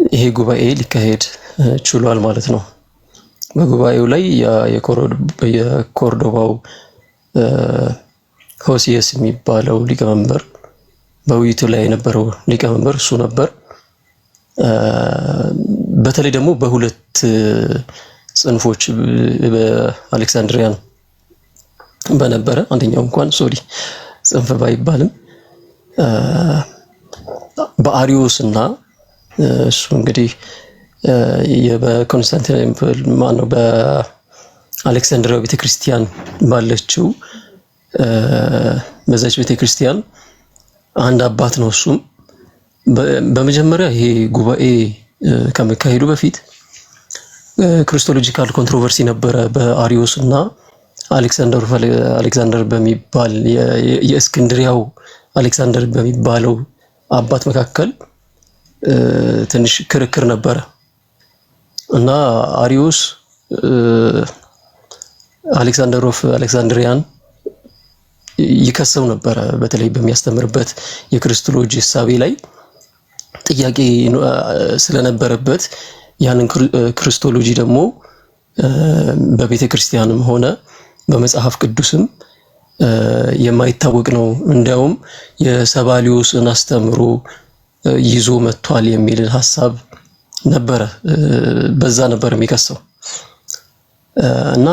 ይሄ ጉባኤ ሊካሄድ ችሏል ማለት ነው። በጉባኤው ላይ የኮርዶባው ሆሲየስ የሚባለው ሊቀመንበር በውይይቱ ላይ የነበረው ሊቀመንበር እሱ ነበር። በተለይ ደግሞ በሁለት ጽንፎች በአሌክሳንድሪያን በነበረ አንደኛው እንኳን ጽንፍ ባይባልም በአሪዮስ እና እሱ እንግዲህ በኮንስታንቲኖፕል ማነው በአሌክሳንድሪያ ቤተክርስቲያን ባለችው በዛች ቤተክርስቲያን አንድ አባት ነው። እሱም በመጀመሪያ ይሄ ጉባኤ ከመካሄዱ በፊት ክሪስቶሎጂካል ኮንትሮቨርሲ ነበረ በአሪዮስ እና አሌክሳንደር በሚባል የእስክንድሪያው አሌክሳንደር በሚባለው አባት መካከል ትንሽ ክርክር ነበረ እና አሪዮስ አሌክሳንደር ኦፍ አሌክሳንድሪያን ይከሰው ነበረ። በተለይ በሚያስተምርበት የክሪስቶሎጂ ሐሳቤ ላይ ጥያቄ ስለነበረበት ያንን ክሪስቶሎጂ ደግሞ በቤተ ክርስቲያንም ሆነ በመጽሐፍ ቅዱስም የማይታወቅ ነው፣ እንዲያውም የሰባሊዮስን አስተምሮ ይዞ መጥቷል የሚል ሐሳብ ነበረ። በዛ ነበር የሚከሰው እና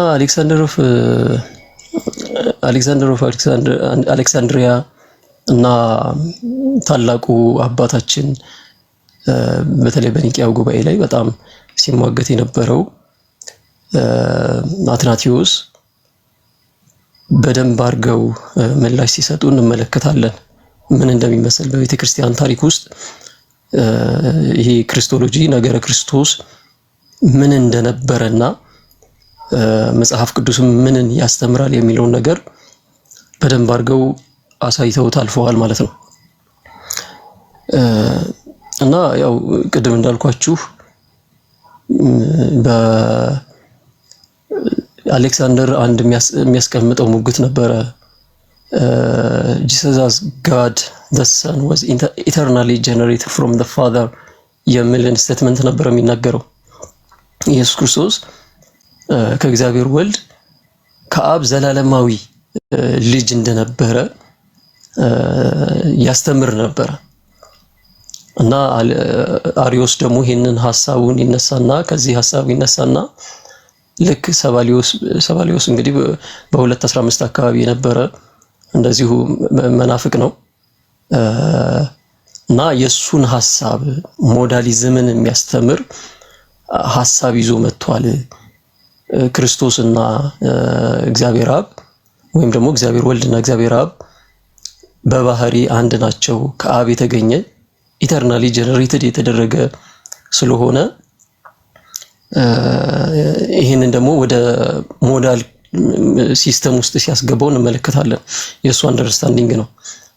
አሌክሳንድሪያ እና ታላቁ አባታችን በተለይ በኒቂያው ጉባኤ ላይ በጣም ሲሟገት የነበረው አትናቴዎስ በደንብ አድርገው ምላሽ ሲሰጡ እንመለከታለን። ምን እንደሚመስል በቤተ ክርስቲያን ታሪክ ውስጥ ይሄ ክሪስቶሎጂ ነገረ ክርስቶስ ምን እንደነበረና መጽሐፍ ቅዱስም ምንን ያስተምራል የሚለውን ነገር በደንብ አድርገው አሳይተውት አልፈዋል ማለት ነው። እና ያው ቅድም እንዳልኳችሁ በአሌክሳንደር አንድ የሚያስቀምጠው ሙግት ነበረ። Jesus as God the Son was eternally generated from the Father የሚልን ስቴትመንት ነበር የሚናገረው። ኢየሱስ ክርስቶስ ከእግዚአብሔር ወልድ ከአብ ዘላለማዊ ልጅ እንደነበረ ያስተምር ነበር እና አሪዮስ ደግሞ ይሄንን ሐሳቡን ይነሳና ከዚህ ሐሳቡ ይነሳና ልክ ሰባሊዮስ እንግዲህ በ215 አካባቢ የነበረ እንደዚሁ መናፍቅ ነው እና የሱን ሐሳብ ሞዳሊዝምን የሚያስተምር ሐሳብ ይዞ መጥቷል። ክርስቶስና እግዚአብሔር አብ ወይም ደግሞ እግዚአብሔር ወልድና እግዚአብሔር አብ በባህሪ አንድ ናቸው፣ ከአብ የተገኘ ኢተርናሊ ጀነሬትድ የተደረገ ስለሆነ ይሄንን ደግሞ ወደ ሞዳል ሲስተም ውስጥ ሲያስገባው እንመለከታለን። የሱ አንደርስታንዲንግ ነው።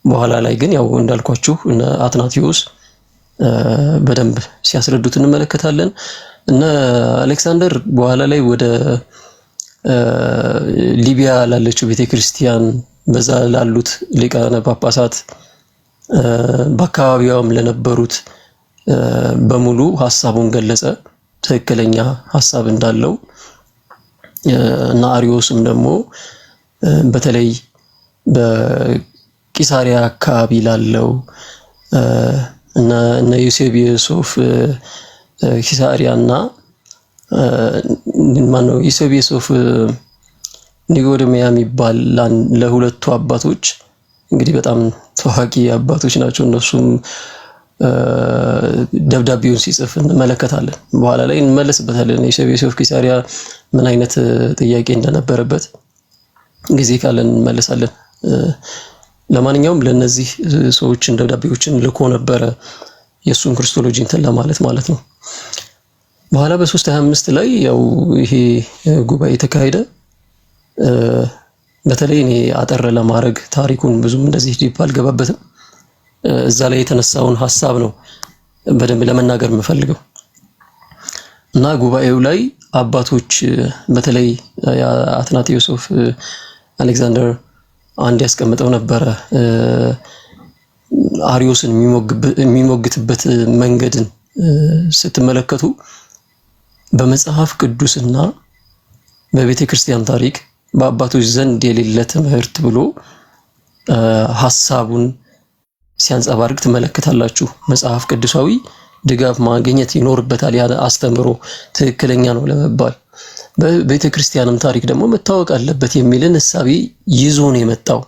በኋላ ላይ ግን ያው እንዳልኳችሁ እነ አትናቴዎስ በደንብ ሲያስረዱት እንመለከታለን። እነ አሌክሳንደር በኋላ ላይ ወደ ሊቢያ ላለችው ቤተክርስቲያን በዛ ላሉት ሊቃነ ጳጳሳት በአካባቢውም ለነበሩት በሙሉ ሐሳቡን ገለጸ፣ ትክክለኛ ሐሳብ እንዳለው እና አሪዮስም ደግሞ በተለይ በቂሳሪያ አካባቢ ላለው እና ዩሴቢየስ ኦፍ ቂሳሪያና ማነው ዩሴቢየስ ኦፍ ኒቆዲሚያ የሚባል ለሁለቱ አባቶች እንግዲህ በጣም ታዋቂ አባቶች ናቸው። እነሱም ደብዳቤውን ሲጽፍ እንመለከታለን። በኋላ ላይ እንመለስበታለን። ዩሴቢየስ ኦፍ ቂሳሪያ ምን አይነት ጥያቄ እንደነበረበት ጊዜ ካለን እንመለሳለን። ለማንኛውም ለነዚህ ሰዎችን ደብዳቤዎችን ልኮ ነበረ የሱን ክርስቶሎጂ እንትን ለማለት ማለት ነው። በኋላ በ325 ላይ ያው ይሄ ጉባኤ ተካሄደ። በተለይ እኔ አጠር ለማድረግ ታሪኩን ብዙም እንደዚህ ዲፕ አልገባበትም። እዛ ላይ የተነሳውን ሐሳብ ነው በደንብ ለመናገር የምፈልገው እና ጉባኤው ላይ አባቶች በተለይ አትናቴዎስ ኦፍ አሌክሳንደር አንድ ያስቀምጠው ነበረ አሪዮስን የሚሞግትበት መንገድን ስትመለከቱ በመጽሐፍ ቅዱስና በቤተ ክርስቲያን ታሪክ በአባቶች ዘንድ የሌለ ትምህርት ብሎ ሐሳቡን ሲያንጸባርቅ ትመለከታላችሁ። መጽሐፍ ቅዱሳዊ ድጋፍ ማግኘት ይኖርበታል ያ አስተምሮ ትክክለኛ ነው ለመባል። በቤተ ክርስቲያንም ታሪክ ደግሞ መታወቅ አለበት የሚልን እሳቤ ይዞ ነው የመጣው።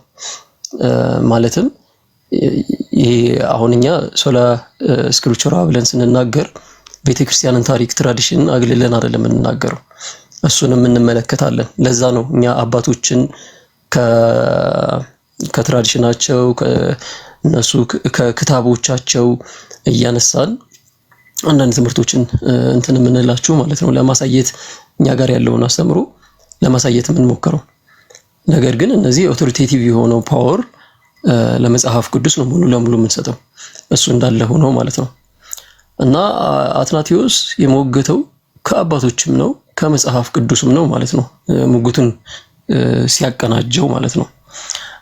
ማለትም ይሄ አሁን እኛ ሶላ ስክሪፕቸራ ብለን ስንናገር ቤተ ክርስቲያንን ታሪክ ትራዲሽን አግልለን አይደለም የምንናገረው፣ እሱንም እንመለከታለን። ለዛ ነው እኛ አባቶችን ከትራዲሽናቸው ከነሱ ከክታቦቻቸው እያነሳን አንዳንድ ትምህርቶችን እንትን የምንላችሁ ማለት ነው፣ ለማሳየት እኛ ጋር ያለውን አስተምሮ ለማሳየት የምንሞክረው። ነገር ግን እነዚህ ኦቶሪቴቲቭ የሆነው ፓወር ለመጽሐፍ ቅዱስ ነው ሙሉ ለሙሉ የምንሰጠው፣ እሱ እንዳለ ሆኖ ማለት ነው። እና አትናቴዎስ የሞገተው ከአባቶችም ነው ከመጽሐፍ ቅዱስም ነው ማለት ነው፣ ሙግቱን ሲያቀናጀው ማለት ነው።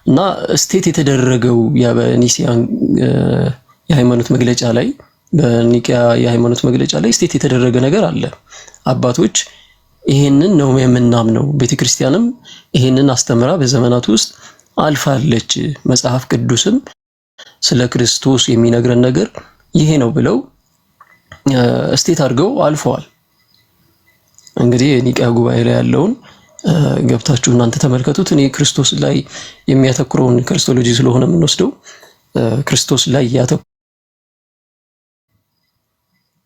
እና ስቴት የተደረገው በኒሲያን የሃይማኖት መግለጫ ላይ በኒቂያ የሃይማኖት መግለጫ ላይ ስቴት የተደረገ ነገር አለ። አባቶች ይሄንን ነው የምናምነው፣ ቤተክርስቲያንም ይሄንን አስተምራ በዘመናት ውስጥ አልፋለች፣ መጽሐፍ ቅዱስም ስለ ክርስቶስ የሚነግረን ነገር ይሄ ነው ብለው ስቴት አድርገው አልፈዋል። እንግዲህ ኒቂያ ጉባኤ ላይ ያለውን ገብታችሁ እናንተ ተመልከቱት። እኔ ክርስቶስ ላይ የሚያተኩረውን ክርስቶሎጂ ስለሆነ የምንወስደው ክርስቶስ ላይ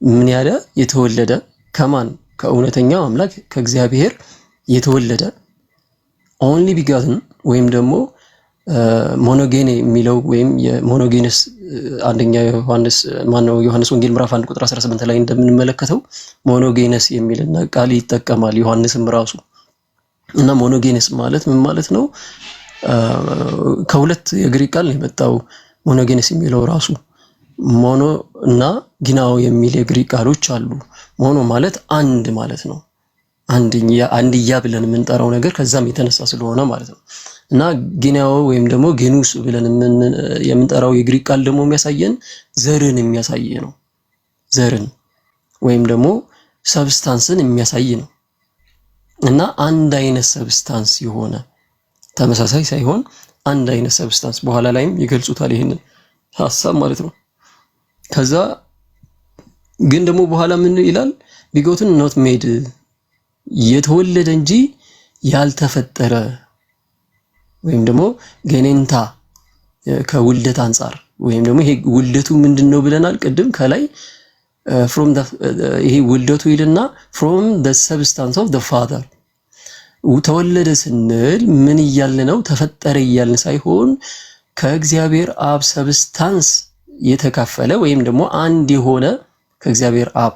ምን ያለ የተወለደ ከማን ከእውነተኛው አምላክ ከእግዚአብሔር የተወለደ ኦንሊ ቢጋትን ወይም ደግሞ ሞኖጌኔ የሚለው ወይም የሞኖጌነስ አንደኛ ዮሐንስ ወንጌል ምዕራፍ 1 ቁጥር 18 ላይ እንደምንመለከተው ሞኖጌነስ የሚልና ቃል ይጠቀማል ዮሐንስም ራሱ። እና ሞኖጌነስ ማለት ምን ማለት ነው? ከሁለት የግሪክ ቃል ነው የመጣው ሞኖጌነስ የሚለው ራሱ። ሞኖ እና ጊናው የሚል የግሪክ ቃሎች አሉ። ሞኖ ማለት አንድ ማለት ነው፣ አንድያ ብለን የምንጠራው ነገር ከዛም የተነሳ ስለሆነ ማለት ነው። እና ጊናው ወይም ደግሞ ጌኑስ ብለን የምንጠራው የግሪክ ቃል ደግሞ የሚያሳየን ዘርን የሚያሳይ ነው። ዘርን ወይም ደግሞ ሰብስታንስን የሚያሳይ ነው። እና አንድ አይነት ሰብስታንስ የሆነ ተመሳሳይ ሳይሆን አንድ አይነት ሰብስታንስ፣ በኋላ ላይም ይገልጹታል ይሄንን ሐሳብ ማለት ነው። ከዛ ግን ደግሞ በኋላ ምን ይላል? ቢጎትን ኖት ሜድ የተወለደ እንጂ ያልተፈጠረ ወይም ደግሞ ገኔንታ ከውልደት አንፃር ወይም ደግሞ ይሄ ውልደቱ ምንድነው ብለናል ቅድም ከላይ from the ይሄ ውልደቱ ይልና from the substance of the father። ተወለደ ስንል ምን እያልን ነው? ተፈጠረ እያልን ሳይሆን ከእግዚአብሔር አብ ሰብስታንስ የተካፈለ ወይም ደግሞ አንድ የሆነ ከእግዚአብሔር አብ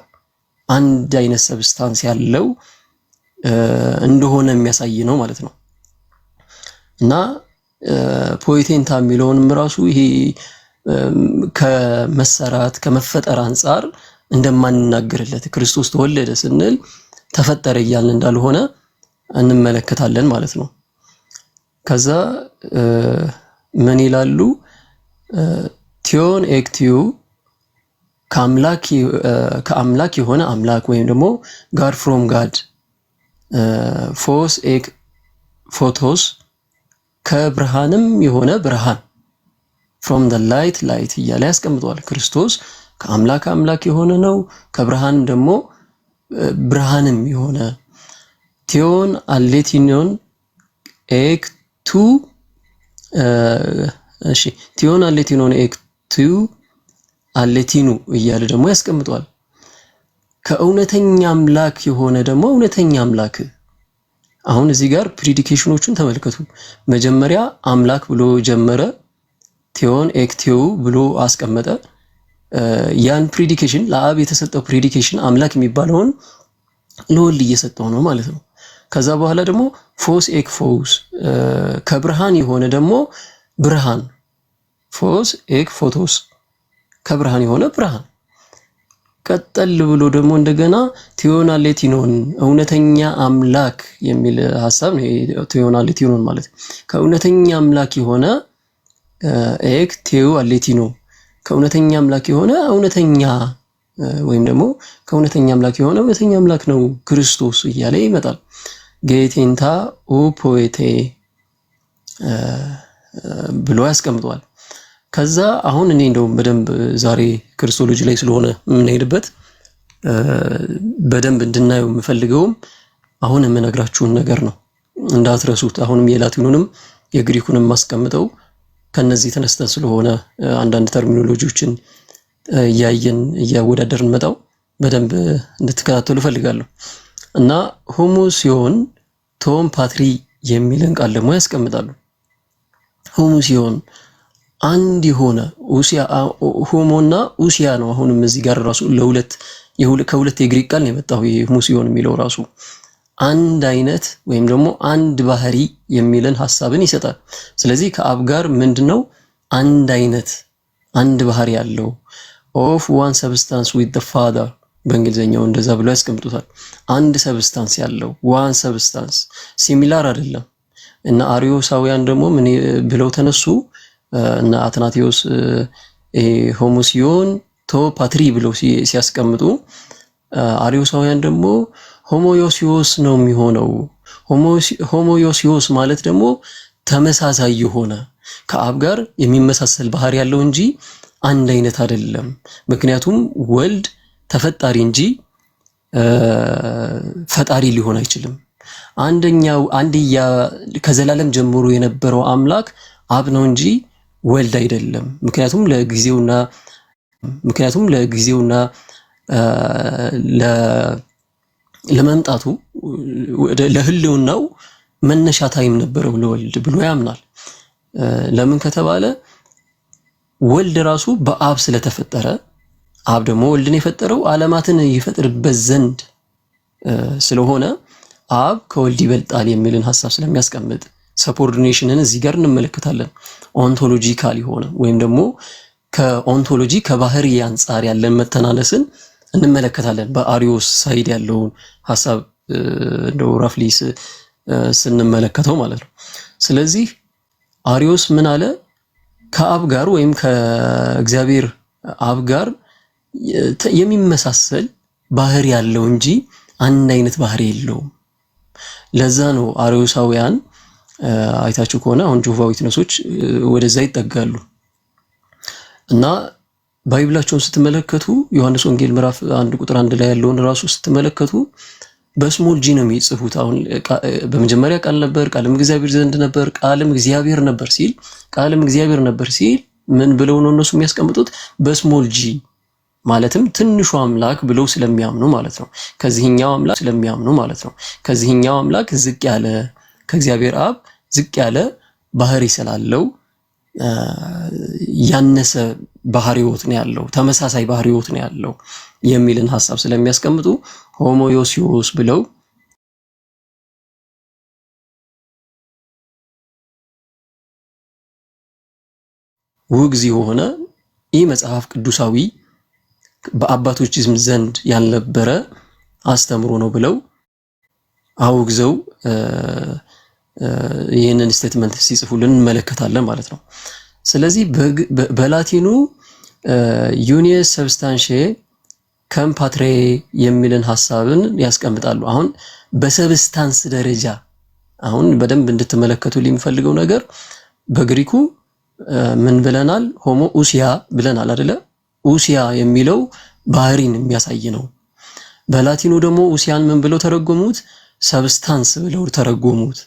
አንድ አይነት ሰብስታንስ ያለው እንደሆነ የሚያሳይ ነው ማለት ነው። እና ፖይቴንታ የሚለውንም ራሱ ይሄ ከመሰራት ከመፈጠር አንፃር እንደማንናገርለት ክርስቶስ ተወለደ ስንል ተፈጠረ እያልን እንዳልሆነ እንመለከታለን ማለት ነው። ከዛ ምን ይላሉ? ቲዮን ኤክቲዩ ከአምላክ የሆነ አምላክ ወይም ደግሞ ጋድ ፍሮም ጋድ፣ ፎስ ኤክ ፎቶስ ከብርሃንም የሆነ ብርሃን፣ ፍሮም the light እያለ ያስቀምጠዋል። ክርስቶስ ከአምላክ የሆነ ነው፣ ከብርሃን ደግሞ ብርሃንም የሆነ። ቲዮን አሌቲኖን ኤክ ቱ ቲዮን አሌቲኖን ኤክ ቱ አሌቲኑ እያለ ደግሞ ያስቀምጠዋል። ከእውነተኛ አምላክ የሆነ ደግሞ እውነተኛ አምላክ። አሁን እዚህ ጋር ፕሪዲኬሽኖቹን ተመልከቱ። መጀመሪያ አምላክ ብሎ ጀመረ፣ ቲዮን ኤክቲው ብሎ አስቀመጠ። ያን ፕሪዲኬሽን ለአብ የተሰጠው ፕሪዲኬሽን አምላክ የሚባለውን ለወልድ እየሰጠው ነው ማለት ነው። ከዛ በኋላ ደግሞ ፎስ ኤክ ፎስ ከብርሃን የሆነ ደግሞ ብርሃን፣ ፎስ ኤክ ፎቶስ ከብርሃን የሆነ ብርሃን። ቀጠል ብሎ ደግሞ እንደገና ቲዮን አሌቲኖን እውነተኛ አምላክ የሚል ሐሳብ ነው። ቲዮን አሌቲኖን ማለት ከእውነተኛ አምላክ የሆነ ኤክ ቲዮ አሌቲኖ ከእውነተኛ አምላክ የሆነ እውነተኛ ወይም ደግሞ ከእውነተኛ አምላክ የሆነ እውነተኛ አምላክ ነው ክርስቶስ እያለ ይመጣል። ጌቴንታ ኡፖቴ ብሎ ያስቀምጧል። ከዛ አሁን እኔ እንደውም በደንብ ዛሬ ክርስቶሎጂ ላይ ስለሆነ የምንሄድበት በደንብ እንድናየው የምፈልገውም አሁን የምነግራችሁን ነገር ነው፣ እንዳትረሱት። አሁንም የላቲኑንም የግሪኩንም ማስቀምጠው ከነዚህ ተነስተን ስለሆነ አንዳንድ ተርሚኖሎጂዎችን እያየን እያወዳደርን መጣው በደንብ እንድትከታተሉ ፈልጋለሁ። እና ሆሞሲዮን ቶም ፓትሪ የሚልን ቃል ደግሞ ያስቀምጣሉ። ሆሞሲዮን አንድ የሆነ ኡሲያ ሆሞና ኡሲያ ነው። አሁንም እዚህ ጋር ራሱ ከሁለት የግሪክ ቃል ነው የመጣው። ይሄ ሆሞሲዮን የሚለው ራሱ አንድ አይነት ወይም ደግሞ አንድ ባህሪ የሚልን ሐሳብን ይሰጣል። ስለዚህ ከአብ ጋር ምንድነው አንድ አይነት አንድ ባህሪ ያለው of one substance with the father በእንግሊዘኛው እንደዛ ብለው ያስቀምጡታል። አንድ ሰብስታንስ ያለው ዋን ሰብስታንስ ሲሚላር አይደለም። እና አሪዮሳውያን ደግሞ ምን ብለው ተነሱ? እና አትናቴዎስ ሆሞሲዮን ቶ ፓትሪ ብለው ሲያስቀምጡ አሪዮሳውያን ደግሞ ሆሞዮሲዮስ ነው የሚሆነው። ሆሞዮሲዮስ ማለት ደግሞ ተመሳሳይ የሆነ ከአብ ጋር የሚመሳሰል ባህሪ ያለው እንጂ አንድ አይነት አይደለም። ምክንያቱም ወልድ ተፈጣሪ እንጂ ፈጣሪ ሊሆን አይችልም። አንድያ ከዘላለም ጀምሮ የነበረው አምላክ አብ ነው እንጂ ወልድ አይደለም። ምክንያቱም ለጊዜውና ለመምጣቱ ለህልውናው መነሻ ታይም ነበረው ለወልድ ብሎ ያምናል። ለምን ከተባለ ወልድ ራሱ በአብ ስለተፈጠረ፣ አብ ደግሞ ወልድን የፈጠረው ዓለማትን ይፈጥርበት ዘንድ ስለሆነ አብ ከወልድ ይበልጣል የሚልን ሐሳብ ስለሚያስቀምጥ ሰፖርዲኔሽንን እዚህ ጋር እንመለከታለን። ኦንቶሎጂካል የሆነ ወይም ደግሞ ከኦንቶሎጂ ከባህሪ አንጻር ያለን መተናነስን እንመለከታለን። በአሪዮስ ሳይድ ያለውን ሐሳብ እንደው ራፍሊስ ስንመለከተው ማለት ነው። ስለዚህ አሪዮስ ምን አለ? ከአብ ጋር ወይም ከእግዚአብሔር አብ ጋር የሚመሳሰል ባህሪ ያለው እንጂ አንድ አይነት ባህሪ የለውም። ለዛ ነው አሪዮሳውያን አይታችሁ ከሆነ አሁን ጆቫ ዊትነሶች ወደዛ ይጠጋሉ እና ባይብላቸውን ስትመለከቱ ዮሐንስ ወንጌል ምዕራፍ 1 ቁጥር 1 ላይ ያለውን ራሱ ስትመለከቱ በስሞል ጂ ነው የሚጽፉት። አሁን በመጀመሪያ ቃል ነበር፣ ቃልም እግዚአብሔር ዘንድ ነበር፣ ቃልም እግዚአብሔር ነበር ሲል ምን ብለው ነው እነሱ የሚያስቀምጡት? በስሞል ጂ ማለትም ትንሹ አምላክ ብለው ስለሚያምኑ ማለት ነው። ከዚህኛው አምላክ ዝቅ ያለ ከእግዚአብሔር አብ ዝቅ ያለ ባህሪ ስላለው ያነሰ ባህሪዎት ነው ያለው፣ ተመሳሳይ ባህሪዎት ነው ያለው የሚልን ሐሳብ ስለሚያስቀምጡ ሆሞዮሲዮስ ብለው ውግዝ የሆነ ይህ መጽሐፍ ቅዱሳዊ በአባቶችም ዘንድ ያልነበረ አስተምሮ ነው ብለው አውግዘው ይህንን ስቴትመንት ሲጽፉልን እንመለከታለን ማለት ነው። ስለዚህ በላቲኑ ዩኒየስ ሰብስታንሺዬ ከም ፓትሬ የሚልን ሐሳብን ያስቀምጣሉ። አሁን በሰብስታንስ ደረጃ አሁን በደንብ እንድትመለከቱ የሚፈልገው ነገር በግሪኩ ምን ብለናል? ሆሞ ኡሲያ ብለናል አይደለ? ኡሲያ የሚለው ባህሪን የሚያሳይ ነው። በላቲኑ ደግሞ ኡሲያን ምን ብለው ተረጎሙት? ሰብስታንስ ብለው ተረጎሙት።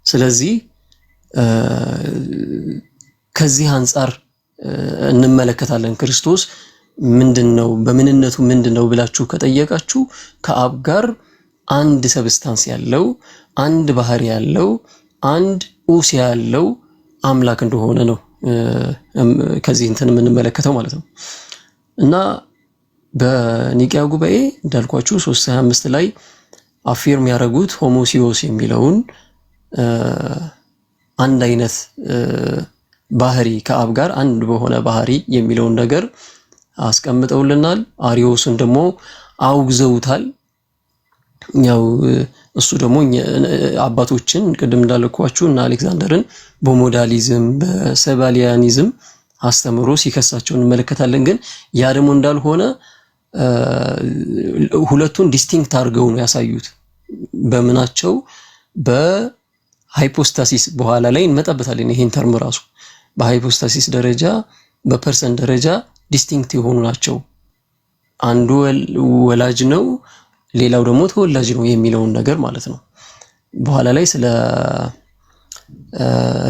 ስለዚህ ከዚህ አንፃር እንመለከታለን። ክርስቶስ ምንድነው በምንነቱ ምንድነው ብላችሁ ከጠየቃችሁ ከአብ ጋር አንድ ሰብስታንስ ያለው አንድ ባህሪ ያለው አንድ ኡሲያ ያለው አምላክ እንደሆነ ነው ከዚህ እንትን የምንመለከተው ማለት ነው። እና በኒቂያ ጉባኤ እንዳልኳችሁ 325 ላይ አፊርም ያደረጉት ሆሞሲዮስ የሚለውን አንድ አይነት ባህሪ ከአብ ጋር አንድ በሆነ ባህሪ የሚለውን ነገር አስቀምጠውልናል። አሪዮስን ደግሞ አውግዘውታል። ያው እሱ ደግሞ አባቶችን ቅድም እንዳልኳችሁ እና አሌክዛንደርን በሞዳሊዝም በሰባሊያኒዝም አስተምሮ ሲከሳቸው እንመለከታለን። ግን ያ ደግሞ እንዳልሆነ ሁለቱን ዲስቲንክት አድርገው ነው ያሳዩት። በምናቸው በሃይፖስታሲስ በኋላ ላይ እንመጣበታለን። ይሄን ተርም ራሱ በሃይፖስታሲስ ደረጃ በፐርሰን ደረጃ ዲስቲንክት የሆኑ ናቸው። አንዱ ወላጅ ነው፣ ሌላው ደግሞ ተወላጅ ነው የሚለውን ነገር ማለት ነው። በኋላ ላይ ስለ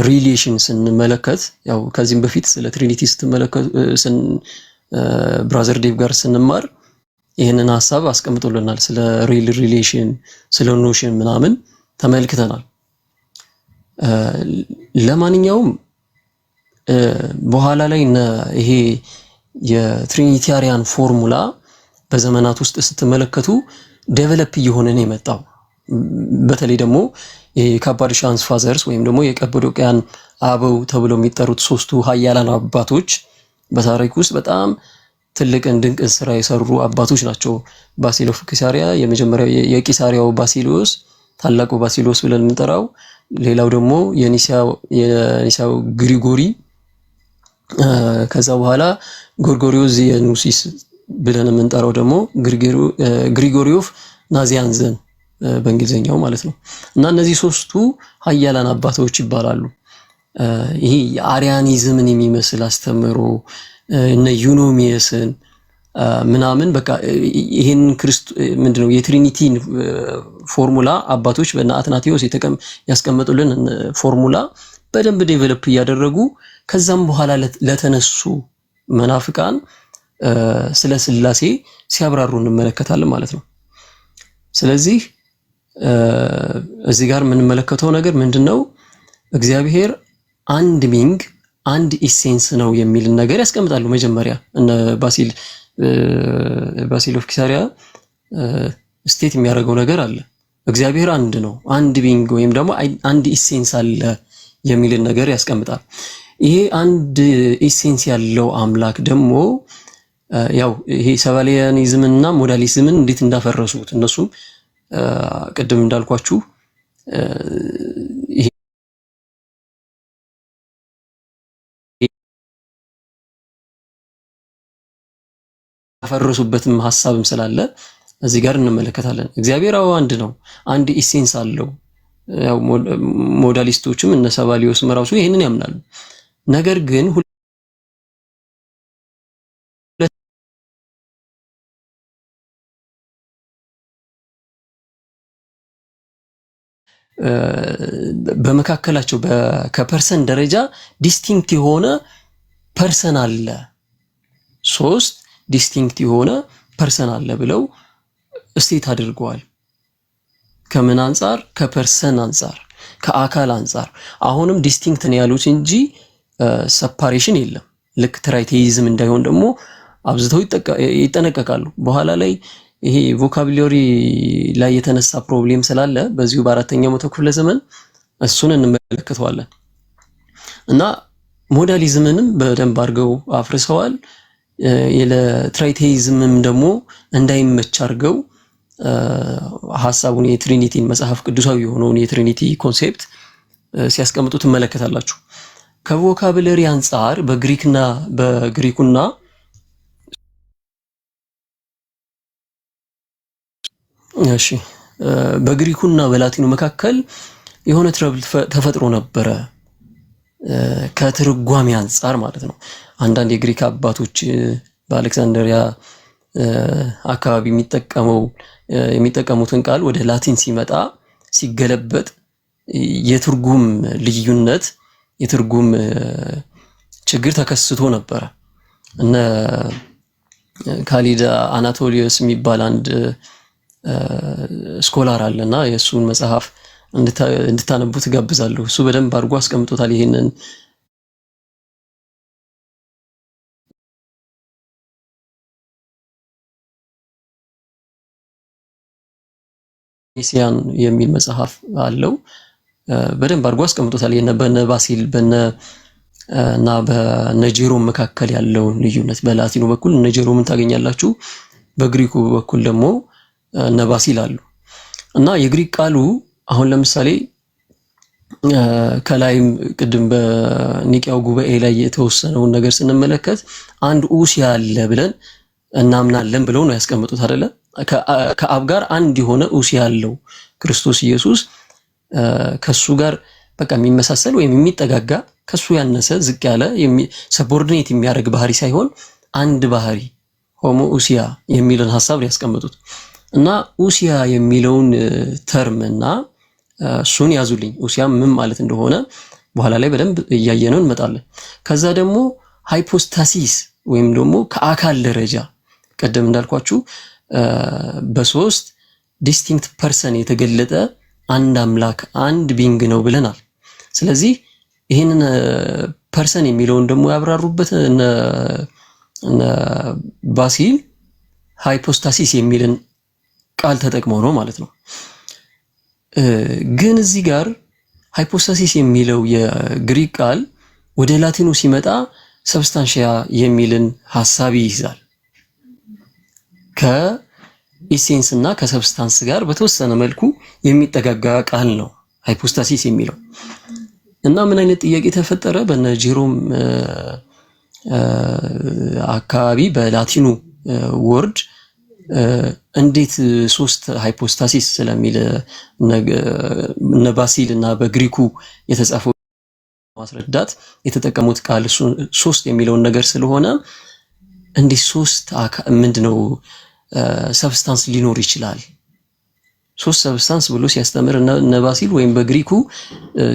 ሪሌሽን ስንመለከት ያው ከዚህም በፊት ስለ ትሪኒቲ ስትመለከቱ ብራዘር ዴቭ ጋር ስንማር ይህንን ሐሳብ አስቀምጦልናል። ስለ ሪል ሪሌሽን፣ ስለ ኖሽን ምናምን ተመልክተናል። ለማንኛውም በኋላ ላይ ይሄ የትሪኒታሪያን ፎርሙላ በዘመናት ውስጥ ስትመለከቱ ዴቨሎፕ እየሆነ ነው የመጣው። በተለይ ደግሞ የካፓዶሺያንስ ፋዘርስ ወይም ደግሞ የቀጰዶቅያን አበው ተብለው የሚጠሩት ሶስቱ ኃያላን አባቶች በታሪክ ውስጥ በጣም ትልቅን ድንቅ ስራ የሰሩ አባቶች ናቸው። ባሲል ኦፍ ቂሳሪያ የመጀመሪያው የቂሳሪያው ባሲሊዮስ ታላቁ ባሲሊዮስ ብለን እንጠራው፣ ሌላው ደግሞ የኒሳው ግሪጎሪ፣ ከዛ በኋላ ጎርጎሪዮስ የኑሲስ ብለን የምንጠራው ደግሞ ግሪጎሪ ኦፍ ናዚያንዘን በእንግሊዘኛው ማለት ነው። እና እነዚህ ሶስቱ ኃያላን አባቶች ይባላሉ። ይሄ የአሪያኒዝምን የሚመስል አስተምሮ እነ ዩኖሚየስን ምናምን በቃ ይሄን ምንድነው የትሪኒቲን ፎርሙላ አባቶች በእነ አትናቴዎስ ያስቀመጡልን ፎርሙላ በደንብ ዴቨሎፕ እያደረጉ ከዛም በኋላ ለተነሱ መናፍቃን ስለ ስላሴ ሲያብራሩ እንመለከታለን ማለት ነው። ስለዚህ እዚህ ጋር የምንመለከተው ነገር ምንድነው? እግዚአብሔር አንድ ሚንግ አንድ ኢሴንስ ነው የሚልን ነገር ያስቀምጣሉ። መጀመሪያ እነ ባሲል ኦፍ ቂሳሪያ ስቴት የሚያደርገው ነገር አለ። እግዚአብሔር አንድ ነው፣ አንድ ቢንግ ወይም ደግሞ አንድ ኢሴንስ አለ የሚልን ነገር ያስቀምጣል። ይሄ አንድ ኢሴንስ ያለው አምላክ ደግሞ ያው ይሄ ሰባሊያኒዝምን እና ሞዳሊዝምን እንዴት እንዳፈረሱት እነሱም ቅድም እንዳልኳችሁ ይሄ ያፈረሱበትም ሐሳብም ስላለ እዚህ ጋር እንመለከታለን። እግዚአብሔር አንድ ነው፣ አንድ ኢሴንስ አለው። ያው ሞዳሊስቶችም እነ ሰባሊዮስም ራሱ ይሄንን ያምናሉ። ነገር ግን በመካከላቸው ከፐርሰን ደረጃ ዲስቲንክት የሆነ ፐርሰን አለ፣ ሶስት ዲስቲንክት የሆነ ፐርሰን አለ ብለው ስቴት አድርገዋል። ከምን አንፃር? ከፐርሰን አንፃር፣ ከአካል አንፃር። አሁንም ዲስቲንክት ነው ያሉት እንጂ ሰፓሬሽን የለም። ልክ ትራይቴይዝም እንዳይሆን ደግሞ አብዝተው ይጠነቀቃሉ። በኋላ ላይ ይሄ ቮካቡላሪ ላይ የተነሳ ፕሮብሌም ስላለ በዚሁ በአራተኛው መቶ ክፍለ ዘመን እሱን እንመለከተዋለን እና ሞዳሊዝምንም በደንብ አድርገው አፍርሰዋል። የለትራይቴይዝምም ደግሞ እንዳይመች አድርገው ሐሳቡን የትሪኒቲን መጽሐፍ ቅዱሳዊ የሆነውን የትሪኒቲ ኮንሴፕት ሲያስቀምጡ ትመለከታላችሁ። ከቮካቡላሪ አንፃር በግሪኩና እሺ በግሪኩና በላቲኑ መካከል የሆነ ትረብል ተፈጥሮ ነበረ፣ ከትርጓሜ አንፃር ማለት ነው። አንዳንድ የግሪክ አባቶች በአሌክሳንድሪያ አካባቢ የሚጠቀሙትን ቃል ወደ ላቲን ሲመጣ ሲገለበጥ የትርጉም ልዩነት፣ የትርጉም ችግር ተከስቶ ነበረ። እነ ካሊድ አናቶሊዮስ የሚባል አንድ ስኮላር አለና የእሱን መጽሐፍ እንድታነቡት ጋብዛለሁ። እሱ በደንብ አድርጎ አስቀምጦታል ይሄንን ኒሲያን የሚል መጽሐፍ አለው። በደንብ አድርጎ አስቀምጦታል። በነ ባሲል እና በነጄሮም መካከል ያለውን ልዩነት። በላቲኑ በኩል ነጄሮምን ታገኛላችሁ፣ በግሪኩ በኩል ደግሞ እነ ባሲል አሉ እና የግሪክ ቃሉ አሁን ለምሳሌ ከላይም ቅድም በኒቂያው ጉባኤ ላይ የተወሰነውን ነገር ስንመለከት አንድ ኡሲያ አለ ብለን እናምናለን ብለው ነው ያስቀምጡት አይደለ? ከአብ ጋር አንድ የሆነ ኡሲያ አለው ክርስቶስ ኢየሱስ ከሱ ጋር በቃ የሚመሳሰል ወይም የሚጠጋጋ ከሱ ያነሰ ዝቅ ያለ ሰቦርዲኔት የሚያደርግ ባህሪ ሳይሆን አንድ ባህሪ ሆሞ ኡሲያ የሚልን ሐሳብ ያስቀምጡት እና ኡሲያ የሚለውን ተርምና እሱን ያዙልኝ። ኡሲያ ምን ማለት እንደሆነ በኋላ ላይ በደንብ እያየነው እንመጣለን። ከዛ ደግሞ ሃይፖስታሲስ ወይም ደግሞ ከአካል ደረጃ ቀደም እንዳልኳችሁ በሶስት ዲስቲንክት ፐርሰን የተገለጠ አንድ አምላክ አንድ ቢንግ ነው ብለናል። ስለዚህ ይህንን ፐርሰን የሚለውን ደግሞ ያብራሩበት እነ ባሲል ሃይፖስታሲስ የሚልን ቃል ተጠቅመው ነው ማለት ነው። ግን እዚህ ጋር ሃይፖስታሲስ የሚለው የግሪክ ቃል ወደ ላቲኑ ሲመጣ ሰብስታንሺያ የሚልን ሐሳብ ይይዛል። ከኢሴንስ እና ከሰብስታንስ ጋር በተወሰነ መልኩ የሚጠጋጋ ቃል ነው ሃይፖስታሲስ የሚለው እና ምን አይነት ጥያቄ ተፈጠረ በነ ጄሮም አካባቢ በላቲኑ ወርድ እንዴት ሶስት ሃይፖስታሲስ ስለሚል እነ ባሲል እና በግሪኩ የተጻፈው ማስረዳት የተጠቀሙት ቃል ሶስት የሚለውን ነገር ስለሆነ እንዴት ሶስት ምንድነው ሰብስታንስ ሊኖር ይችላል? ሶስት ሰብስታንስ ብሎ ሲያስተምር እነ ባሲል ወይም በግሪኩ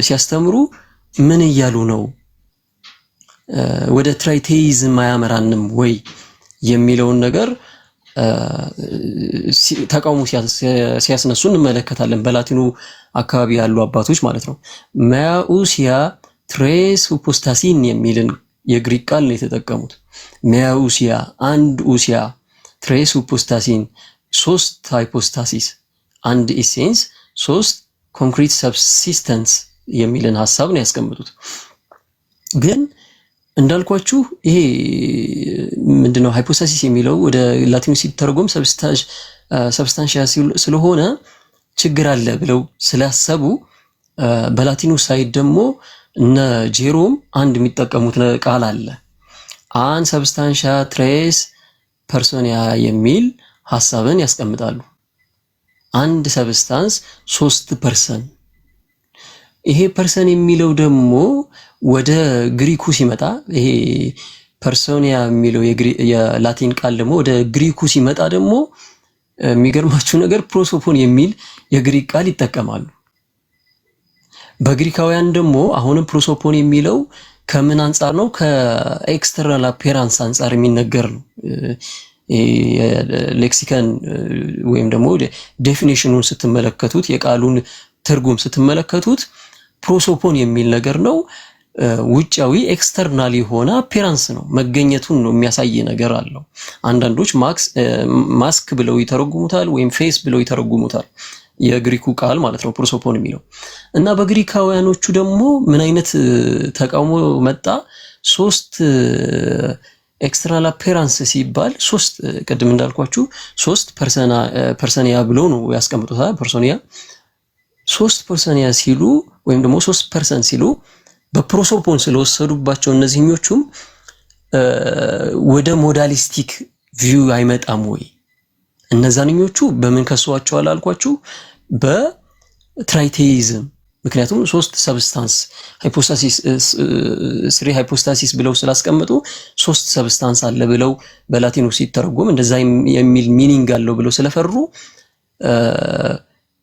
ሲያስተምሩ ምን እያሉ ነው? ወደ ትራይቴይዝም አያመራንም ወይ የሚለውን ነገር ተቃውሞ ሲያስነሱ እንመለከታለን። በላቲኑ አካባቢ ያሉ አባቶች ማለት ነው። ማያኡሲያ ትሬስ ሁፖስታሲን የሚልን የግሪክ ቃል ነው የተጠቀሙት። ማያኡሲያ አንድ ኡሲያ፣ ትሬስ ሁፖስታሲን ሶስት ሃይፖስታሲስ፣ አንድ ኢሴንስ፣ ሶስት ኮንክሪት ሰብሲስተንስ የሚልን ሐሳብ ነው ያስቀምጡት። ግን እንዳልኳችሁ ይሄ ምንድነው ሃይፖስታሲስ የሚለው ወደ ላቲኑ ሲተረጎም ሰብስታንሺያ ስለሆነ ችግር አለ ብለው ስላሰቡ በላቲኑ ሳይድ ደግሞ እነ ጄሮም አንድ የሚጠቀሙት ቃል አለ። አን ሰብስታንሺያ ትሬስ ፐርሶኒያ የሚል ሐሳብን ያስቀምጣሉ። አንድ ሰብስታንስ ሶስት ፐርሰን። ይሄ ፐርሰን የሚለው ደግሞ ወደ ግሪኩ ሲመጣ ይሄ ፐርሶኒያ የሚለው የላቲን ቃል ደግሞ ወደ ግሪኩ ሲመጣ ደግሞ የሚገርማችሁ ነገር ፕሮሶፖን የሚል የግሪክ ቃል ይጠቀማሉ። በግሪካውያን ደግሞ አሁንም ፕሮሶፖን የሚለው ከምን አንጻር ነው? ከኤክስተርናል አፒራንስ አንጻር የሚነገር ነው። ሌክሲከን ወይም ደግሞ ዴፊኒሽኑን ስትመለከቱት የቃሉን ትርጉም ስትመለከቱት ፕሮሶፖን የሚል ነገር ነው። ውጫዊ ኤክስተርናል የሆነ አፒራንስ ነው፣ መገኘቱን ነው የሚያሳይ ነገር አለው። አንዳንዶች ማስክ ብለው ይተረጉሙታል ወይም ፌስ ብለው ይተረጉሙታል። የግሪኩ ቃል ማለት ነው ፕሮሶፖን የሚለው እና በግሪካውያኖቹ ደግሞ ምን አይነት ተቃውሞ መጣ? ሶስት ኤክስተርናል አፒራንስ ሲባል ሶስት ቅድም እንዳልኳችሁ ሶስት ፐርሰኒያ ብለው ነው ያስቀምጡታል። ፐርሶኒያ ሶስት ፐርሰኒያ ሲሉ ወይም ደግሞ ሶስት ፐርሰን ሲሉ በፕሮሶፖን ስለወሰዱባቸው እነዚህኞቹም ወደ ሞዳሊስቲክ ቪው አይመጣም ወይ? እነዛንኞቹ በምን ከሷቸዋል አልኳችሁ? በትራይቴይዝም። ምክንያቱም ሶስት ሰብስታንስ ሃይፖስታሲስ ስሪ ሃይፖስታሲስ ብለው ስላስቀመጡ ሶስት ሰብስታንስ አለ ብለው በላቲኑ ሲተረጎም እንደዛ የሚል ሚኒንግ አለው ብለው ስለፈሩ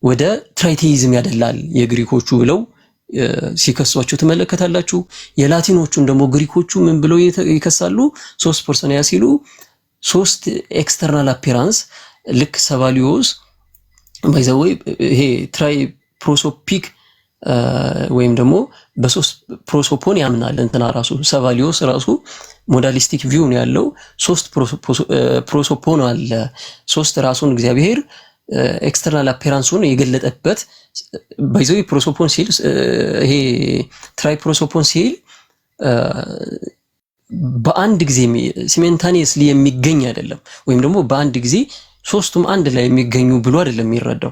ወደ ትራይቴይዝም ያደላል የግሪኮቹ ብለው ሲከሷቸው ትመለከታላችሁ። የላቲኖቹን ደግሞ ግሪኮቹ ምን ብለው ይከሳሉ? ሶስት ፐርሶኒያ ሲሉ ሶስት ኤክስተርናል አፒራንስ ልክ ሰባሊዮስ ባይዘወይ ይሄ ትራይ ፕሮሶፒክ ወይም ደግሞ በሶስት ፕሮሶፖን ያምናል። እንትና ራሱ ሰባሊዮስ ራሱ ሞዳሊስቲክ ቪው ነው ያለው። ሶስት ፕሮሶፖን አለ። ሶስት ራሱን እግዚአብሔር ኤክስተርናል አፒራንሱን የገለጠበት ባይዘው ፕሮሶፖን ሲል ይሄ ትራይ ፕሮሶፖን ሲል በአንድ ጊዜ ሲሜንታኒየስሊ የሚገኝ አይደለም፣ ወይም ደግሞ በአንድ ጊዜ ሶስቱም አንድ ላይ የሚገኙ ብሎ አይደለም የሚረዳው።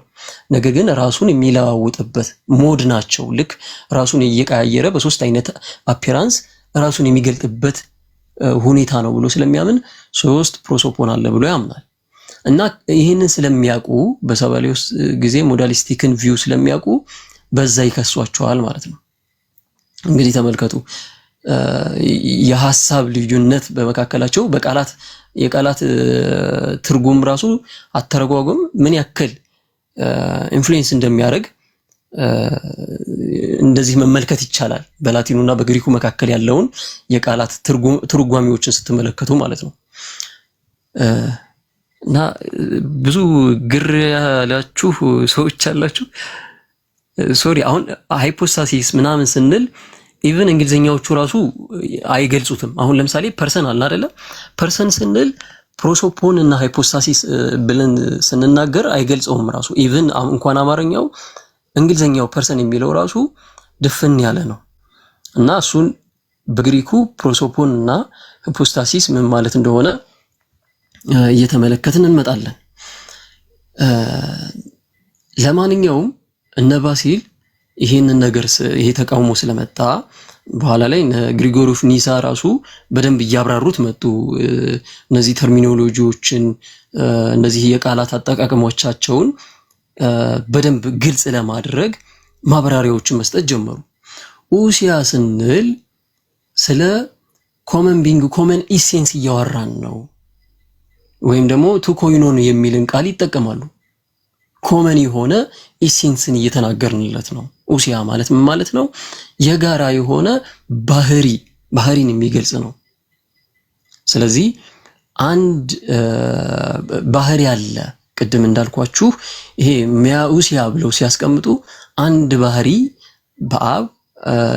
ነገር ግን ራሱን የሚለዋውጥበት ሞድ ናቸው። ልክ ራሱን እየቀያየረ በሶስት አይነት አፒራንስ ራሱን የሚገልጥበት ሁኔታ ነው ብሎ ስለሚያምን ሶስት ፕሮሶፖን አለ ብሎ ያምናል። እና ይህንን ስለሚያውቁ በሰባሌዎስ ጊዜ ሞዳሊስቲክን ቪው ስለሚያውቁ በዛ ይከሷቸዋል ማለት ነው። እንግዲህ ተመልከቱ የሐሳብ ልዩነት በመካከላቸው የቃላት ትርጉም ራሱ አተረጓጎም ምን ያክል ኢንፍሉዌንስ እንደሚያደርግ እንደዚህ መመልከት ይቻላል። በላቲኑና በግሪኩ መካከል ያለውን የቃላት ትርጓሚዎችን ስትመለከቱ ማለት ነው። እና ብዙ ግር ያላችሁ ሰዎች አላችሁ። ሶሪ አሁን ሃይፖስታሲስ ምናምን ስንል ኢቭን እንግሊዘኛዎቹ ራሱ አይገልጹትም። አሁን ለምሳሌ ፐርሰን አለ አይደለ? ፐርሰን ስንል ፕሮሶፖን እና ሃይፖስታሲስ ብለን ስንናገር አይገልጸውም ራሱ። ኢቭን እንኳን አማርኛው እንግሊዘኛው ፐርሰን የሚለው ራሱ ድፍን ያለ ነው። እና እሱን በግሪኩ ፕሮሶፖን እና ሃይፖስታሲስ ምን ማለት እንደሆነ እየተመለከትን እንመጣለን። ለማንኛውም እነ ባሲል ይሄንን ነገር ይሄ ተቃውሞ ስለመጣ በኋላ ላይ ግሪጎሪ ኦፍ ኒሳ ራሱ በደንብ እያብራሩት መጡ። እነዚህ ተርሚኖሎጂዎችን እነዚህ የቃላት አጠቃቀሞቻቸውን በደንብ ግልጽ ለማድረግ ማብራሪያዎችን መስጠት ጀመሩ። ኡሲያ ስንል ስለ ኮመን ቢንግ ኮመን ኢሴንስ እያወራን ነው፣ ወይም ደግሞ ቱኮይኖን የሚልን ቃል ይጠቀማሉ። ኮመን የሆነ ኢሴንስን እየተናገርንለት ነው። ኡሲያ ማለት ምን ማለት ነው? የጋራ የሆነ ባህሪን የሚገልጽ ነው። ስለዚህ አንድ ባህሪ አለ። ቅድም እንዳልኳችሁ ይሄ ሚያኡሲያ ብለው ሲያስቀምጡ አንድ ባህሪ በአብ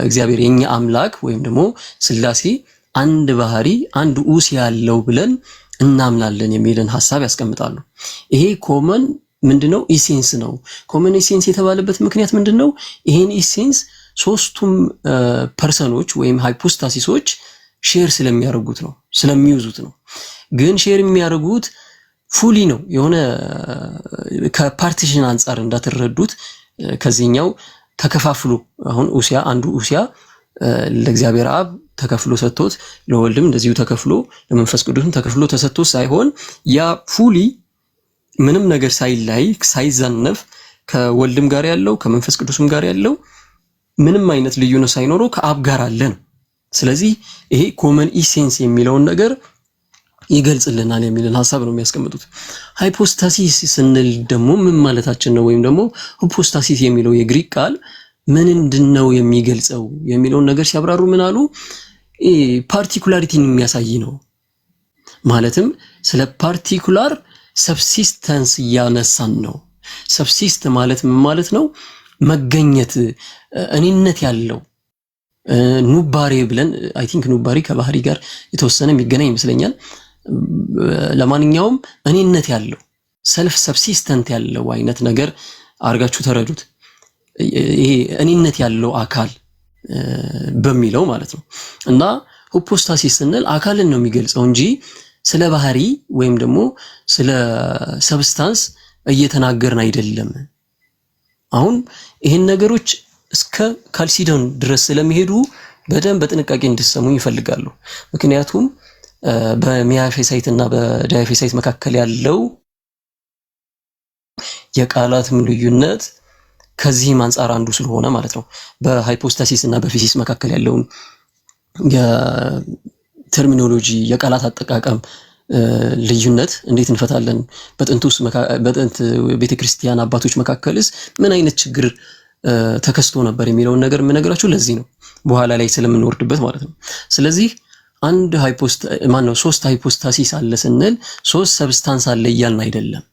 እግዚአብሔር የኛ አምላክ ወይም ደግሞ ስላሴ አንድ ባህሪ አንድ ኡሲያ ያለው ብለን እናምናለን የሚልን ሐሳብ ያስቀምጣሉ። ይሄ ኮመን ምንድነው? ኢሴንስ ነው። ኮመን ኢሴንስ የተባለበት ምክንያት ምንድነው? ይሄን ኢሴንስ ሶስቱም ፐርሰኖች ወይም ሃይፖስታሲሶች ሼር ስለሚያደርጉት ነው፣ ስለሚይዙት ነው። ግን ሼር የሚያደርጉት ፉሊ ነው። የሆነ ከፓርቲሽን አንፃር እንዳትረዱት ከዚህኛው ተከፋፍሎ አሁን ኡሲያ አንዱ ኡሲያ ለእግዚአብሔር አብ ተከፍሎ ሰጥቶት ለወልድም እንደዚሁ ተከፍሎ ለመንፈስ ቅዱስም ተከፍሎ ተሰጥቶት ሳይሆን ያ ፉሊ ምንም ነገር ሳይላይ ሳይዛነፍ ከወልድም ጋር ያለው ከመንፈስ ቅዱስም ጋር ያለው ምንም አይነት ልዩነት ሳይኖረው ከአብ ጋር አለ ነው። ስለዚህ ይሄ ኮመን ኢሴንስ የሚለውን ነገር ይገልጽልናል የሚልን ሐሳብ ነው የሚያስቀምጡት። ሃይፖስታሲስ ስንል ደግሞ ምን ማለታችን ነው? ወይም ደግሞ ሃይፖስታሲስ የሚለው የግሪክ ቃል ምንድነው የሚገልጸው የሚለውን ነገር ሲያብራሩ ምን አሉ? ፓርቲኩላሪቲን የሚያሳይ ነው። ማለትም ስለ ፓርቲኩላር ሰብሲስተንስ እያነሳን ነው። ሰብሲስት ማለት ምን ማለት ነው? መገኘት፣ እኔነት ያለው ኑባሬ ብለን አይ ቲንክ ኑባሬ ከባህሪ ጋር የተወሰነ የሚገናኝ ይመስለኛል። ለማንኛውም እኔነት ያለው ሰልፍ ሰብሲስተንት ያለው አይነት ነገር አርጋችሁ ተረዱት። ይሄ እኔነት ያለው አካል በሚለው ማለት ነው። እና ሃይፖስታሲስ ስንል አካልን ነው የሚገልጸው እንጂ ስለ ባህሪ ወይም ደግሞ ስለ ሰብስታንስ እየተናገርን አይደለም። አሁን ይሄን ነገሮች እስከ ካልሲዶን ድረስ ስለሚሄዱ በደንብ በጥንቃቄ እንድትሰሙ ይፈልጋሉ። ምክንያቱም በሚያፌሳይት እና በዳያፌሳይት መካከል ያለው የቃላትም ልዩነት ከዚህም አንፃር አንዱ ስለሆነ ማለት ነው። በሃይፖስታሲስ እና በፊሲስ መካከል ያለውን የተርሚኖሎጂ የቃላት አጠቃቀም ልዩነት እንዴት እንፈታለን? በጥንት ቤተክርስቲያን አባቶች መካከልስ ምን አይነት ችግር ተከስቶ ነበር የሚለውን ነገር የምነግራችሁ ለዚህ ነው፣ በኋላ ላይ ስለምንወርድበት ማለት ነው። ስለዚህ አንድ ሶስት ሃይፖስታሲስ አለ ስንል ሶስት ሰብስታንስ አለ እያልን አይደለም።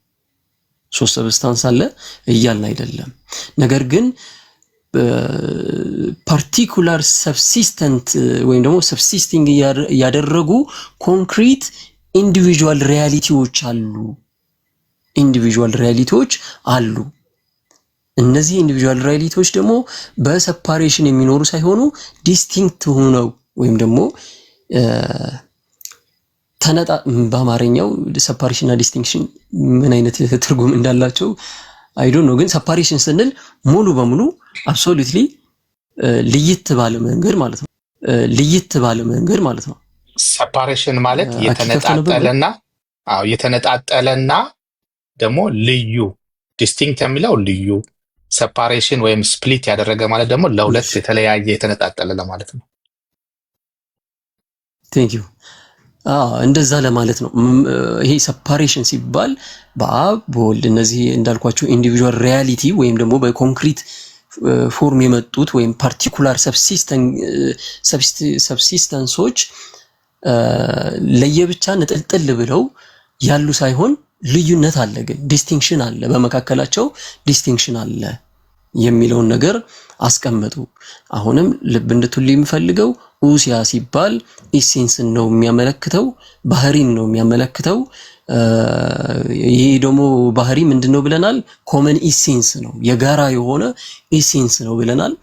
ሶስት ሰብስታንስ አለ እያልን አይደለም። ነገር ግን ፓርቲኩላር ሰብሲስተንት ወይም ደግሞ ሰብሲስቲንግ ያደረጉ ኮንክሪት ኢንዲቪጁዋል ሪያሊቲዎች አሉ። እነዚህ ኢንዲቪጁዋል ሪያሊቲዎች ደግሞ በሰፓሬሽን የሚኖሩ ሳይሆኑ ዲስቲንክት ሆነው ወይም ደግሞ በአማርኛው ሰፓሬሽን እና ዲስቲንክሽን ምን አይነት ትርጉም እንዳላቸው አይ ዶንት ኖ። ግን ሰፓሬሽን ስንል ሙሉ በሙሉ አብሶሉትሊ ልይት ባለ መንገድ ማለት ነው። ልይት ባለ መንገድ ማለት ነው። ሰፓሬሽን ማለት የተነጣጠለና ደግሞ ልዩ። ዲስቲንክት የሚለው ልዩ፣ ሰፓሬሽን ወይም ስፕሊት ያደረገ ማለት ደግሞ ለሁለት የተለያየ የተነጣጠለ ለማለት ነው። ቴንክ ዩ። እንደዛ ለማለት ነው። ይሄ ሰፓሬሽን ሲባል በአብ በወልድ እነዚህ እንዳልኳቸው ኢንዲቪጁዋል ሪያሊቲ ወይም ደግሞ በኮንክሪት ፎርም የመጡት ወይም ፓርቲኩላር ሰብሲስተንሶች ለየብቻ ንጥልጥል ብለው ያሉ ሳይሆን ልዩነት አለ፣ ግን ዲስቲንክሽን አለ፣ በመካከላቸው ዲስቲንክሽን አለ የሚለውን ነገር አስቀመጡ። አሁንም ልብ እንድትሉ የምፈልገው ኡሲያ ሲባል ኢሴንስን ነው የሚያመለክተው፣ ባህሪን ነው የሚያመለክተው። ይሄ ደግሞ ባህሪ ምንድነው ብለናል? ኮመን ኢሴንስ ነው፣ የጋራ የሆነ ኢሴንስ ነው ብለናል።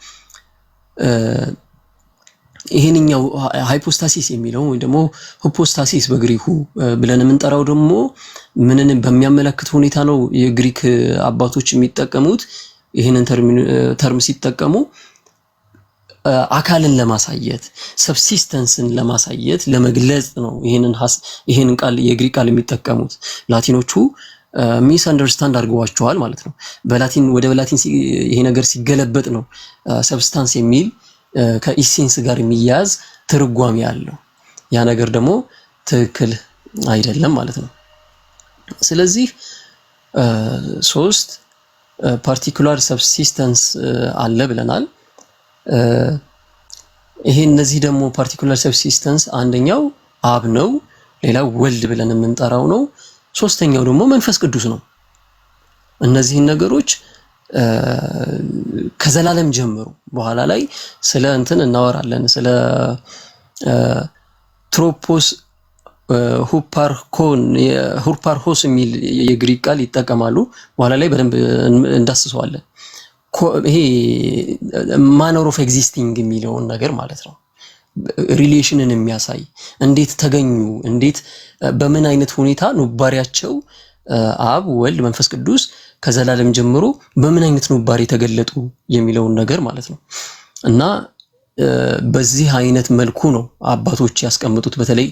ይሄንኛው ሃይፖስታሲስ የሚለው ወይ ደግሞ ሂፖስታሲስ በግሪኩ ብለን የምንጠራው ደግሞ ምንን በሚያመለክት ሁኔታ ነው የግሪክ አባቶች የሚጠቀሙት? ይሄንን ተርም ሲጠቀሙ አካልን ለማሳየት ሰብሲስተንስን ለማሳየት ለመግለጽ ነው ይሄንን ቃል የግሪክ ቃል የሚጠቀሙት። ላቲኖቹ ሚስ አንደርስታንድ አድርገዋቸዋል ማለት ነው። ወደ ላቲን ይሄ ነገር ሲገለበጥ ነው ሰብስታንስ የሚል ከኢሴንስ ጋር የሚያያዝ ትርጓሜ ያለው። ያ ነገር ደግሞ ትክክል አይደለም ማለት ነው። ስለዚህ ሶስት ፓርቲኩላር ሰብሲስተንስ አለ ብለናል። ይሄ እነዚህ ደግሞ ፓርቲኩላር ሰብሲስተንስ አንደኛው አብ ነው፣ ሌላው ወልድ ብለን የምንጠራው ነው፣ ሶስተኛው ደግሞ መንፈስ ቅዱስ ነው። እነዚህን ነገሮች ከዘላለም ጀምሮ በኋላ ላይ ስለ እንትን እናወራለን፣ ስለ ትሮፖስ ሁፓርሆስ የሚል የግሪክ ቃል ይጠቀማሉ። በኋላ ላይ በደንብ እንዳስሰዋለን። ይሄ ማነር ኦፍ ኤግዚስቲንግ የሚለውን ነገር ማለት ነው። ሪሌሽንን የሚያሳይ እንዴት ተገኙ፣ እንዴት በምን አይነት ሁኔታ ኑባሪያቸው አብ ወልድ መንፈስ ቅዱስ ከዘላለም ጀምሮ በምን አይነት ኑባሪ ተገለጡ የሚለውን ነገር ማለት ነው። እና በዚህ አይነት መልኩ ነው አባቶች ያስቀምጡት። በተለይ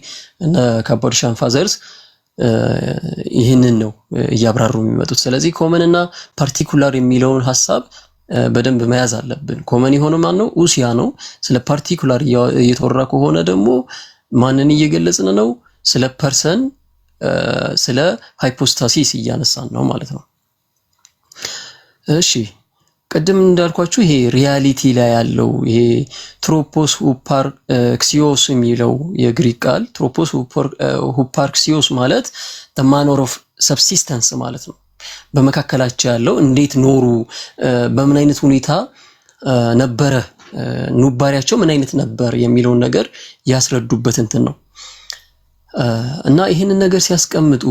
እነ ካፖርሻን ፋዘርስ ይህንን ነው እያብራሩ የሚመጡት። ስለዚህ ኮመን እና ፓርቲኩላር የሚለውን ሐሳብ በደንብ መያዝ አለብን። ኮመን የሆነው ማን ነው? ኡሲያ ነው። ስለ ፓርቲኩላር እየተወራ ከሆነ ደግሞ ማንን እየገለጽን ነው? ስለ ፐርሰን፣ ስለ ሃይፖስታሲስ እያነሳን ነው ማለት ነው። እሺ ቅድም እንዳልኳችሁ ይሄ ሪያሊቲ ላይ ያለው ይሄ ትሮፖስ ሁፓርክሲዮስ የሚለው የግሪክ ቃል ትሮፖስ ሁፓርክሲዮስ ማለት the manner of subsistence ማለት ነው። በመካከላቸው ያለው እንዴት ኖሩ፣ በምን አይነት ሁኔታ ነበረ ኑባሪያቸው ምን አይነት ነበር የሚለውን ነገር ያስረዱበት እንትን ነው። እና ይሄንን ነገር ሲያስቀምጡ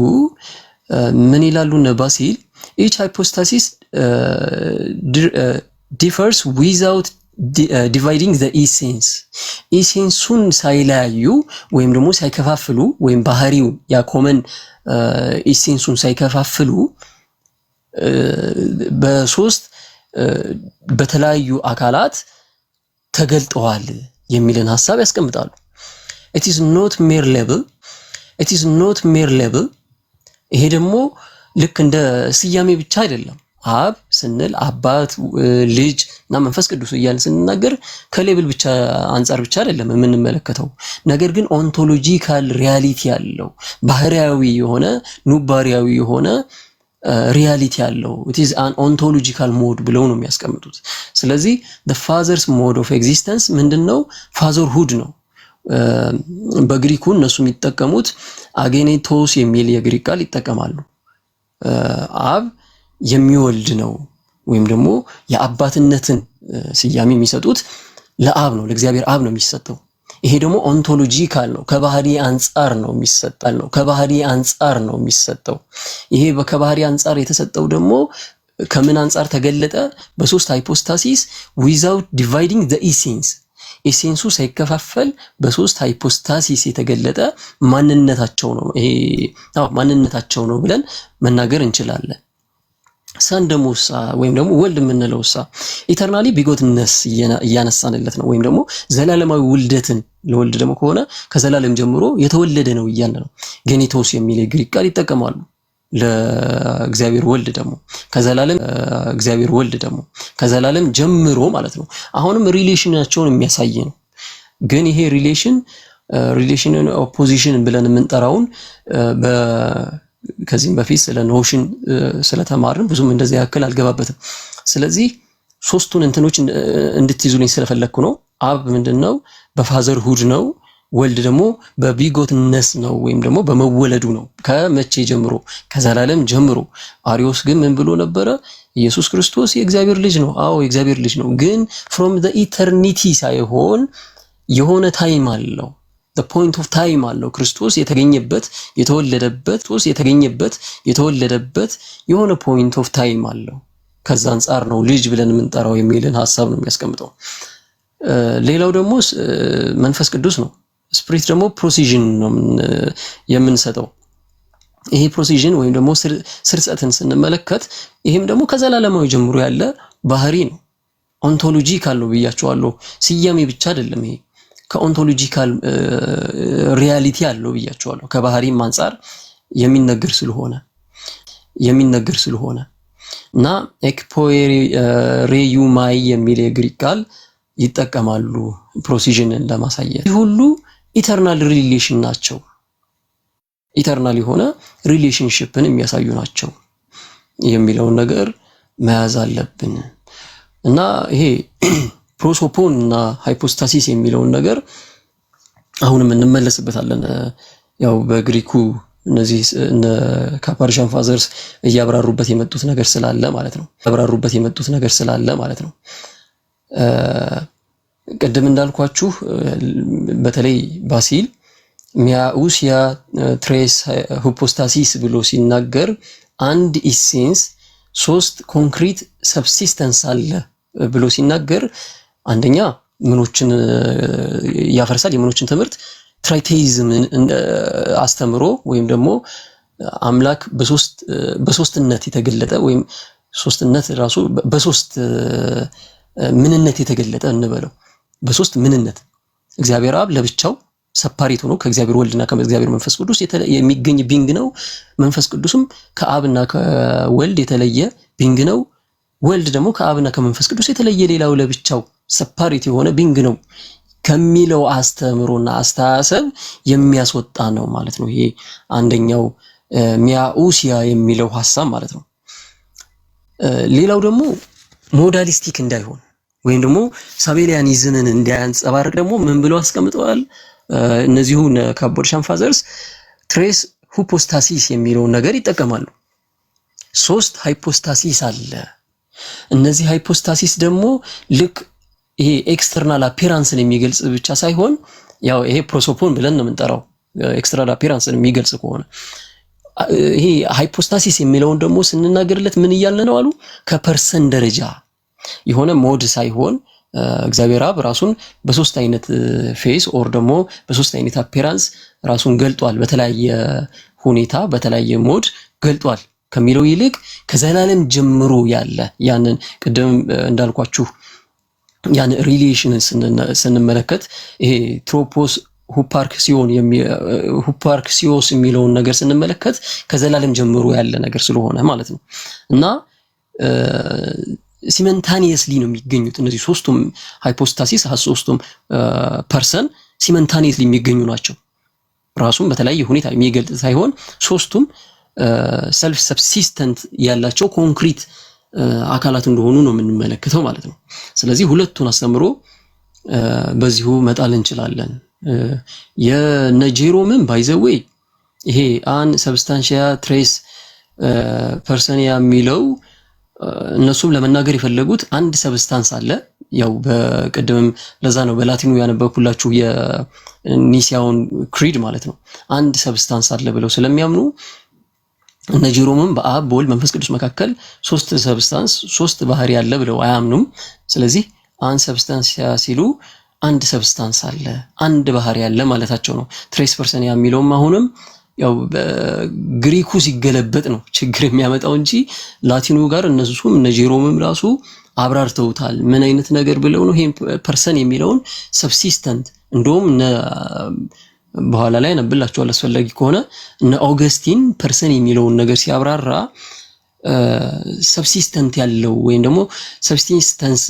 ምን ይላሉ? ነባሲል each hypostasis differs without dividing the essence ኢሴንሱን ሳይለያዩ ወይም ደግሞ ሳይከፋፍሉ ወይም ባህሪው ያ ኮመን ኢሴንሱን ሳይከፋፍሉ በሶስት በተለያዩ አካላት ተገልጠዋል የሚልን ሐሳብ ያስቀምጣሉ። it is not mere label ይሄ ደግሞ ልክ እንደ ስያሜ ብቻ አይደለም። አብ ስንል አባት፣ ልጅ እና መንፈስ ቅዱስ እያልን ስንናገር ከሌብል ብቻ አንፃር ብቻ አይደለም የምንመለከተው። ነገር ግን ኦንቶሎጂካል ሪያሊቲ ያለው ባህሪያዊ የሆነ ኑባሪያዊ የሆነ ሪያሊቲ ያለው it is an ontological mode ብለው ነው የሚያስቀምጡት። ስለዚህ the father's mode of existence ምንድነው? fatherhood ነው። በግሪኩ እነሱ የሚጠቀሙት አጌኔቶስ የሚል የግሪክ ቃል ይጠቀማሉ። አብ የሚወልድ ነው ወይም ደግሞ የአባትነትን ስያሜ የሚሰጡት ለአብ ነው፣ ለእግዚአብሔር አብ ነው የሚሰጠው። ይሄ ደግሞ ኦንቶሎጂካል ነው፣ ከባህሪ አንፃር ነው የሚሰጠው ከባህሪ አንፃር ነው የሚሰጠው። ይሄ ከባህሪ አንፃር የተሰጠው ደግሞ ከምን አንፃር ተገለጠ? በሶስት ሃይፖስታሲስ without dividing the essence ኤሴንሱ ሳይከፋፈል በሶስት ሃይፖስታሲስ የተገለጠ ማንነታቸው ነው። ይሄ ማንነታቸው ነው ብለን መናገር እንችላለን። ሰን ደሞሳ ወይም ደግሞ ወልድ የምንለውሳ ኢተርናሊ ቢጎትነስ እያነሳንለት ነው። ወይም ደግሞ ዘላለማዊ ውልደትን ለወልድ ደግሞ ከሆነ ከዘላለም ጀምሮ የተወለደ ነው እያልን ነው። ጌኔቶስ የሚል የግሪክ ቃል ይጠቀማሉ። ለእግዚአብሔር ወልድ ደግሞ ከዘላለም ጀምሮ ማለት ነው። አሁንም ሪሌሽናቸውን የሚያሳይ ነው። ግን ይሄ ሪሌሽን ኦፖዚሽን ብለን የምንጠራውን ከዚህም በፊት ስለ ኖሽን ስለተማርን ብዙም እንደዚህ ያክል አልገባበትም። ስለዚህ ሶስቱን እንትኖች እንድትይዙልኝ ስለፈለኩ ነው። አብ ምንድነው? በፋዘር ሁድ ነው። ወልድ ደግሞ በቢጎትነስ ነው ወይም ደግሞ በመወለዱ ነው። ከመቼ ጀምሮ? ከዘላለም ጀምሮ። አሪዮስ ግን ምን ብሎ ነበረ? ኢየሱስ ክርስቶስ የእግዚአብሔር ልጅ ነው። አዎ የእግዚአብሔር ልጅ ነው። ግን ፍሮም ዘ ኢተርኒቲ ሳይሆን የሆነ ታይም አለው። the point of time አለው። ክርስቶስ የተገኘበት የተወለደበት የሆነ point of time አለው። ከዛ አንፃር ነው ልጅ ብለን የምንጠራው የሚልን ሐሳብ ነው የሚያስቀምጠው። ሌላው ደግሞ መንፈስ ቅዱስ ነው። ስፒሪት ደግሞ ፕሮሲዥን ነው የምንሰጠው። ይሄ ፕሮሲዥን ወይም ደግሞ ስርጸትን ስንመለከት ይሄም ደግሞ ከዘላለማዊ ጀምሮ ያለ ባህሪ ነው። ኦንቶሎጂካል ነው ብያቸዋለሁ። ስያሜ ብቻ አይደለም። ይሄ ከኦንቶሎጂካል ሪያሊቲ አለው ብያቸዋለሁ። ከባህሪም አንፃር የሚነገር ስለሆነ እና ኤክፖሬዩማይ የሚል የግሪክ ቃል ይጠቀማሉ ፕሮሲዥንን ለማሳየት። ይህ ሁሉ ኢተርናል ሪሌሽን ናቸው። ኢተርናል የሆነ ሪሌሽንሺፕን የሚያሳዩ ናቸው የሚለውን ነገር መያዝ አለብን። እና ይሄ ፕሮሶፖን እና ሃይፖስታሲስ የሚለውን ነገር አሁንም እንመለስበታለን። ያው በግሪኩ እነዚህ ካፓርሻን ፋዘርስ እያብራሩበት የመጡት ነገር ስላለ ማለት ነው። ቅድም እንዳልኳችሁ በተለይ ባሲል ሚያኡሲያ ትሬስ ሃይፖስታሲስ ብሎ ሲናገር አንድ ኢሴንስ ሶስት ኮንክሪት ሰብሲስተንስ አለ ብሎ ሲናገር አንደኛ ምኖችን ያፈርሳል። የምኖችን ትምህርት ትራይቴይዝምን አስተምሮ ወይም ደግሞ አምላክ በሶስትነት የተገለጠ ወይም ሶስትነት ራሱ በሶስት ምንነት የተገለጠ እንበለው። በሶስት ምንነት እግዚአብሔር አብ ለብቻው ሰፓሬት ሆኖ ከእግዚአብሔር ወልድና ከእግዚአብሔር መንፈስ ቅዱስ የሚገኝ ቢንግ ነው። መንፈስ ቅዱስም ከአብና ከወልድ የተለየ ቢንግ ነው። ወልድ ደግሞ ከአብና ከመንፈስ ቅዱስ የተለየ ሌላው ለብቻው ሰፓሬት የሆነ ቢንግ ነው ከሚለው አስተምሮና አስተሳሰብ የሚያስወጣ ነው ማለት ነው። ይሄ አንደኛው ሚያኡሲያ የሚለው ሐሳብ ማለት ነው። ሌላው ደግሞ ሞዳሊስቲክ እንዳይሆን ወይም ደግሞ ሳቤሊያኒዝምን እንዲያንጸባርቅ ደግሞ ምን ብለው አስቀምጠዋል? እነዚሁ ካፓርሻን ፋዘርስ ትሬስ ሃይፖስታሲስ የሚለውን ነገር ይጠቀማሉ። ሶስት ሃይፖስታሲስ አለ። እነዚህ ሃይፖስታሲስ ደግሞ ልክ ይሄ ኤክስተርናል አፒራንስን የሚገልጽ ብቻ ሳይሆን ያው ይሄ ፕሮሶፖን ብለን ነው የምንጠራው ኤክስተርናል አፒራንስን የሚገልጽ ከሆነ ይሄ ሃይፖስታሲስ የሚለውን ደግሞ ስንናገርለት ምን እያልን ነው አሉ? ከፐርሰን ደረጃ የሆነ ሞድ ሳይሆን እግዚአብሔር አብ ራሱን በሶስት አይነት ፌስ ኦር ደግሞ በሶስት አይነት አፒራንስ ራሱን ገልጧል። በተለያየ ሁኔታ በተለያየ ሞድ ገልጧል ከሚለው ይልቅ ከዘላለም ጀምሮ ያለ ያንን ቅድም እንዳልኳችሁ ያን ሪሌሽንን ስንመለከት ይሄ ትሮፖስ ሁፓርክሲዮስ የሚለውን ነገር ስንመለከት ከዘላለም ጀምሮ ያለ ነገር ስለሆነ ማለት ነው። እና ሲመንታኒየስሊ ነው የሚገኙት እነዚህ ሶስቱም ሃይፖስታሲስ ሶስቱም ፐርሰን ሲመንታኒየስሊ የሚገኙ ናቸው። ራሱን በተለያየ ሁኔታ የሚገልጽ ሳይሆን ሶስቱም ሰልፍ ሰብሲስተንት ያላቸው ኮንክሪት አካላት እንደሆኑ ነው የምንመለከተው ማለት ነው። ስለዚህ ሁለቱን አስተምሮ በዚሁ መጣል እንችላለን። የነጄሮምን ባይዘዌይ ይሄ አን ሰብስታንሺያ ትሬስ ፐርሰኒያ የሚለው እነሱም ለመናገር የፈለጉት አንድ ሰብስታንስ አለ። ያው በቀደምም ለዛ ነው በላቲኑ ያነበብኩላችሁ የኒሲያውን ክሪድ ማለት ነው። አንድ ሰብስታንስ አለ ብለው ስለሚያምኑ እነ ጄሮምም በአብ በወልድ መንፈስ ቅዱስ መካከል ሶስት ሰብስታንስ ሶስት ባህሪ ያለ ብለው አያምኑም። ስለዚህ አን ሰብስታንስ ሲሉ አንድ ሰብስታንስ አለ፣ አንድ ባህሪ አለ ማለታቸው ነው። ትሬስ ፐርሰኒያ የሚለውም አሁንም ያው ግሪኩ ሲገለበጥ ነው ችግር የሚያመጣው እንጂ ላቲኑ ጋር እነሱም እነ ጄሮምም ራሱ አብራርተውታል። ምን አይነት ነገር ብለው ነው ይሄን ፐርሰን የሚለውን ሰብሲስተንት እንደውም በኋላ ላይ ነብላችኋል አስፈላጊ ከሆነ እነ ኦገስቲን ፐርሰን የሚለውን ነገር ሲያብራራ ሰብሲስተንት ያለው ወይም ደግሞ ሰብሲስተንስ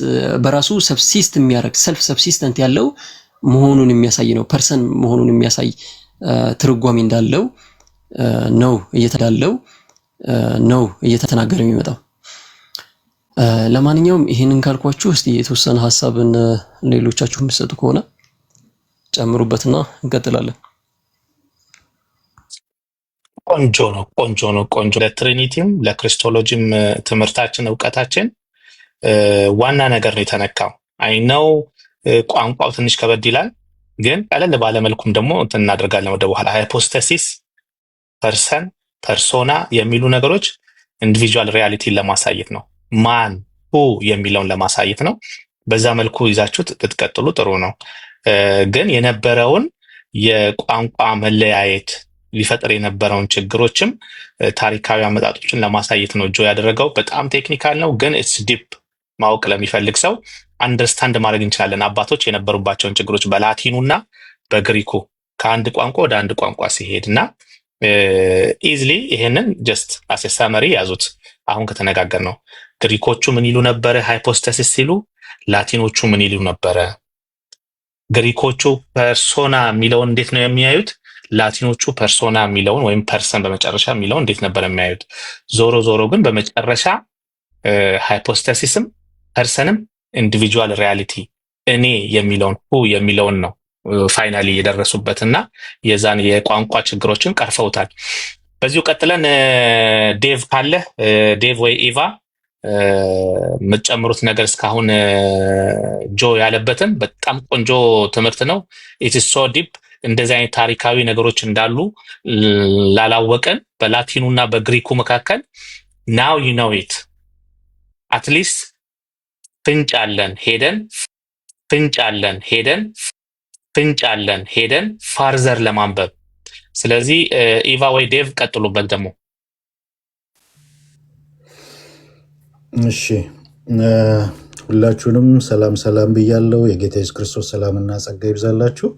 በራሱ ሰብሲስት የሚያደርግ ሰልፍ ሰብሲስተንት ያለው መሆኑን የሚያሳይ ነው። ፐርሰን መሆኑን የሚያሳይ ትርጓሜ እንዳለው ነው እየተናገረ የሚመጣው። ለማንኛውም ይሄንን ካልኳችሁ እስቲ የተወሰነ ሐሳብን ሌሎቻችሁ የምትሰጡ ከሆነ ጨምሩበትና እንቀጥላለን። ቆንጆ ነው። ለትሪኒቲም ለክሪስቶሎጂም ትምህርታችን እውቀታችን ዋና ነገር ነው የተነካው። አይ ነው ቋንቋው ትንሽ ከበድ ይላል፣ ግን ቀለል ባለ መልኩም ደግሞ እናደርጋለን ወደ በኋላ። ሃይፖስቴሲስ፣ ፐርሰን፣ ፐርሶና የሚሉ ነገሮች ኢንዲቪጁዋል ሪያሊቲን ለማሳየት ነው። ማን ሁ የሚለውን ለማሳየት ነው። በዛ መልኩ ይዛችሁት ብትቀጥሉ ጥሩ ነው። ግን የነበረውን የቋንቋ መለያየት ሊፈጥር የነበረውን ችግሮችም ታሪካዊ አመጣጦችን ለማሳየት ነው ጆ ያደረገው። በጣም ቴክኒካል ነው፣ ግን ኢትስ ዲፕ። ማወቅ ለሚፈልግ ሰው አንደርስታንድ ማድረግ እንችላለን። አባቶች የነበሩባቸውን ችግሮች በላቲኑና በግሪኩ ከአንድ ቋንቋ ወደ አንድ ቋንቋ ሲሄድ እና ኢዝሊ ይሄንን ጀስት አሴ ሳመሪ ያዙት። አሁን ከተነጋገር ነው ግሪኮቹ ምን ይሉ ነበረ ሃይፖስቴሲስ ሲሉ፣ ላቲኖቹ ምን ይሉ ነበረ? ግሪኮቹ ፐርሶና የሚለውን እንዴት ነው የሚያዩት? ላቲኖቹ ፐርሶና የሚለውን ወይም ፐርሰን በመጨረሻ የሚለውን እንዴት ነበር የሚያዩት? ዞሮ ግን በመጨረሻ ሃይፖስቴሲስም ፐርሰንም ኢንዲቪጁዋል ሪያሊቲ እኔ የሚለውን ሁ የሚለውን ነው ፋይናሊ የደረሱበትና የዛን የቋንቋ ችግሮችን ቀርፈውታል። በዚሁ ቀጥለን ዴቭ ካለ ዴቭ ወይ ኢቫ የምትጨምሩት ነገር እስካሁን ጆ ያለበትን በጣም ቆንጆ ትምህርት ነው። ኢትስ ሶ ዲፕ። እንደዚህ አይነት ታሪካዊ ነገሮች እንዳሉ ላላወቀን በላቲኑና በግሪኩ መካከል ናው ዩ ኖው ኢት አትሊስት ፍንጭ አለን ሄደን ፋርዘር ለማንበብ። ስለዚህ ኢቫ ወይ ዴቭ ቀጥሉበት ደግሞ። እሺ ሁላችሁንም ሰላም ብያለሁ። የጌታ ኢየሱስ ክርስቶስ ሰላምና ጸጋ ይብዛላችሁ።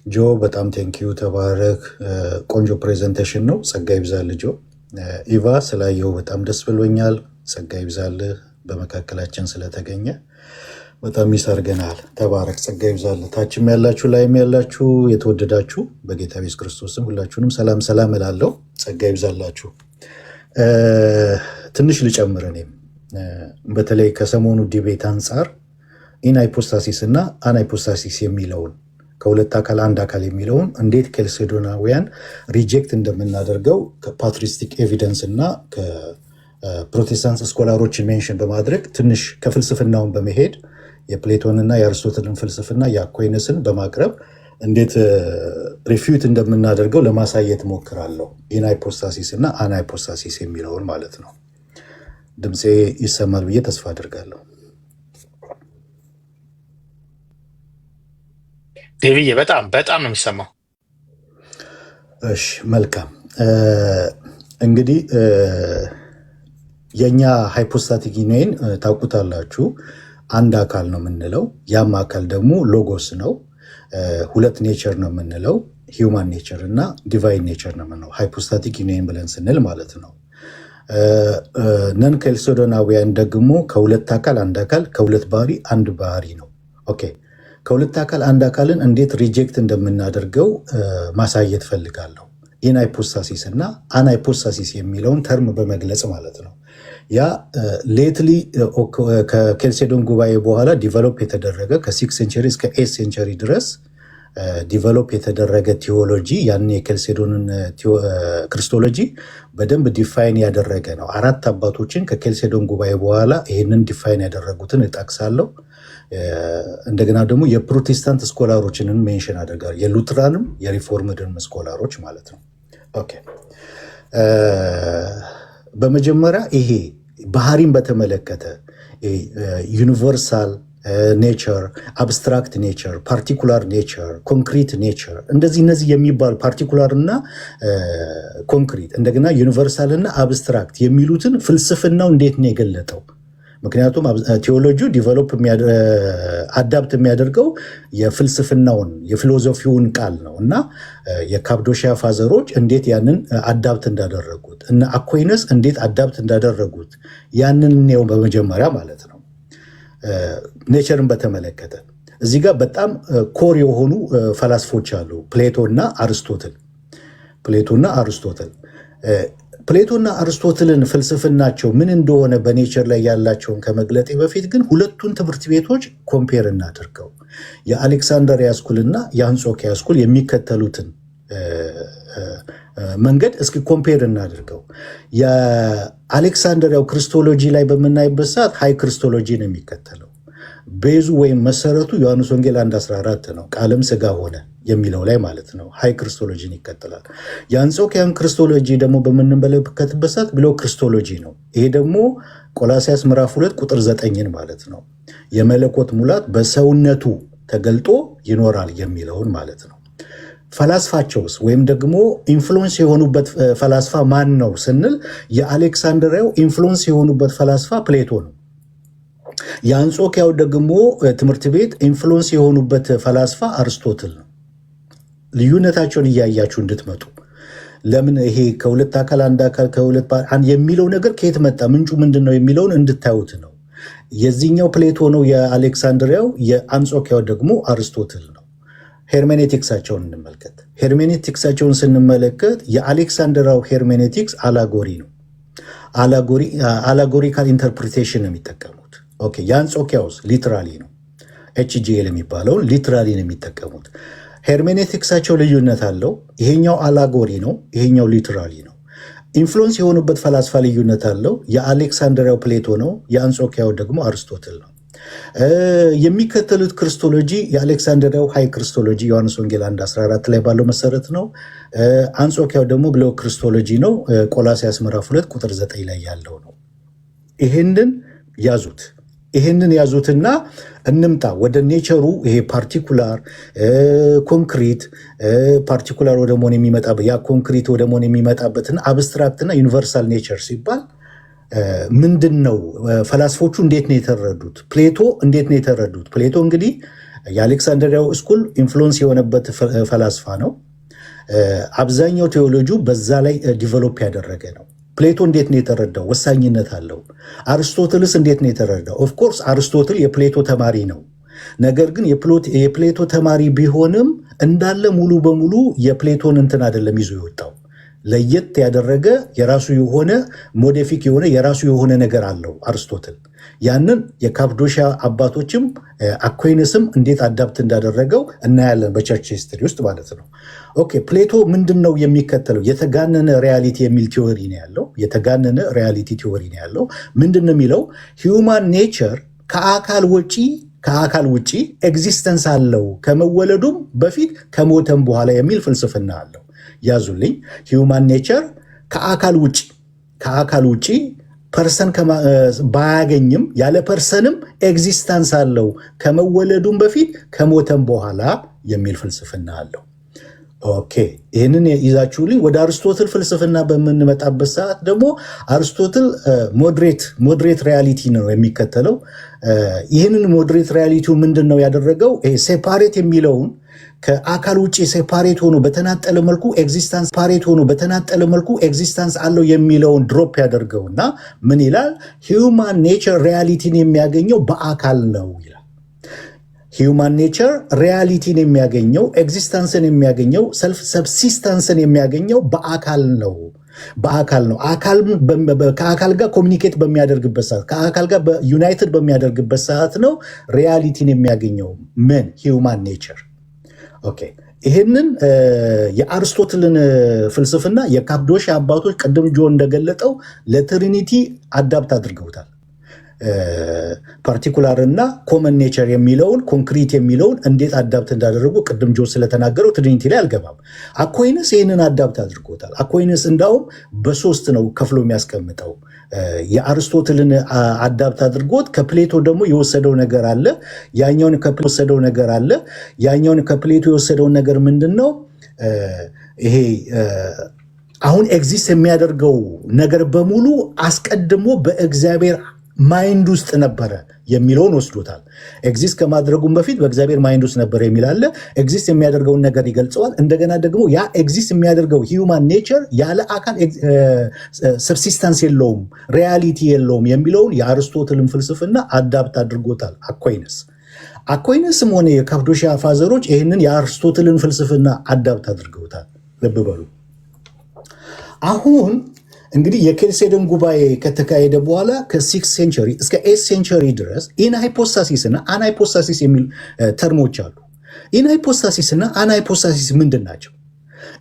ጆ በጣም ቴንኪዩ፣ ተባረክ። ቆንጆ ፕሬዘንቴሽን ነው። ጸጋ ይብዛልህ ጆ። ኢቫ ስላየው በጣም ደስ ብሎኛል። ጸጋ ይብዛልህ በመካከላችን ስለተገኘ በጣም ይሰርገናል። ተባረክ፣ ጸጋ ይብዛልህ። ታችም ያላችሁ ላይም ያላችሁ የተወደዳችሁ በጌታ ኢየሱስ ክርስቶስም ሁላችሁንም ሰላም እላለሁ። ጸጋ ይብዛላችሁ። ትንሽ ልጨምር እኔም በተለይ ከሰሞኑ ዲቤት አንጻር ኢንሃይፖስታሲስ እና አንሃይፖስታሲስ የሚለውን ከሁለት አካል አንድ አካል የሚለውን እንዴት ኬልሴዶናውያን ሪጀክት እንደምናደርገው ከፓትሪስቲክ ኤቪደንስ እና ከፕሮቴስታንት ስኮላሮችን ሜንሽን በማድረግ ትንሽ ከፍልስፍናውን በመሄድ የፕሌቶንና የአርስቶትልን ፍልስፍና የአኳይነስን በማቅረብ እንዴት ሪፊዩት እንደምናደርገው ለማሳየት ሞክራለሁ። ኢንሃይፖስታሲስ እና አንሃይፖስታሲስ የሚለውን ማለት ነው። ድምፄ ይሰማል ብዬ ተስፋ አድርጋለሁ። ዴቪዬ በጣም ነው የሚሰማው። እሺ መልካም። እንግዲህ የኛ ሃይፖስታቲክ ዩኒየን ታውቁታላችሁ። አንድ አካል ነው የምንለው። ያም አካል ደግሞ ሎጎስ ነው። ሁለት ኔቸር ነው የምንለው፣ ሂውማን ኔቸር እና ዲቫይን ኔቸር ነው የምንለው ሃይፖስታቲክ ዩኒየን ብለን ስንል ማለት ነው። ነን ኬልሴዶናውያን ደግሞ ከሁለት አካል አንድ አካል፣ ከሁለት ባህሪ አንድ ባህሪ ነው። ኦኬ፣ ከሁለት አካል አንድ አካልን እንዴት ሪጀክት እንደምናደርገው ማሳየት ፈልጋለሁ። ኢንሃይፖስታሲስ እና አንሃይፖስታሲስ የሚለውን ተርም በመግለጽ ማለት ነው። ያ ሌትሊ ከኬልሴዶን ጉባኤ በኋላ ዲቨሎፕ የተደረገ ከ6 ሴንቸሪ እስከ 8 ሴንቸሪ ድረስ ዲቨሎፕ የተደረገ ቴዎሎጂ፣ ያን የኬልሴዶንን ክርስቶሎጂ በደንብ ዲፋይን ያደረገ ነው። 4 አባቶችን ከኬልሴዶን ጉባኤ በኋላ ይህንን ዲፋይን ያደረጉትን እጠቅሳለሁ። እንደገና ደግሞ የፕሮቴስታንት ስኮላሮችንን ሜንሽን አደርጋለሁ። የሉትራንም የሪፎርምድን ስኮላሮች ማለት ነው። ኦኬ፣ በመጀመሪያ ይሄ ባህሪን በተመለከተ ዩኒቨርሳል ኔቸር፣ አብስትራክት ኔቸር፣ ፓርቲኩላር ኔቸር፣ ኮንክሪት ኔቸር እነዚህ የሚባሉ ፓርቲኩላር እና ኮንክሪት እንደገና ዩኒቨርሳል እና አብስትራክት የሚሉትን ፍልስፍናው እንዴት ነው የገለጠው? ምክንያቱም ቴዎሎጂ ዲቨሎፕ አዳፕት የሚያደርገው የፍልስፍናውን የፊሎዞፊውን ቃል ነው እና የካፕዶሺያ ፋዘሮች እንዴት ያንን አዳፕት እንዳደረጉት እና አኩይነስ እንዴት አዳፕት እንዳደረጉት ያንን ነው በመጀመሪያ ማለት ነው። ኔቸርን በተመለከተ እዚህ ጋር በጣም ኮር የሆኑ ፈላስፎች አሉ፣ ፕሌቶና አርስቶትል። ፕሌቶና አርስቶትልን ፍልስፍናቸው ምን እንደሆነ በኔቸር ላይ ያላቸውን ከመግለጤ በፊት ግን ሁለቱን ትምህርት ቤቶች ኮምፔር እናድርገው። የአሌክሳንደሪያ ስኩልና የአንጾኪያ ስኩል የሚከተሉትን መንገድ እስኪ ኮምፔር እናድርገው። የአሌክሳንደሪያው ክርስቶሎጂ ላይ በምናይበት ሰዓት ሃይ ክርስቶሎጂ ነው የሚከተለው። ቤዙ ወይም መሰረቱ ዮሐንስ ወንጌል 1:14 ነው፣ ቃልም ስጋ ሆነ የሚለው ላይ ማለት ነው። ሃይ ክርስቶሎጂን ይከተላል። የአንጾኪያን ክርስቶሎጂ ደግሞ በምንመለከትበት ሰዓት ብሎ ክርስቶሎጂ ነው። ይሄ ደግሞ ቆላስያስ ምዕራፍ 2 ቁጥር 9 ማለት ነው። የመለኮት ሙላት በሰውነቱ ተገልጦ ይኖራል የሚለውን ማለት ነው። ፈላስፋቸውስ ወይም ደግሞ ኢንፍሉዌንስ የሆኑበት ፈላስፋ ማን ነው ስንል የአሌክሳንድሪያው ኢንፍሉዌንስ የሆኑበት ፈላስፋ ፕሌቶ ነው። የአንጾኪያው ደግሞ ትምህርት ቤት ኢንፍሉዌንስ የሆኑበት ፈላስፋ አርስቶትል ነው። ልዩነታቸውን እያያችሁ እንድትመጡ ለምን ይሄ ከሁለት አካል አንድ አካል ከሁለት የሚለው ነገር ከየት መጣ፣ ምንጩ ምንድን ነው የሚለውን እንድታዩት ነው። የዚህኛው ፕሌቶ ነው የአሌክሳንድሪያው፣ የአንጾኪያው ደግሞ አርስቶትል ነው። ሄርሜኔቲክሳቸውን እንመልከት። ሄርሜኔቲክሳቸውን ስንመለከት የአሌክሳንድሪያው ሄርሜኔቲክስ አላጎሪ ነው። አላጎሪካል ኢንተርፕሪቴሽን ነው የሚጠቀሙት። ኦኬ፣ የአንጾኪያውስ ሊትራሊ ነው። ኤችጂኤል የሚባለውን ሊትራሊ ነው የሚጠቀሙት። ሄርሜኔቲክሳቸው ልዩነት አለው። ይሄኛው አላጎሪ ነው፣ ይሄኛው ሊትራሊ ነው። ኢንፍሉዌንስ የሆኑበት ፈላስፋ ልዩነት አለው። የአሌክሳንድሪያው ፕሌቶ ነው፣ የአንጾኪያው ደግሞ አርስቶትል ነው። የሚከተሉት ክርስቶሎጂ የአሌክሳንድሪያው ሃይ ክርስቶሎጂ ዮሐንስ ወንጌል 1:14 ላይ ባለው መሰረት ነው። አንጾኪያው ደግሞ ብሎ ክርስቶሎጂ ነው፣ ቆላስያስ ምዕራፍ 2 ቁጥር 9 ላይ ያለው ነው። ይህንን ያዙትና እንምጣ ወደ ኔቸሩ። ይሄ ፓርቲኩላር ኮንክሪት ፓርቲኩላር ወደ መሆን የሚመጣበት ያ ኮንክሪት ወደ መሆን የሚመጣበትና አብስትራክትና ዩኒቨርሳል ኔቸር ሲባል ምንድን ነው? ፈላስፎቹ እንዴት ነው የተረዱት? ፕሌቶ እንዴት ነው የተረዱት? ፕሌቶ እንግዲህ የአሌክሳንድሪያው ስኩል ኢንፍሉዌንስ የሆነበት ፈላስፋ ነው። አብዛኛው ቴዎሎጂ በዛ ላይ ዲቨሎፕ ያደረገ ነው። ፕሌቶ እንዴት ነው የተረዳው? ወሳኝነት አለው። አርስቶትልስ እንዴት ነው የተረዳው? ኦፍኮርስ አርስቶትል የፕሌቶ ተማሪ ነው። ነገር ግን የፕሌቶ ተማሪ ቢሆንም እንዳለ ሙሉ በሙሉ የፕሌቶን እንትን አይደለም ይዞ የወጣው። ለየት ያደረገ የራሱ የሆነ ሞዲፊክ የሆነ የራሱ የሆነ ነገር አለው አርስቶትል። ያንን የካፕዶሺያ አባቶችም አኩይነስም እንዴት አዳፕት እንዳደረገው እናያለን በቸርች ሂስትሪ ውስጥ ማለት ነው። ኦኬ፣ ፕሌቶ ምንድን ነው የሚከተለው? የተጋነነ ሪያሊቲ የሚል ቲዎሪ ነው ያለው። የተጋነነ ሪያሊቲ ቲዎሪ ነው ያለው። ምንድን ነው የሚለው? ሂውማን ኔቸር ከአካል ውጪ ኤግዚስተንስ አለው፣ ከመወለዱም በፊት ከሞተም በኋላ የሚል ፍልስፍና አለው። ያዙልኝ። ሂውማን ኔቸር ከአካል ውጪ ፐርሰን ባያገኝም ያለ ፐርሰንም ኤግዚስታንስ አለው፣ ከመወለዱም በፊት ከሞተም በኋላ የሚል ፍልስፍና አለው። ኦኬ፣ ይህንን ይዛችሁልኝ ወደ አርስቶትል ፍልስፍና በምንመጣበት ሰዓት ደግሞ አርስቶትል ሞድሬት ሪያሊቲ ነው የሚከተለው። ይህንን ሞድሬት ሪያሊቲው ምንድን ነው ያደረገው? ሴፓሬት የሚለውን ከአካል ውጭ ሴፓሬት ሆኖ በተናጠለ መልኩ ኤግዚስታንስ አለው የሚለውን ድሮፕ ያደርገውና ምን ይላል? ሂውማን ኔቸር ሪያሊቲን የሚያገኘው በአካል ነው ይላል። ሂውማን ኔቸር ሪያሊቲን የሚያገኘው ኤግዚስታንስን የሚያገኘው ሰልፍ ሰብሲስታንስን የሚያገኘው በአካል ነው። ከአካል ጋር ኮሚኒኬት በሚያደርግበት ሰዓት፣ ከአካል ጋር ዩናይትድ በሚያደርግበት ሰዓት ነው ሪያሊቲን የሚያገኘው ምን? ሂውማን ኔቸር። ኦኬ፣ ይህንን የአርስቶትልን ፍልስፍና የካፕዶሺያ አባቶች ቅድም ጆን እንደገለጠው ለትሪኒቲ አዳፕት አድርገውታል። ፓርቲኩላር እና ኮመን ኔቸር የሚለውን ኮንክሪት የሚለውን እንዴት አዳፕት እንዳደረጉ ቅድም ጆ ስለተናገረው ትሪኒቲ ላይ አልገባም። አኩይነስ ይህንን አዳፕት አድርጎታል። አኩይነስ እንዳውም በሶስት ነው ከፍሎ የሚያስቀምጠው። የአርስቶትልን አዳፕት አድርጎት ከፕሌቶ ደግሞ የወሰደው ነገር አለ። ያኛውን ከፕሌቶ የወሰደው ነገር አለ። ያኛውን ከፕሌቶ የወሰደውን ነገር ምንድን ነው? ይሄ አሁን ኤግዚስት የሚያደርገው ነገር በሙሉ አስቀድሞ በእግዚአብሔር ማይንድ ውስጥ ነበረ የሚለውን ወስዶታል። ኤግዚስት ከማድረጉም በፊት በእግዚአብሔር ማይንድ ውስጥ ነበረ የሚላለ ኤግዚስት የሚያደርገውን ነገር ይገልጸዋል። እንደገና ደግሞ ያ ኤግዚስት የሚያደርገው ሂውማን ኔቸር ያለ አካል ሰብሲስታንስ የለውም፣ ሪያሊቲ የለውም የሚለውን የአርስቶትልን ፍልስፍና አዳፕት አድርጎታል አኳይነስም ሆነ የካፕዶሺያ ፋዘሮች ይህንን የአርስቶትልን ፍልስፍና አዳፕት አድርገውታል። ልብ በሉ። አሁን እንግዲህ የኬልሴዶን ጉባኤ ከተካሄደ በኋላ ከ6 ሴንቸሪ እስከ 8 ሴንቸሪ ድረስ ኢንሃይፖስታሲስ እና አናይፖስታሲስ የሚል ተርሞች አሉ። ኢንሃይፖስታሲስ እና አናይፖስታሲስ ምንድን ናቸው?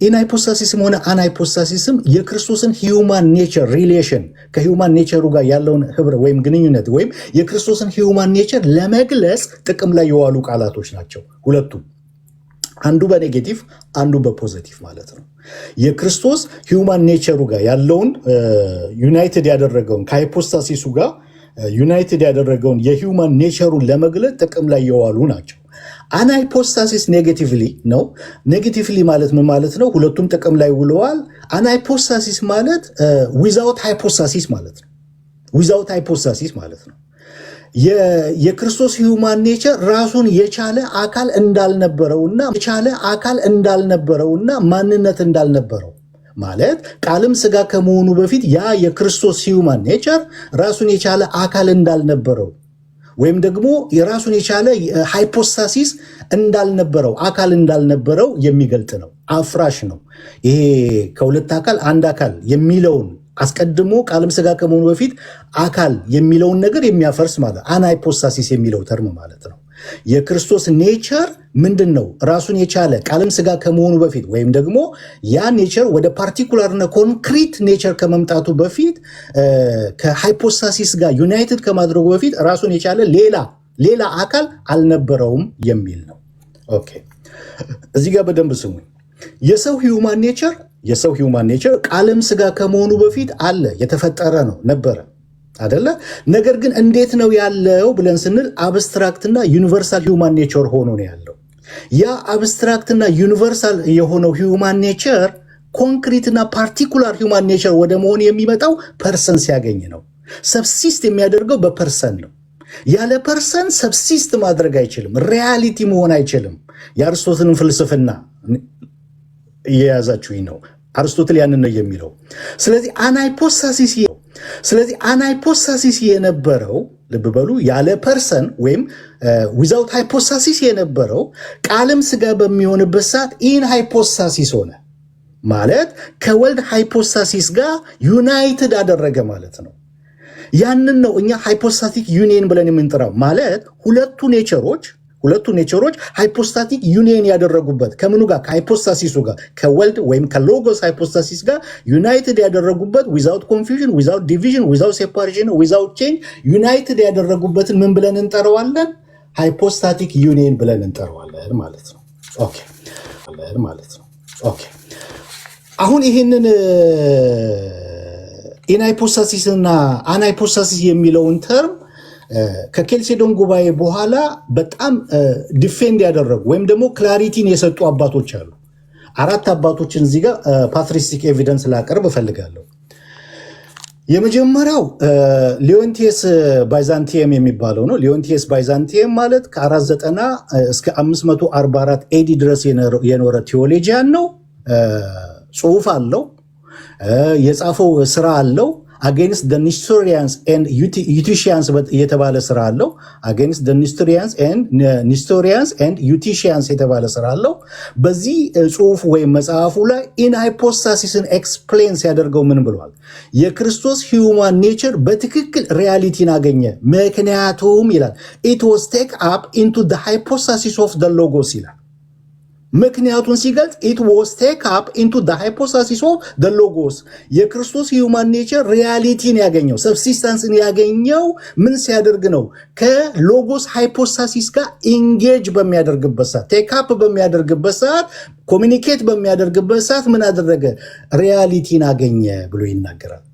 ኢንሃይፖስታሲስም ሆነ አናይፖስታሲስም የክርስቶስን ሂውማን ኔቸር ሪሌሽን ከሂውማን ኔቸሩ ጋር ያለውን ህብረ ወይም ግንኙነት ወይም የክርስቶስን ሂውማን ኔቸር ለመግለጽ ጥቅም ላይ የዋሉ ቃላቶች ናቸው ሁለቱም። አንዱ በኔጌቲቭ አንዱ በፖዚቲቭ ማለት ነው። የክርስቶስ ሂውማን ኔቸሩ ጋር ያለውን ዩናይትድ ያደረገውን ከሃይፖስታሲሱ ጋር ዩናይትድ ያደረገውን የሂውማን ኔቸሩን ለመግለጽ ጥቅም ላይ የዋሉ ናቸው። አናይፖስታሲስ ኔጌቲቭሊ ነው። ኔጌቲቭሊ ማለት ምን ማለት ነው? ሁለቱም ጥቅም ላይ ውለዋል። አናይፖስታሲስ ማለት ዊዛውት ሃይፖስታሲስ ማለት ነው። ዊዛውት ሃይፖስታሲስ ማለት ነው። የክርስቶስ ሂውማን ኔቸር ራሱን የቻለ አካል እንዳልነበረውና ማንነት እንዳልነበረው ማለት ቃልም ስጋ ከመሆኑ በፊት ያ የክርስቶስ ሂውማን ኔቸር ራሱን የቻለ አካል እንዳልነበረው ወይም ደግሞ የራሱን የቻለ ሃይፖስታሲስ እንዳልነበረው አካል እንዳልነበረው የሚገልጥ ነው። አፍራሽ ነው። ይሄ ከሁለት አካል አንድ አካል የሚለውን አስቀድሞ ቃልም ስጋ ከመሆኑ በፊት አካል የሚለውን ነገር የሚያፈርስ ማለት አናይፖስታሲስ የሚለው ተርም ማለት ነው። የክርስቶስ ኔቸር ምንድን ነው? ራሱን የቻለ ቃልም ስጋ ከመሆኑ በፊት ወይም ደግሞ ያ ኔቸር ወደ ፓርቲኩላርና ኮንክሪት ኔቸር ከመምጣቱ በፊት ከሃይፖስታሲስ ጋር ዩናይትድ ከማድረጉ በፊት ራሱን የቻለ ሌላ አካል አልነበረውም የሚል ነው። ኦኬ፣ እዚህ ጋር በደንብ ስሙኝ። የሰው ሂውማን ኔቸር ቃልም ስጋ ከመሆኑ በፊት አለ፣ የተፈጠረ ነው፣ ነበረ አደለ? ነገር ግን እንዴት ነው ያለው ብለን ስንል አብስትራክትና ዩኒቨርሳል ሂውማን ኔቸር ሆኖ ነው ያለው። ያ አብስትራክትና ዩኒቨርሳል የሆነው ሂውማን ኔቸር ኮንክሪትና ፓርቲኩላር ሂውማን ኔቸር ወደ መሆን የሚመጣው ፐርሰን ሲያገኝ ነው። ሰብሲስት የሚያደርገው በፐርሰን ነው። ያለ ፐርሰን ሰብሲስት ማድረግ አይችልም፣ ሪያሊቲ መሆን አይችልም። የአርስቶትልን ፍልስፍና እየያዛችሁኝ ነው። አርስቶትል ያንን ነው የሚለው። ስለዚህ አናይፖስታሲስ የነበረው ልብ በሉ ያለ ፐርሰን ወይም ዊዛውት ሃይፖስታሲስ የነበረው ቃልም ስጋ በሚሆንበት ሰዓት ኢን ሃይፖስታሲስ ሆነ ማለት ከወልድ ሃይፖስታሲስ ጋር ዩናይትድ አደረገ ማለት ነው። ያንን ነው እኛ ሃይፖስታቲክ ዩኒየን ብለን የምንጠራው። ማለት ሁለቱ ኔቸሮች ሃይፖስታቲክ ዩኒየን ያደረጉበት ከምኑ ጋር? ከሃይፖስታሲሱ ጋር ከወልድ ወይም ከሎጎስ ሃይፖስታሲስ ጋር ዩናይትድ ያደረጉበት ዊዛውት ኮንፊውዥን፣ ዊዛውት ዲቪዥን፣ ዊዛውት ሴፓሬሽን፣ ዊዛውት ቼንጅ ዩናይትድ ያደረጉበትን ምን ብለን እንጠራዋለን? ሃይፖስታቲክ ዩኒየን ብለን እንጠራዋለን ማለት ነው። ኦኬ አሁን ይህንን ኢንሃይፖስታሲስ እና አናይፖስታሲስ የሚለውን ተርም ከኬልሴዶን ጉባኤ በኋላ በጣም ዲፌንድ ያደረጉ ወይም ደግሞ ክላሪቲን የሰጡ አባቶች አሉ። 4 አባቶችን እዚህ ጋር ፓትሪስቲክ ኤቪደንስ ላቀርብ እፈልጋለሁ። የመጀመሪያው ሊዮንቲየስ ባይዛንቲየም የሚባለው ነው። ሊዮንቲየስ ባይዛንቲየም ማለት ከ490 እስከ 544 ኤዲ ድረስ የኖረ ቴዎሎጂያን ነው። ጽሑፍ አለው፣ የጻፈው ስራ አለው። አጌንስት ደ ኒስቶሪያንስ ኤንድ ዩቲሺያንስ የተባለ ስራ አለው። አጌንስት ደ ኒስቶሪያንስ ኤንድ ዩቲሺያንስ የተባለ ስራ አለው። በዚህ ጽሑፍ ወይም መጽሐፉ ላይ ኢንሃይፖስታሲስን ኤክስፕሌን ሲያደርገው ምን ብሏል? የክርስቶስ ሂውማን ኔቸር በትክክል ሪያሊቲን አገኘ፣ ምክንያቱም ይላል ኢት ዋዝ ቴክ አፕ ኢንቱ ደ ሃይፖስታሲስ ኦፍ ደ ሎጎስ ይላል። ምክንያቱን ሲገልጽ it was take up into the hypostasis of the logos የክርስቶስ human nature ሪያሊቲን ያገኘው ሰብሲስታንስን ያገኘው ምን ሲያደርግ ነው? ከሎጎስ ሃይፖስታሲስ ጋር ኢንጌጅ በሚያደርግበት ሰዓት ቴክ አፕ በሚያደርግበት ሰዓት ኮሚኒኬት በሚያደርግበት ሰዓት ምን አደረገ? ሪያሊቲን አገኘ ብሎ ይናገራል።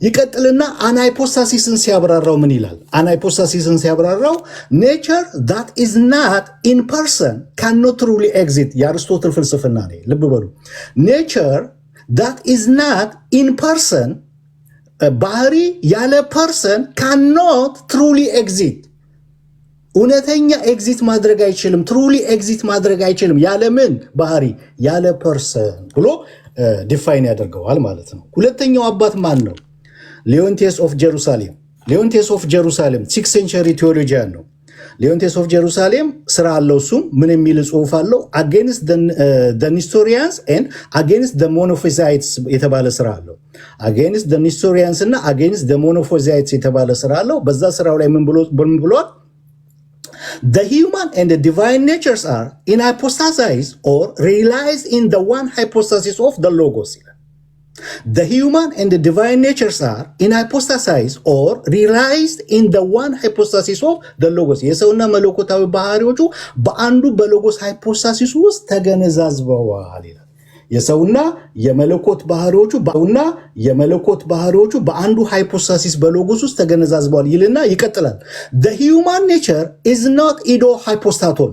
ይቀጥልና አናይፖስታሲስን ሲያብራራው ምን ይላል? አናይፖስታሲስን ሲያብራራው ኔቸር that is not in person cannot truly exist የአርስቶትል ፍልስፍና ነው። ልብ በሉ ኔቸር that is not in person ባህሪ ያለ ፐርሰን cannot truly exist እውነተኛ ኤግዚት ማድረግ አይችልም። ትሩሊ ኤግዚት ማድረግ አይችልም ያለ ምን ባህሪ? ያለ ፐርሰን ብሎ ዲፋይን ያደርገዋል ማለት ነው። ሁለተኛው አባት ማን ነው? ሊዮንቴስ ኦፍ ጀሩሳሌም። ሊዮንቴስ ኦፍ ጀሩሳሌም 6th ሴንቸሪ ቴዎሎጂያን ነው። ሊዮንቴስ ኦፍ ጀሩሳሌም ስራ አለው። እሱም ምን የሚል ጽሁፍ አለው? አጌንስት the Nestorians and against the Monophysites የተባለ ስራ አለው። አጌንስት the Nestorians እና against the Monophysites የተባለ ስራ አለው። በዛ ስራው ላይ ምን ብሏል? The human and the divine natures are in hypostasis or realized in the one hypostasis of the logos. The human and the divine natures are in hypostasis or realized in the one hypostasis of the logos. የሰውና መለኮታዊ ባህሪዎቹ በአንዱ በሎጎስ ሃይፖስታሲስ ውስጥ ተገነዛዝበዋል ይላል። የሰውና የመለኮት ባህሪዎቹ በአንዱ ሃይፖስታሲስ በሎጎስ ውስጥ ተገነዛዝበዋል ይልና ይቀጥላል። The human nature is not ido-hypostaton.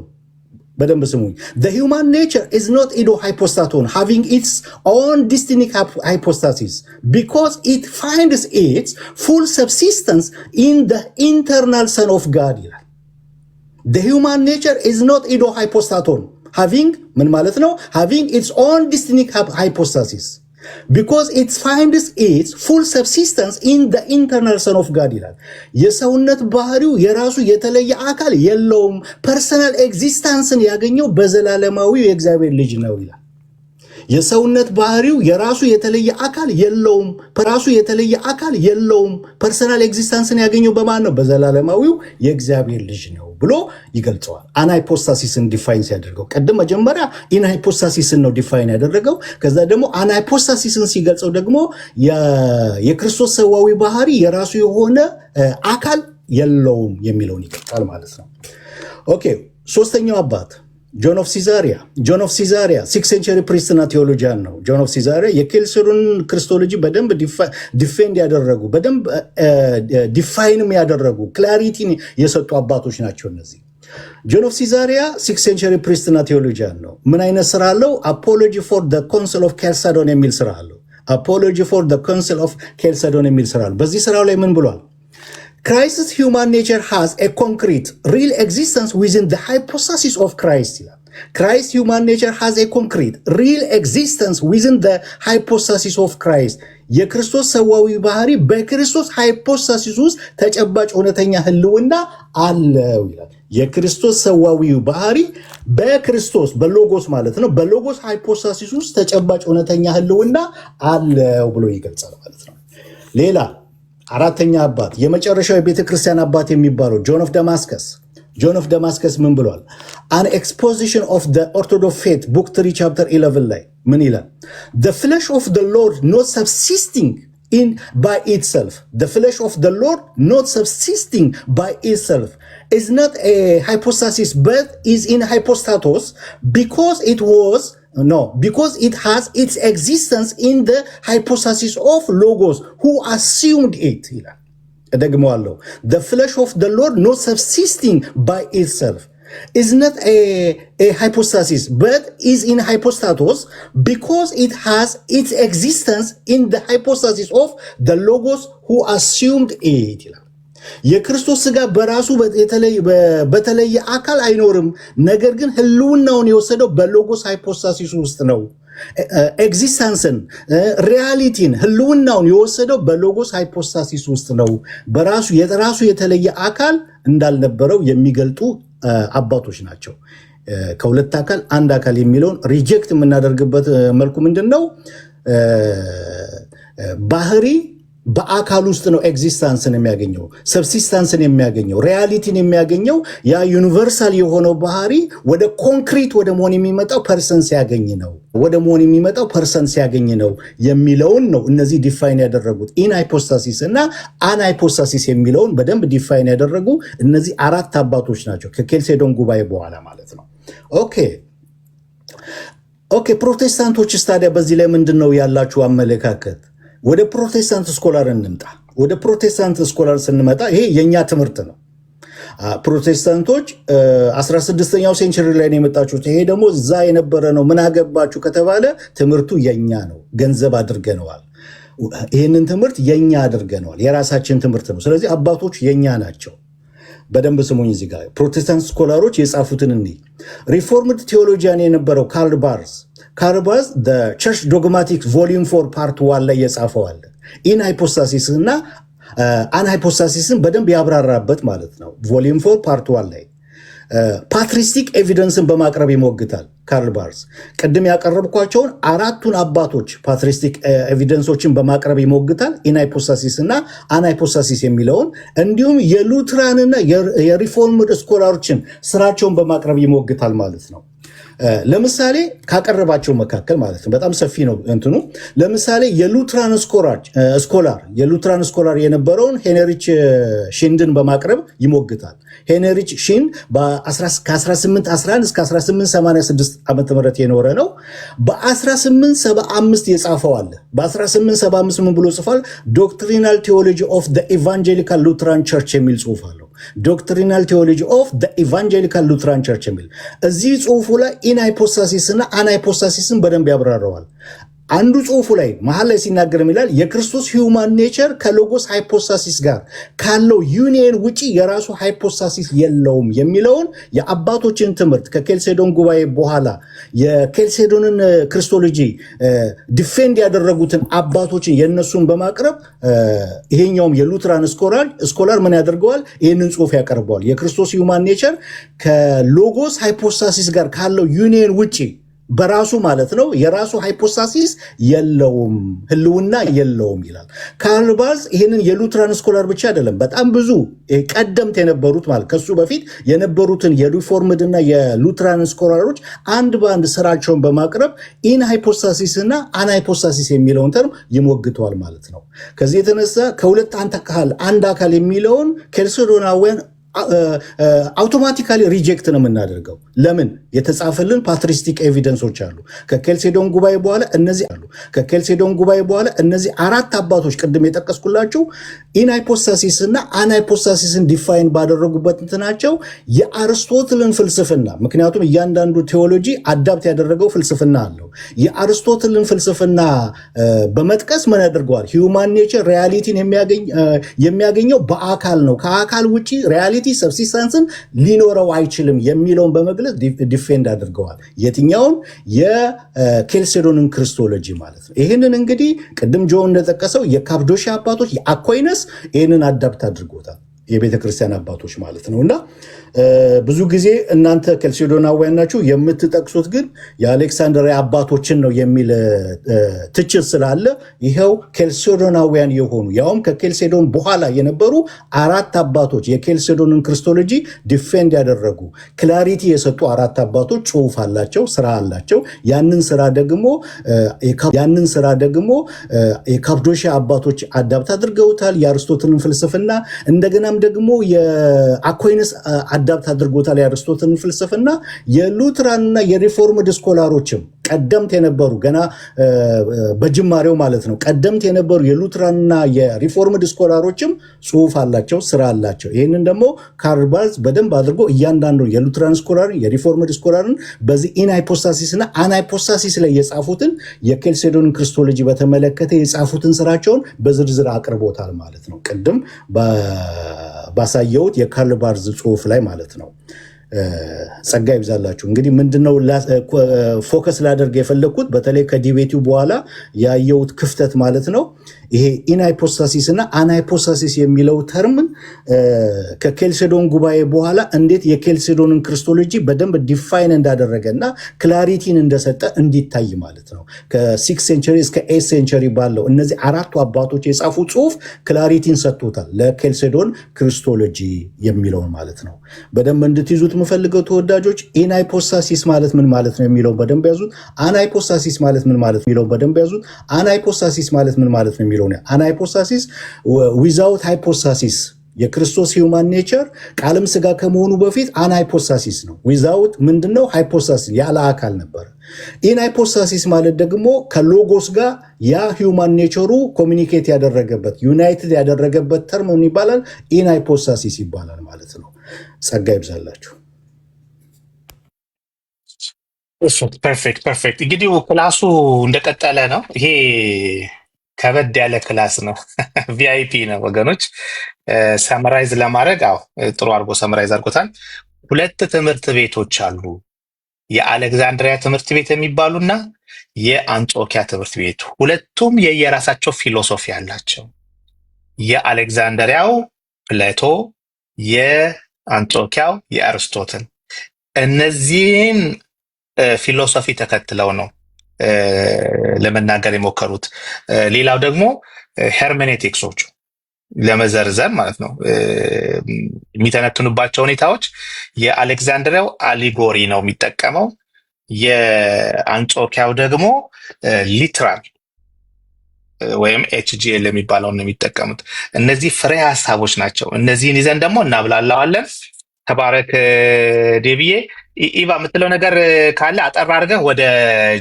በደንብ ስሙኝ። The human nature is not ido-hypostaton, having its own distinct hypostasis, because it finds its full subsistence in the internal Son of God. The human nature is not ido-hypostaton, having ምን ማለት ነው? having its own distinct hypostasis, because it finds its full subsistence in the internal Son of God ይላል። የሰውነት ባህሪው የራሱ የተለየ አካል የለውም፣ ፐርሰናል ኤግዚስተንስን ያገኘው በዘላለማዊ የእግዚአብሔር ልጅ ነው ይላል። የሰውነት ባህሪው የራሱ የተለየ አካል የለውም፣ ፐርሰናል ኤግዚስተንስን ያገኘው በማን ነው? በዘላለማዊው የእግዚአብሔር ልጅ ነው ብሎ ይገልጸዋል። አናይፖስታሲስን ዲፋይን ሲያደርገው ቀደም መጀመሪያ ኢንሃይፖስታሲስን ነው ዲፋይን ያደረገው። ከዛ ደግሞ አናይፖስታሲስን ሲገልጸው ደግሞ የክርስቶስ ሰዋዊ ባህሪ የራሱ የሆነ አካል የለውም የሚለውን ይገልጻል ማለት ነው። ኦኬ ሶስተኛው አባት ጆን ኦፍ ሲዛሪያ 6th ሴንቸሪ ፕሪስትና ቴዎሎጂያን ነው። ጆን ኦፍ ሲዛሪያ የኬልሰሩን ክርስቶሎጂ በደንብ ዲፌንድ ያደረጉ በደንብ ዲፋይንም ያደረጉ ክላሪቲን የሰጡ አባቶች ናቸው እነዚህ። ጆን ኦፍ ሲዛሪያ 6th ሴንቸሪ ፕሪስትና ቴዎሎጂያን ነው። ምን አይነት ስራ አለው? አፖሎጂ ፎር ዘ ኮንስል ኦፍ ኬልሳዶን የሚል ስራ አለው። አፖሎጂ ፎር ዘ ኮንስል ኦፍ ኬልሳዶን የሚል ስራ አለው። በዚህ ስራው ላይ ምን ብሏል? Christ's human nature has a concrete, real existence within the hypostasis of Christ. Christ's human nature has a concrete, real existence within the hypostasis of Christ. የክርስቶስ ሰዋዊ ባህሪ በክርስቶስ ሃይፖስታሲስ ውስጥ ተጨባጭ እውነተኛ ህልውና አለው ይላል። የክርስቶስ ሰዋዊ ባህሪ በክርስቶስ በሎጎስ ማለት ነው፣ በሎጎስ ሃይፖስታሲስ ውስጥ ተጨባጭ እውነተኛ ህልውና አለው ብሎ ይገልጻል ማለት ነው። ሌላ አራተኛ አባት የመጨረሻው የቤተ ክርስቲያን አባት የሚባለው ጆን ኦፍ ደማስከስ ምን ብሏል? an exposition of the orthodox faith book 3 chapter 11 ላይ ምን ይላል? the flesh of the Lord not subsisting by itself is not a hypostasis but is in hypostatos because it has its existence in the hypostasis of logos who assumed it. ደግሞአለው the flesh of the Lord not subsisting by itself is not a hypostasis but is in hypostatos because it has its existence in the hypostasis of the logos who assumed it. የክርስቶስ ሥጋ በራሱ በተለየ አካል አይኖርም፣ ነገር ግን ህልውናውን የወሰደው በሎጎስ ሃይፖስታሲስ ውስጥ ነው። ኤግዚስተንስን ሪያሊቲን ህልውናውን የወሰደው በሎጎስ ሃይፖስታሲስ ውስጥ ነው። የራሱ የተለየ አካል እንዳልነበረው የሚገልጡ አባቶች ናቸው። ከሁለት አካል አንድ አካል የሚለውን ሪጀክት የምናደርግበት መልኩ ምንድነው? ባህሪ በአካል ውስጥ ነው ኤግዚስታንስን የሚያገኘው፣ ሰብሲስታንስን የሚያገኘው፣ ሪያሊቲን የሚያገኘው። ያ ዩኒቨርሳል የሆነው ባህሪ ወደ ኮንክሪት ወደ መሆን የሚመጣው ፐርሰን ሲያገኝ ነው፣ ወደ መሆን የሚመጣው ፐርሰን ሲያገኝ ነው የሚለውን ነው እነዚህ ዲፋይን ያደረጉት። ኢን ሃይፖስታሲስ እና አን ሃይፖስታሲስ የሚለውን በደንብ ዲፋይን ያደረጉ እነዚህ አራት አባቶች ናቸው ከኬልሴዶን ጉባኤ በኋላ ማለት ነው። ኦኬ ፕሮቴስታንቶች ታዲያ በዚህ ላይ ምንድን ነው ያላችሁ አመለካከት? ወደ ፕሮቴስታንት ስኮላር እንምጣ። ወደ ፕሮቴስታንት ስኮላር ስንመጣ ይሄ የኛ ትምህርት ነው። ፕሮቴስታንቶች 16ኛው ሴንቸሪ ላይ ነው የመጣችሁት፣ ይሄ ደግሞ እዛ የነበረ ነው፣ ምን አገባችሁ ከተባለ ትምህርቱ የኛ ነው፣ ገንዘብ አድርገነዋል። ይህንን ትምህርት የኛ አድርገነዋል፣ የራሳችን ትምህርት ነው። ስለዚህ አባቶች የኛ ናቸው። በደንብ ስሙኝ። እዚህ ጋር ፕሮቴስታንት ስኮላሮች የጻፉትን እንይ። ሪፎርምድ ቴዎሎጂያን የነበረው ካርል ባርዝ ቸርች ዶግማቲክስ ቮሊዩም 4 ፓርት 1 ላይ የጻፈዋል። ኢን ሃይፖስታሲስ እና አን ሃይፖስታሲስን በደንብ ያብራራበት ማለት ነው። ቮሊዩም 4 ፓርት 1 ላይ ፓትሪስቲክ ኤቪደንስን በማቅረብ ይሞግታል ካርል ባርዝ። ቅድም ያቀረብኳቸውን አራቱን አባቶች ፓትሪስቲክ ኤቪደንሶችን በማቅረብ ይሞግታል። ኢን ሃይፖስታሲስ እና አን ሃይፖስታሲስ የሚለውን እንዲሁም የሉትራንና የሪፎርምድ ስኮላሮችን ስራቸውን በማቅረብ ይሞግታል ማለት ነው። ለምሳሌ ካቀረባቸው መካከል ማለት ነው፣ በጣም ሰፊ ነው እንትኑ። ለምሳሌ የሉትራን ስኮላር የነበረውን ሄንሪች ሽንድን በማቅረብ ይሞግታል። ሄንሪች ሽንድ ከ1811 እስከ 1886 ዓመተ ምህረት የኖረ ነው። በ1875 የጻፈው አለ። በ1875 ምን ብሎ ጽፏል? ዶክትሪናል ቴዎሎጂ ኦፍ ዘ ኢቫንጀሊካል ሉትራን ቸርች የሚል ጽሁፍ አለው። ዶክትሪናል ቴዎሎጂ ኦፍ ዘ ኢቫንጀሊካል ሉትራን ቸርች የሚል እዚህ ጽሁፉ ላይ ኢን ሃይፖስታሲስ እና አን ሃይፖስታሲስን በደንብ ያብራረዋል። አንዱ ጽሁፉ ላይ መሀል ላይ ሲናገር ይላል የክርስቶስ ሂውማን ኔቸር ከሎጎስ ሃይፖስታሲስ ጋር ካለው ዩኒየን ውጪ የራሱ ሃይፖስታሲስ የለውም የሚለውን የአባቶችን ትምህርት ከኬልሴዶን ጉባኤ በኋላ የኬልሴዶንን ክርስቶሎጂ ዲፌንድ ያደረጉትን አባቶችን የነሱን በማቅረብ ይሄኛውም የሉትራን ስኮላር ምን ያደርገዋል? ይህንን ጽሁፍ ያቀርበዋል። የክርስቶስ ሂውማን ኔቸር ከሎጎስ ሃይፖስታሲስ ጋር ካለው ዩኒየን ውጪ በራሱ ማለት ነው የራሱ ሃይፖስታሲስ የለውም፣ ህልውና የለውም ይላል ካርል ባርዝ። ይህንን የሉትራን ስኮላር ብቻ አይደለም፣ በጣም ብዙ ቀደምት የነበሩት ማለት ከሱ በፊት የነበሩትን የሪፎርምድ እና የሉትራን ስኮላሮች አንድ በአንድ ስራቸውን በማቅረብ ኢን ሃይፖስታሲስ እና አን ሃይፖስታሲስ የሚለውን ተርም ይሞግተዋል ማለት ነው። ከዚህ የተነሳ ከሁለት አንድ አካል የሚለውን ኬልሴዶናውያን አውቶማቲካሊ ሪጀክት ነው የምናደርገው። ለምን? የተጻፈልን ፓትሪስቲክ ኤቪደንሶች አሉ። ከኬልሴዶን ጉባኤ በኋላ እነዚህ አራት አባቶች ቅድም የጠቀስኩላችሁ ኢን ሃይፖስታሲስ እና አን ሃይፖስታሲስን ዲፋይን ባደረጉበት እንትናቸው የአርስቶትልን ፍልስፍና፣ ምክንያቱም እያንዳንዱ ቴዎሎጂ አዳፕት ያደረገው ፍልስፍና አለው። የአርስቶትልን ፍልስፍና በመጥቀስ ምን ያደርገዋል? ሂውማን ኔቸር ሪያሊቲን የሚያገኘው በአካል ነው፣ ከአካል ውጭ ሪያሊቲ ሰብሲስታንስን ሊኖረው አይችልም የሚለውን በመግለጽ ዲፌንድ አድርገዋል። የትኛውን? የኬልሴዶንን ክርስቶሎጂ ማለት ነው። ይህንን እንግዲህ ቅድም ጆ እንደጠቀሰው የካፕዶሺያ አባቶች የአኳይነስ ይህንን አዳፕት አድርጎታል፣ የቤተ ክርስቲያን አባቶች ማለት ነው። እና ብዙ ጊዜ እናንተ ኬልሴዶናውያን ናችሁ የምትጠቅሱት ግን የአሌክሳንድሪያ አባቶችን ነው የሚል ትችት ስላለ ይኸው ኬልሴዶናውያን የሆኑ ያውም ከኬልሴዶን በኋላ የነበሩ አራት አባቶች የኬልሴዶንን ክርስቶሎጂ ዲፌንድ ያደረጉ ክላሪቲ የሰጡ አራት አባቶች ጽሁፍ አላቸው፣ ስራ አላቸው። ያንን ስራ ደግሞ የካፕዶሺያ አባቶች አዳፕት አድርገውታል፣ የአርስቶትልን ፍልስፍና። እንደገናም ደግሞ የአኳይነስ አዳፕት አድርጎታል የአርስቶትልን ፍልስፍና። የሉትራንና የሪፎርምድ ስኮላሮችም ቀደምት የነበሩ ገና በጅማሬው ማለት ነው ቀደምት የነበሩ የሉትራንና የሪፎርምድ ስኮላሮችም ጽሁፍ አላቸው፣ ስራ አላቸው። ይህንን ደግሞ ካርል ባርዝ በደንብ አድርጎ እያንዳንዱ የሉትራን ስኮላርን የሪፎርምድ ስኮላርን በዚህ ኢን ሃይፖስታሲስ እና አን ሃይፖስታሲስ ላይ የጻፉትን የኬልሴዶን ክርስቶሎጂ በተመለከተ የጻፉትን ስራቸውን በዝርዝር አቅርቦታል ማለት ነው። ቅድም ባሳየሁት የካርል ባርዝ ጽሁፍ ላይ ማለት ነው። ጸጋ ይብዛላችሁ። እንግዲህ ምንድነው ፎከስ ላደርግ የፈለግኩት በተለይ ከዲቤቱ በኋላ ያየሁት ክፍተት ማለት ነው ይሄ ኢንሃይፖስታሲስ እና አንሃይፖስታሲስ የሚለው ተርምን ከኬልሴዶን ጉባኤ በኋላ እንዴት የኬልሴዶንን ክርስቶሎጂ በደንብ ዲፋይን እንዳደረገ እና ክላሪቲን እንደሰጠ እንዲታይ ማለት ነው። ከ6 ሴንቸሪ እስከ 8 ሴንቸሪ ባለው እነዚህ አራቱ አባቶች የጻፉ ጽሁፍ ክላሪቲን ሰጥቶታል ለኬልሴዶን ክርስቶሎጂ የሚለውን ማለት ነው። በደንብ እንድትይዙት የምፈልገው ተወዳጆች ኢንሃይፖስታሲስ ማለት ምን ማለት ነው የሚለውን በደንብ ያዙት። አንሃይፖስታሲስ ማለት ምን ማለት ነው የሚለውን በደንብ ያዙት። አንሃይፖስታሲስ ማለት ምን ማለት ነው የሚለው አንሃይፖስታሲስ ዊዛውት ሃይፖስታሲስ የክርስቶስ ሂውማን ኔቸር ቃልም ስጋ ከመሆኑ በፊት አንሃይፖስታሲስ ነው። ዊዛውት ምንድነው? ሃይፖስታሲስ ያለ አካል ነበር። ኢንሃይፖስታሲስ ማለት ደግሞ ከሎጎስ ጋር ያ ሂውማን ኔቸሩ ኮሚኒኬት ያደረገበት ዩናይትድ ያደረገበት ተርም ምን ይባላል? ኢንሃይፖስታሲስ ይባላል ማለት ነው። ጸጋ ይብዛላችሁ። ፐርፌክት። እንግዲህ ክላሱ እንደቀጠለ ነው። ይሄ ከበድ ያለ ክላስ ነው። ቪአይፒ ነው ወገኖች። ሰመራይዝ ለማድረግ ጥሩ አድርጎ ሰመራይዝ አድርጎታል። 2 ትምህርት ቤቶች አሉ። የአሌክዛንድሪያ ትምህርት ቤት የሚባሉና የአንጾኪያ ትምህርት ቤቱ። ሁለቱም የየራሳቸው ፊሎሶፊ አላቸው። የአሌክዛንድሪያው ፕሌቶ፣ የአንጾኪያው የአርስቶትል። እነዚህን ፊሎሶፊ ተከትለው ነው ለመናገር የሞከሩት። ሌላው ደግሞ ሄርሜኔቲክሶቹ ለመዘርዘር ማለት ነው የሚተነትኑባቸው ሁኔታዎች የአሌክዛንድሪያው አሊጎሪ ነው የሚጠቀመው፣ የአንጾኪያው ደግሞ ሊትራል ወይም ኤችጂኤል የሚባለውን ነው የሚጠቀሙት። እነዚህ ፍሬ ሀሳቦች ናቸው። እነዚህን ይዘን ደግሞ እናብላላዋለን። ተባረክ ዴብዬ። ኢቫ የምትለው ነገር ካለ አጠር አድርገህ ወደ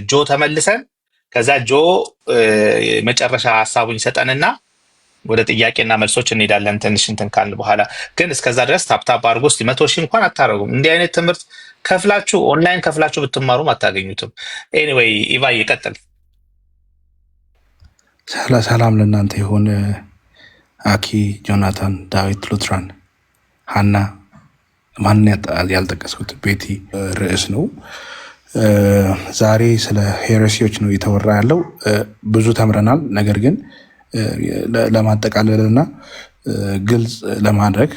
ጆ ተመልሰን ከዛ ጆ መጨረሻ ሀሳቡን ይሰጠንና ወደ ጥያቄና መልሶች እንሄዳለን። ትንሽ እንትን ካልን በኋላ ግን እስከዛ ድረስ ታፕታፕ አድርጎ እስኪ 100 ሺህ እንኳን አታረጉም። እንዲህ አይነት ትምህርት ከፍላችሁ ኦንላይን ከፍላችሁ ብትማሩም አታገኙትም። ኤኒዌይ ኢቫ ይቀጥል። ሰላም ለእናንተ ይሁን። አኪ፣ ጆናታን፣ ዳዊት፣ ሉትራን፣ ሀና፣ ማን ያልጠቀስኩት ቤቲ ርዕስ ነው። ዛሬ ስለ ሄረሲዎች ነው የተወራ ያለው። ብዙ ተምረናል። ነገር ግን ለማጠቃለልና ግልጽ ለማድረግ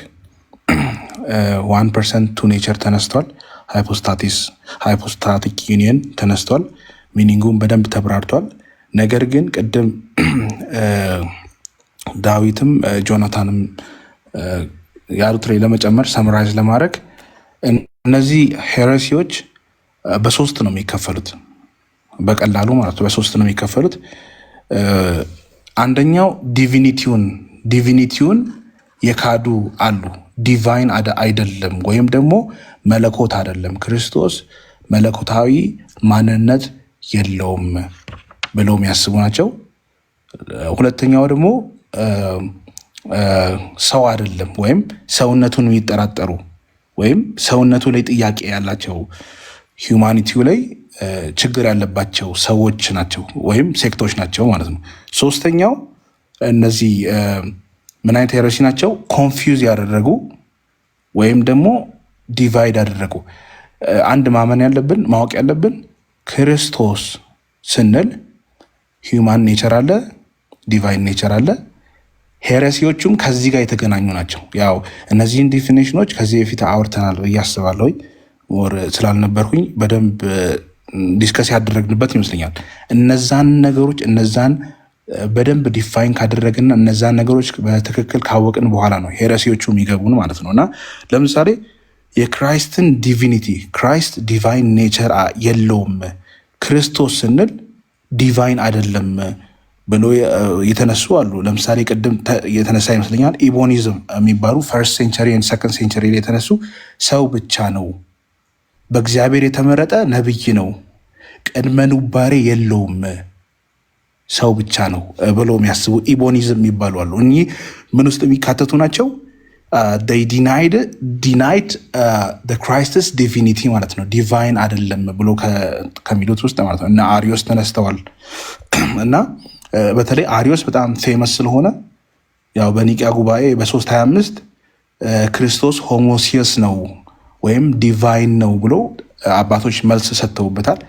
1% ቱ ኔቸር ተነስቷል። ሃይፖስታቲክ ዩኒየን ተነስቷል። ሚኒንጉን በደንብ ተብራርቷል። ነገር ግን ቅድም ዳዊትም ጆናታንም ያሉት ላይ ለመጨመር ሰምራይዝ ለማድረግ እነዚህ ሄረሲዎች በ3 ነው የሚከፈሉት። በቀላሉ ማለት ነው በ3 ነው የሚከፈሉት። አንደኛው ዲቪኒቲውን የካዱ አሉ። ዲቫይን አይደለም ወይም ደግሞ መለኮት አይደለም፣ ክርስቶስ መለኮታዊ ማንነት የለውም ብለው የሚያስቡ ናቸው። ሁለተኛው ደግሞ ሰው አይደለም ወይም ሰውነቱን የሚጠራጠሩ ወይም ሰውነቱ ላይ ጥያቄ ያላቸው ሂውማኒቲው ላይ ችግር ያለባቸው ሰዎች ናቸው ወይም ሴክቶች ናቸው ማለት ነው። ሶስተኛው እነዚህ ምን አይነት ሄረሲ ናቸው? ኮንፊውዝ ያደረጉ ወይም ደግሞ ዲቫይድ ያደረጉ። አንድ ማወቅ ያለብን ክርስቶስ ስንል ሂውማን ኔቸር አለ፣ ዲቫይን ኔቸር አለ። ሄረሲዎቹም ከዚህ ጋር የተገናኙ ናቸው። ያው እነዚህን ዲፊኒሽኖች ከዚህ በፊት አውርተናል እያስባለሁ ስላልነበርኩኝ በደንብ ዲስከስ ያደረግንበት ይመስለኛል። እነዛን ነገሮች በደንብ ዲፋይን ካደረግና እነዛን ነገሮች በትክክል ካወቅን በኋላ ነው ሄረሲዎቹ የሚገቡን ማለት ነው። እና ለምሳሌ የክራይስትን ዲቪኒቲ ክራይስት ዲቫይን ኔቸር የለውም፣ ክርስቶስ ስንል ዲቫይን አይደለም ብሎ የተነሱ አሉ። ለምሳሌ ቅድም የተነሳ ይመስለኛል ኢቦኒዝም የሚባሉ ፈርስት ሴንቸሪ እና ሰከንድ ሴንቸሪ ላይ የተነሱ ሰው ብቻ ነው፣ በእግዚአብሔር የተመረጠ ነብይ ነው፣ ቅድመ ኑባሬ የለውም፣ ሰው ብቻ ነው ብሎ የሚያስቡ ኢቦኒዝም የሚባሉ አሉ። እኚህ ምን ውስጥ የሚካተቱ ናቸው? ዲናይድ ክራይስትስ ዲቪኒቲ ማለት ነው። ዲቫይን አይደለም ብሎ ከሚሉት ውስጥ ማለት ነው። እና አሪዮስ ተነስተዋል። እና በተለይ አሪዮስ በጣም ፌመስ ስለሆነ ያው በኒቂያ ጉባኤ በ325 ክርስቶስ ሆሞሲየስ ነው ወይም ዲቫይን ነው ብሎ አባቶች መልስ ሰጥተውበታል።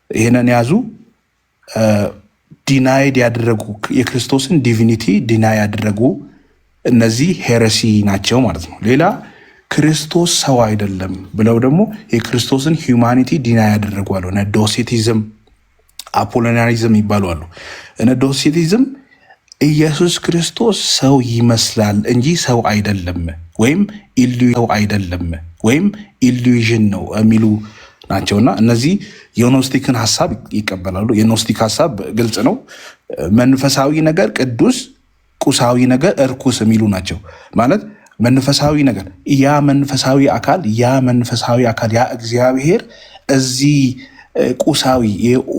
ይህንን ያዙ። ዲናይድ ያደረጉ የክርስቶስን ዲቪኒቲ ዲናይ ያደረጉ እነዚህ ሄረሲ ናቸው ማለት ነው። ሌላ ክርስቶስ ሰው አይደለም ብለው ደግሞ የክርስቶስን ሂውማኒቲ ዲናይ ያደረጉ አሉ። ዶሴቲዝም፣ አፖሎናሪዝም ይባሉ አሉ። ዶሴቲዝም ኢየሱስ ክርስቶስ ሰው ይመስላል እንጂ ሰው አይደለም ወይም ኢሉዥን ነው የሚሉ ናቸውና እነዚህ የኖስቲክን ሀሳብ ይቀበላሉ። የኖስቲክ ሀሳብ ግልጽ ነው። መንፈሳዊ ነገር ቅዱስ፣ ቁሳዊ ነገር እርኩስ የሚሉ ናቸው። ማለት መንፈሳዊ ነገር ያ መንፈሳዊ አካል ያ እግዚአብሔር እዚህ ቁሳዊ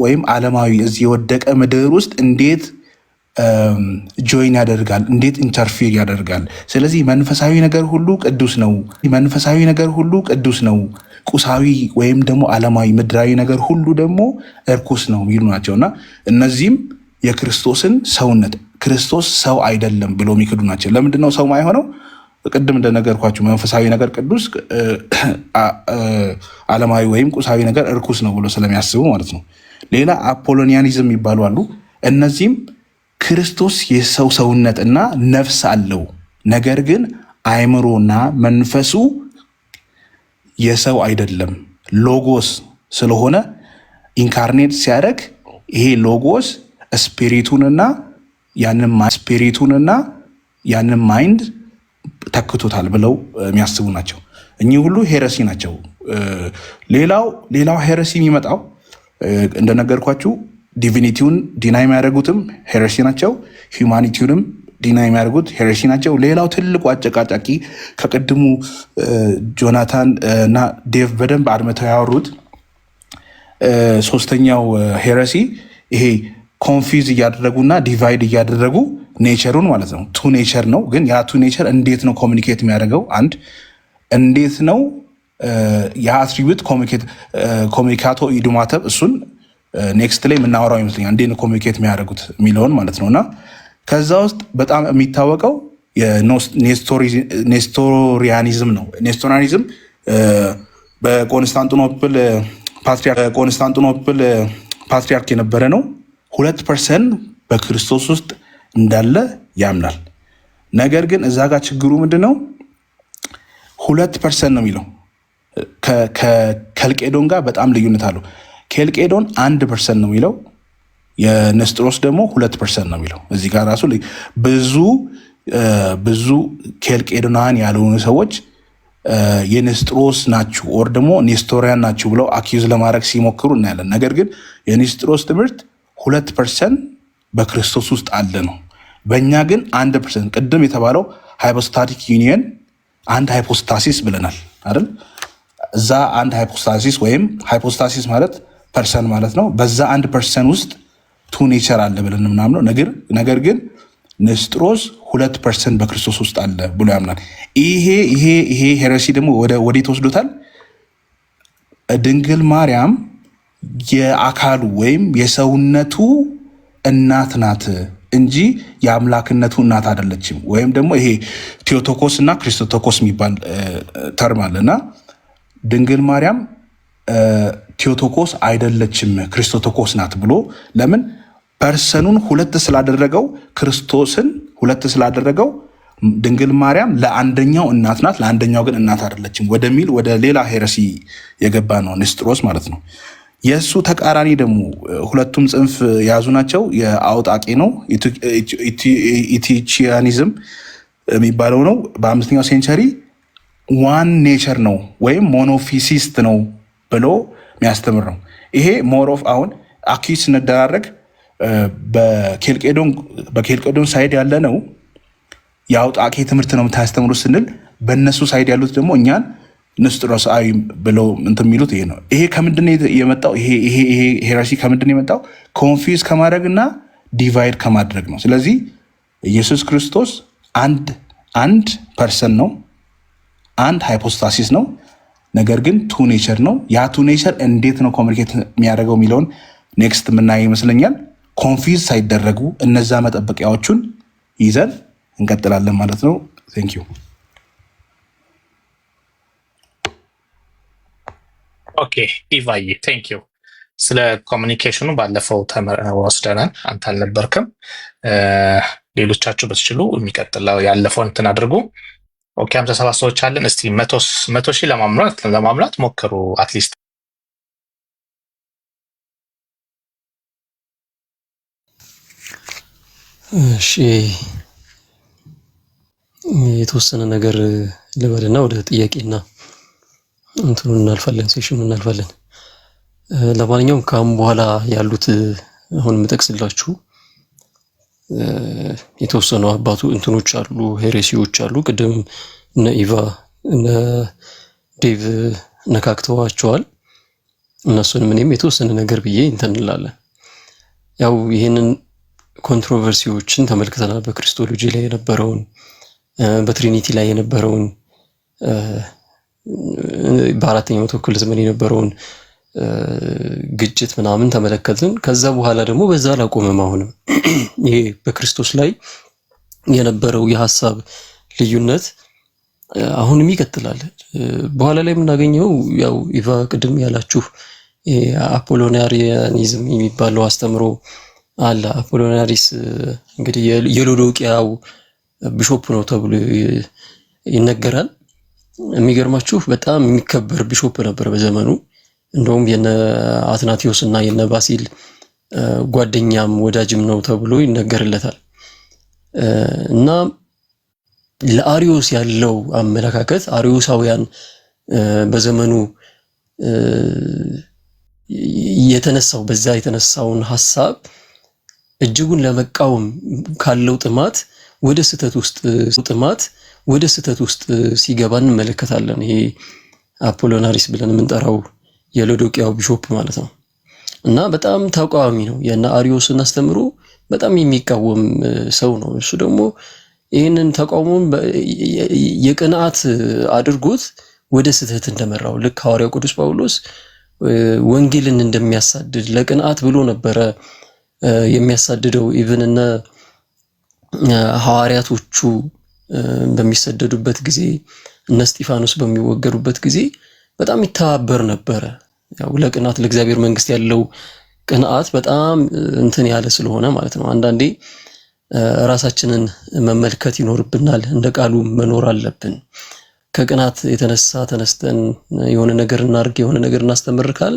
ወይም ዓለማዊ እዚህ የወደቀ ምድር ውስጥ እንዴት ጆይን ያደርጋል? እንዴት ኢንተርፌር ያደርጋል? ስለዚህ መንፈሳዊ ነገር ሁሉ ቅዱስ ነው፣ ቁሳዊ ወይም ደግሞ ዓለማዊ ምድራዊ ነገር ሁሉ ደግሞ እርኩስ ነው የሚሉ ናቸውና እነዚህም የክርስቶስን ሰውነት ክርስቶስ ሰው አይደለም ብሎ የሚክዱ ናቸው። ለምንድን ነው ሰው ማይሆነው? ቅድም እንደነገርኳችሁ መንፈሳዊ ነገር ቅዱስ፣ ዓለማዊ ወይም ቁሳዊ ነገር እርኩስ ነው ብሎ ስለሚያስቡ ማለት ነው። ሌላ አፖሎኒያኒዝም ይባሉ አሉ። እነዚህም ክርስቶስ የሰው ሰውነት እና ነፍስ አለው፣ ነገር ግን አእምሮና መንፈሱ የሰው አይደለም። ሎጎስ ስለሆነ ኢንካርኔት ሲያደርግ ይሄ ሎጎስ ስፒሪቱንና ያንን ማይንድ ተክቶታል ብለው የሚያስቡ ናቸው። እኚህ ሁሉ ሄረሲ ናቸው። ሌላው ሄረሲ የሚመጣው እንደነገርኳችሁ ዲቪኒቲውን ዲናይ የሚያደርጉትም ሄረሲ ናቸው። ሂውማኒቲውንም ዲናይ የሚያደርጉት ሄረሲ ናቸው። ሌላው ትልቁ አጨቃጫቂ ከቅድሙ ጆናታን እና ዴቭ በደንብ አድምተው ያወሩት ሶስተኛው ሄረሲ ይሄ ኮንፊዝ እያደረጉና ዲቫይድ እያደረጉ ኔቸሩን ማለት ነው። ቱ ኔቸር ነው፣ ግን ያ ቱ ኔቸር እንዴት ነው ኮሚኒኬት የሚያደርገው? እንዴት ነው የአትሪቢዩት ኮሚኒካቶ ኢዱማተብ እሱን ኔክስት ላይ የምናወራው ይመስለኛል። እንዴት ነው ኮሚኒኬት የሚያደርጉት የሚለውን ማለት ነው። እና ከዛ ውስጥ በጣም የሚታወቀው ኔስቶሪያኒዝም ነው። ኔስቶሪያኒዝም በኮንስታንቲኖፕል ፓትሪያርክ የነበረ ነው። 2% በክርስቶስ ውስጥ እንዳለ ያምናል። ነገር ግን እዛ ጋር ችግሩ ምንድን ነው? 2% ነው የሚለው። ከኬልቄዶን ጋር በጣም ልዩነት አለው። ኬልቄዶን 1% ነው የሚለው፣ የንስጥሮስ ደግሞ 2% ነው የሚለው። እዚህ ጋር ራሱ ብዙ ኬልቄዶናን ያልሆኑ ሰዎች የንስጥሮስ ናችሁ ኦር ደግሞ ኔስቶሪያን ናችሁ ብለው አኪዝ ለማድረግ ሲሞክሩ እናያለን። ነገር ግን የንስጥሮስ ትምህርት 2% በክርስቶስ ውስጥ አለ ነው። በእኛ ግን 1%። ቅድም የተባለው ሃይፖስታቲክ ዩኒየን አንድ ሃይፖስታሲስ ብለናል አይደል? እዛ አንድ ሃይፖስታሲስ ወይም ሃይፖስታሲስ ማለት ፐርሰን ማለት ነው። በዛ 1% ውስጥ ቱ ኔቸር አለ ብለን ምናምነው። ነገር ግን ንስጥሮስ 2% በክርስቶስ ውስጥ አለ ብሎ ያምናል። ይሄ ሄረሲ ደግሞ ወዴት ወስዶታል? ድንግል ማርያም የአካሉ ወይም የሰውነቱ እናት ናት እንጂ የአምላክነቱ እናት አይደለችም። ወይም ደግሞ ይሄ ቴዎቶኮስ እና ክሪስቶቶኮስ የሚባል ተርም አለና ድንግል ማርያም ቴዎቶኮስ አይደለችም ክሪስቶቶኮስ ናት ብሎ ለምን ፐርሰኑን 2 ስላደረገው ክርስቶስን 2 ስላደረገው ድንግል ማርያም ለአንደኛው እናት ናት፣ ለአንደኛው ግን እናት አይደለችም ወደሚል ወደ ሌላ ሄረሲ የገባ ነው ንስጥሮስ ማለት ነው። የእሱ ተቃራኒ ደግሞ ሁለቱም ጽንፍ የያዙ ናቸው። የአውጣቂ ነው፣ ኢቲቺያኒዝም የሚባለው ነው። በ5ኛው ሴንቸሪ ዋን ኔቸር ነው ወይም ሞኖፊሲስት ነው ብሎ የሚያስተምር ነው። ይሄ ሞሮፍ አሁን አኪስ ስንደራረግ በኬልቄዶን ሳይድ ያለ ነው የአውጣቂ ትምህርት ነው የምታስተምሩ ስንል፣ በእነሱ ሳይድ ያሉት ደግሞ እኛን ንስጥሮሳዊ ብለው እንትን የሚሉት ይሄ ነው። ይሄ ከምንድን የመጣው? ይሄ ሄረሲ ከምንድን የመጣው? ኮንፊውዝ ከማድረግ እና ዲቫይድ ከማድረግ ነው። ስለዚህ ኢየሱስ ክርስቶስ አንድ ፐርሰን ነው፣ አንድ ሃይፖስታሲስ ነው። ነገር ግን ቱ ኔቸር ነው። ያ ቱ ኔቸር እንዴት ነው ኮሚኒኬት የሚያደርገው የሚለውን ኔክስት የምናየው ይመስለኛል። ኮንፊውዝ ሳይደረጉ እነዛ መጠበቂያዎቹን ይዘን እንቀጥላለን ማለት ነው። ቴንክ ዩ ኦኬ ኢቫይ ቴንክ ዩ። ስለ ኮሚኒኬሽኑ ባለፈው ወስደናል፣ አንተ አልነበርክም። ሌሎቻችሁ በትችሉ የሚቀጥለው ያለፈውን እንትን አድርጉ። ኦኬ 57 ሰዎች አለን። እስቲ 100 ሺህ ለማምላት ሞክሩ አትሊስት። እሺ የተወሰነ ነገር ልበልና ወደ ጥያቄና እንትኑ እናልፋለን፣ ሴሽኑ እናልፋለን። ለማንኛውም ካሁን በኋላ ያሉት አሁን የምጠቅስላችሁ የተወሰኑ አባቱ እንትኖች አሉ፣ ሄሬሲዎች አሉ። ቅድም እነ ኢቫ እነ ዴቭ ነካክተዋቸዋል። እነሱንም እኔም የተወሰነ ነገር ብዬ እንትን እንላለን። ያው ይሄንን ኮንትሮቨርሲዎችን ተመልክተናል። በክርስቶሎጂ ላይ የነበረውን በትሪኒቲ ላይ የነበረውን በአራተኛው መቶ ክፍለ ዘመን የነበረውን ግጭት ምናምን ተመለከትን። ከዛ በኋላ ደግሞ በዛ አላቆመም። አሁንም ይሄ በክርስቶስ ላይ የነበረው የሐሳብ ልዩነት አሁንም ይቀጥላል። በኋላ ላይ የምናገኘው ያው ኢቫ ቅድም ያላችሁ አፖሎናሪያኒዝም የሚባለው አስተምሮ አለ። አፖሎናሪስ እንግዲህ የሎዶቅያው ቢሾፕ ነው ተብሎ ይነገራል። የሚገርማችሁ በጣም የሚከበር ቢሾፕ ነበር በዘመኑ። እንደውም የነ አትናቴዎስ እና የነ ባሲል ጓደኛም ወዳጅም ነው ተብሎ ይነገርለታል። እና ለአሪዮስ ያለው አመለካከት አሪዮሳውያን በዘመኑ በዛ የተነሳውን ሐሳብ እጅጉን ለመቃወም ካለው ጥማት ወደ ስህተት ውስጥ ሲገባ እንመለከታለን። ይሄ አፖሎናሪስ ብለን የምንጠራው የሎዶቅያው ቢሾፕ ማለት ነው። እና በጣም ተቃዋሚ ነው። የና አሪዮስን አስተምሮ በጣም የሚቃወም ሰው ነው። እሱ ደግሞ ይህንን ተቃውሞን የቅንዓት አድርጎት ወደ ስህተት እንደመራው ልክ ሐዋርያው ቅዱስ ጳውሎስ ወንጌልን እንደሚያሳድድ ለቅንዓት ብሎ ነበረ የሚያሳድደው። ኢቭን እነ ሐዋርያቶቹ በሚሰደዱበት ጊዜ እነ እስጢፋኖስ በሚወገሩበት ጊዜ በጣም ይተባበር ነበረ። ያው ለቅንዓት ለእግዚአብሔር መንግስት ያለው ቅንዓት በጣም እንትን ያለ ስለሆነ ማለት ነው። አንዳንዴ ራሳችንን መመልከት ይኖርብናል። እንደ ቃሉ መኖር አለብን። ከቅናት የተነሳ ተነስተን የሆነ ነገር እናርግ የሆነ ነገር እናስተምርካል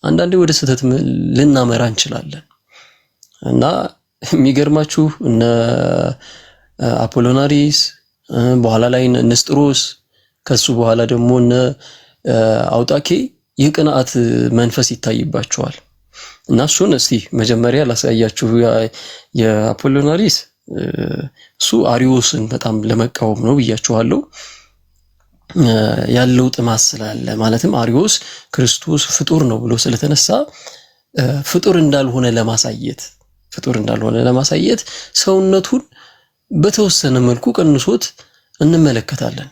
አንዳንዴ ወደ ስህተት ልናመራ እንችላለን። እና የሚገርማችሁ እነ አፖሎናሪስ በኋላ ላይ ንስጥሮስ ከሱ በኋላ ደግሞ እነ አውጣኬ የቅንዓት መንፈስ ይታይባቸዋል። እና እሱን እስቲ መጀመሪያ ላሳያችሁ። የአፖሎናሪስ እሱ አሪዮስን በጣም ለመቃወም ነው ብያችኋለሁ። ያለው ጥማት ስላለ ማለትም አሪዮስ ክርስቶስ ፍጡር ነው ብሎ ስለተነሳ ፍጡር እንዳልሆነ ለማሳየት ሰውነቱን በተወሰነ መልኩ ቀንሶት እንመለከታለን።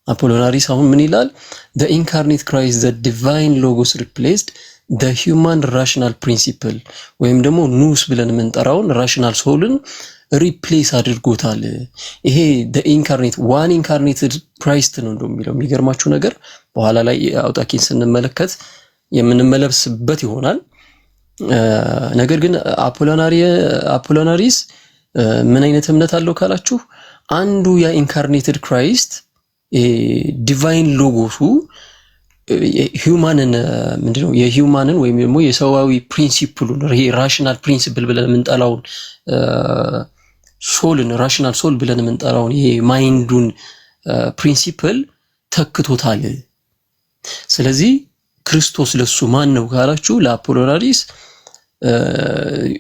አፖሎናሪስ አሁን ምን ይላል? the incarnate Christ the divine logos replaced the human rational principle ወይም ደግሞ ኑስ ብለን የምንጠራውን ራሽናል ሶልን ሪፕሌስ አድርጎታል። ይሄ the incarnate one incarnated Christ ነው እንደሚለው። የሚገርማችሁ ነገር በኋላ ላይ አውጣኪን ስንመለከት የምንመለስበት ይሆናል። ነገር ግን አፖሎናሪስ ምን አይነት እምነት አለው ካላችሁ አንዱ ያ ኢንካርኔትድ ክራይስት ዲቫይን ሎጎሱ ሂዩማንን ምንድነው የሂዩማንን ወይም ደግሞ የሰዋዊ ፕሪንሲፕሉን ይሄ ራሽናል ፕሪንሲፕል ብለን የምንጠራውን ሶልን ራሽናል ሶል ብለን የምንጠራውን ይሄ ማይንዱን ፕሪንሲፕል ተክቶታል። ስለዚህ ክርስቶስ ለሱ ማን ነው ካላችሁ ለአፖሎናሪስ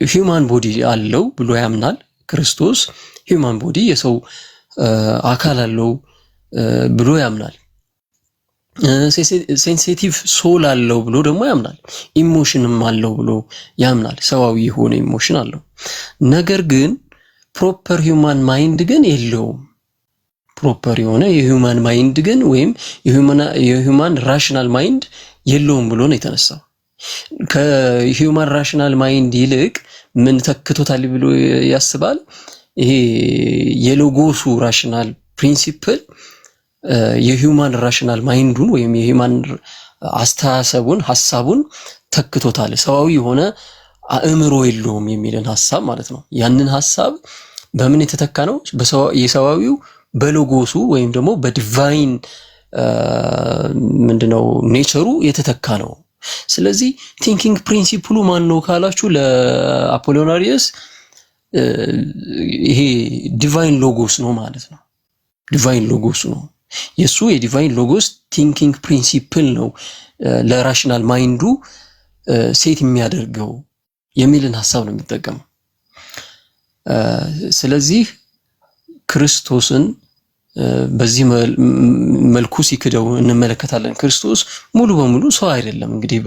ሂዩማን ቦዲ አለው ብሎ ያምናል። ክርስቶስ ሂዩማን ቦዲ የሰው አካል አለው ብሎ ያምናል። ሴንሲቲቭ ሶል አለው ብሎ ደግሞ ያምናል። ኢሞሽንም አለው ብሎ ያምናል። ሰዋዊ የሆነ ኢሞሽን አለው። ነገር ግን ፕሮፐር ሂዩማን ማይንድ ግን የለውም። ፕሮፐር የሆነ የሂዩማን ማይንድ ግን ወይም የሂዩማን ራሽናል ማይንድ የለውም ብሎ ነው የተነሳው። ከሂዩማን ራሽናል ማይንድ ይልቅ ምን ተክቶታል ብሎ ያስባል? ይሄ የሎጎሱ ራሽናል ፕሪንሲፕል የሂዩማን ራሽናል ማይንዱን ወይም የሂዩማን አስተሳሰቡን ሐሳቡን ተክቶታል። ሰዋዊ የሆነ አእምሮ የለውም የሚልን ሐሳብ ማለት ነው። ያንን ሐሳብ በምን የተተካ ነው? የሰዋዊው በሎጎሱ ወይም ደግሞ በዲቫይን ምንድነው ኔቸሩ የተተካ ነው። ስለዚህ ቲንኪንግ ፕሪንሲፕሉ ማን ነው ካላችሁ ለአፖሎናሪየስ ይሄ ዲቫይን ሎጎስ ነው ማለት ነው። ዲቫይን ሎጎስ ነው የሱ የዲቫይን ሎጎስ ቲንኪንግ ፕሪንሲፕል ነው ለራሽናል ማይንዱ ሴት የሚያደርገው የሚልን ሐሳብ ነው የሚጠቀመው። ስለዚህ ክርስቶስን በዚህ መልኩ ሲክደው እንመለከታለን። ክርስቶስ ሙሉ በሙሉ ሰው አይደለም። እንግዲህ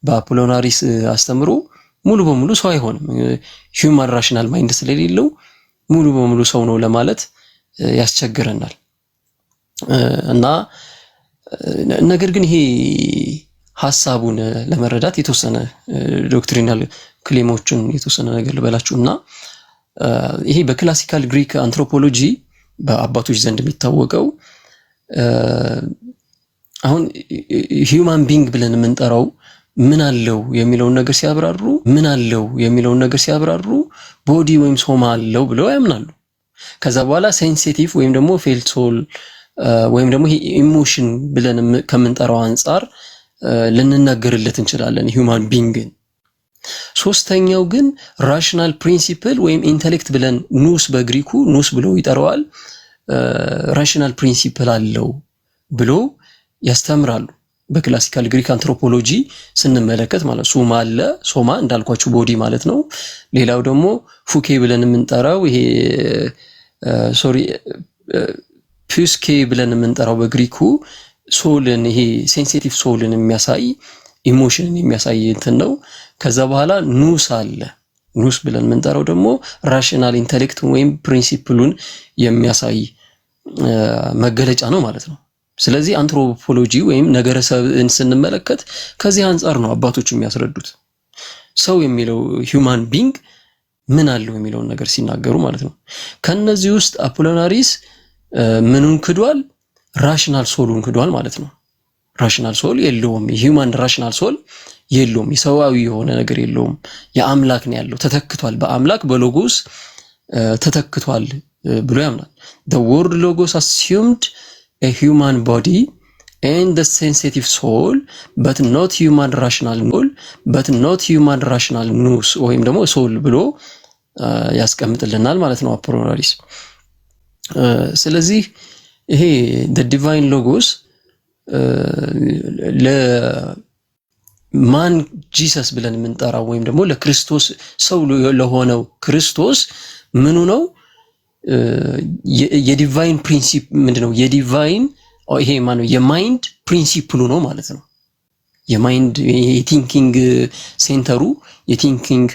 በአፖሎናሪስ አስተምሮ ሙሉ በሙሉ ሰው አይሆንም። ሂውማን ራሽናል ማይንድ ስለሌለው ሙሉ በሙሉ ሰው ነው ለማለት ያስቸግረናል። እና ነገር ግን ይሄ ሐሳቡን ለመረዳት የተወሰነ ዶክትሪናል ክሌሞችን የተወሰነ ነገር ልበላችሁና ይሄ በክላሲካል ግሪክ አንትሮፖሎጂ በአባቶች ዘንድ የሚታወቀው አሁን ሂውማን ቢንግ ብለን የምንጠራው ምን አለው የሚለውን ነገር ሲያብራሩ ቦዲ ወይም ሶማ አለው ብለው ያምናሉ። ከዛ በኋላ ሴንሲቲቭ ወይም ደግሞ ፌልት ሶል ወይም ደግሞ ይሄ ኢሞሽን ብለን ከምንጠራው አንፃር ልንናገርለት እንችላለን ሂውማን ቢንግን። ሶስተኛው ግን ራሽናል ፕሪንሲፕል ወይም ኢንተሌክት ብለን ኑስ በግሪኩ ኑስ ብሎ ይጠራዋል። ራሽናል ፕሪንሲፕል አለው ብሎ ያስተምራሉ። በክላሲካል ግሪክ አንትሮፖሎጂ ስንመለከት ማለት ሱማ አለ። ሶማ እንዳልኳችሁ ቦዲ ማለት ነው። ሌላው ደግሞ ፉኬ ብለን የምንጠራው ይሄ ፒስኬ ብለን የምንጠራው በግሪኩ ሶልን ይሄ ሴንሲቲቭ ሶልን የሚያሳይ ኢሞሽንን የሚያሳይ እንትን ነው። ከዛ በኋላ ኑስ አለ። ኑስ ብለን የምንጠራው ደግሞ ራሽናል ኢንተሌክት ወይም ፕሪንሲፕሉን የሚያሳይ መገለጫ ነው ማለት ነው። ስለዚህ አንትሮፖሎጂ ወይም ነገረ ሰብእን ስንመለከት ከዚህ አንፃር ነው አባቶች የሚያስረዱት። ሰው የሚለው ሂውማን ቢንግ ምን አለው የሚለውን ነገር ሲናገሩ ማለት ነው። ከነዚህ ውስጥ አፖሎናሪስ ምኑን ክዷል? ራሽናል ሶሉን ክዷል ማለት ነው። ራሽናል ሶል የለውም። የሂውማን ራሽናል ሶል የለውም። የሰዋዊ የሆነ ነገር የለውም። የአምላክ ነው ያለው። ተተክቷል። በአምላክ በሎጎስ ተተክቷል ብሎ ያምናል። the word logos assumed a human body and the sensitive soul but not human rational nous ወይም ደግሞ ሶል ብሎ ያስቀምጥልናል ማለት ነው አፖሎናሪስ። ስለዚህ ይሄ the divine logos ለማን ጂሰስ ብለን የምንጠራው ወይም ደግሞ ለክርስቶስ ሰው ለሆነው ክርስቶስ ምኑ ነው? የዲቫይን ፕሪንሲፕ ምንድነው? የዲቫይን ይሄ ማነው? የማይንድ ፕሪንሲፕሉ ነው ማለት ነው። የማይንድ የቲንኪንግ ሴንተሩ የቲንኪንግ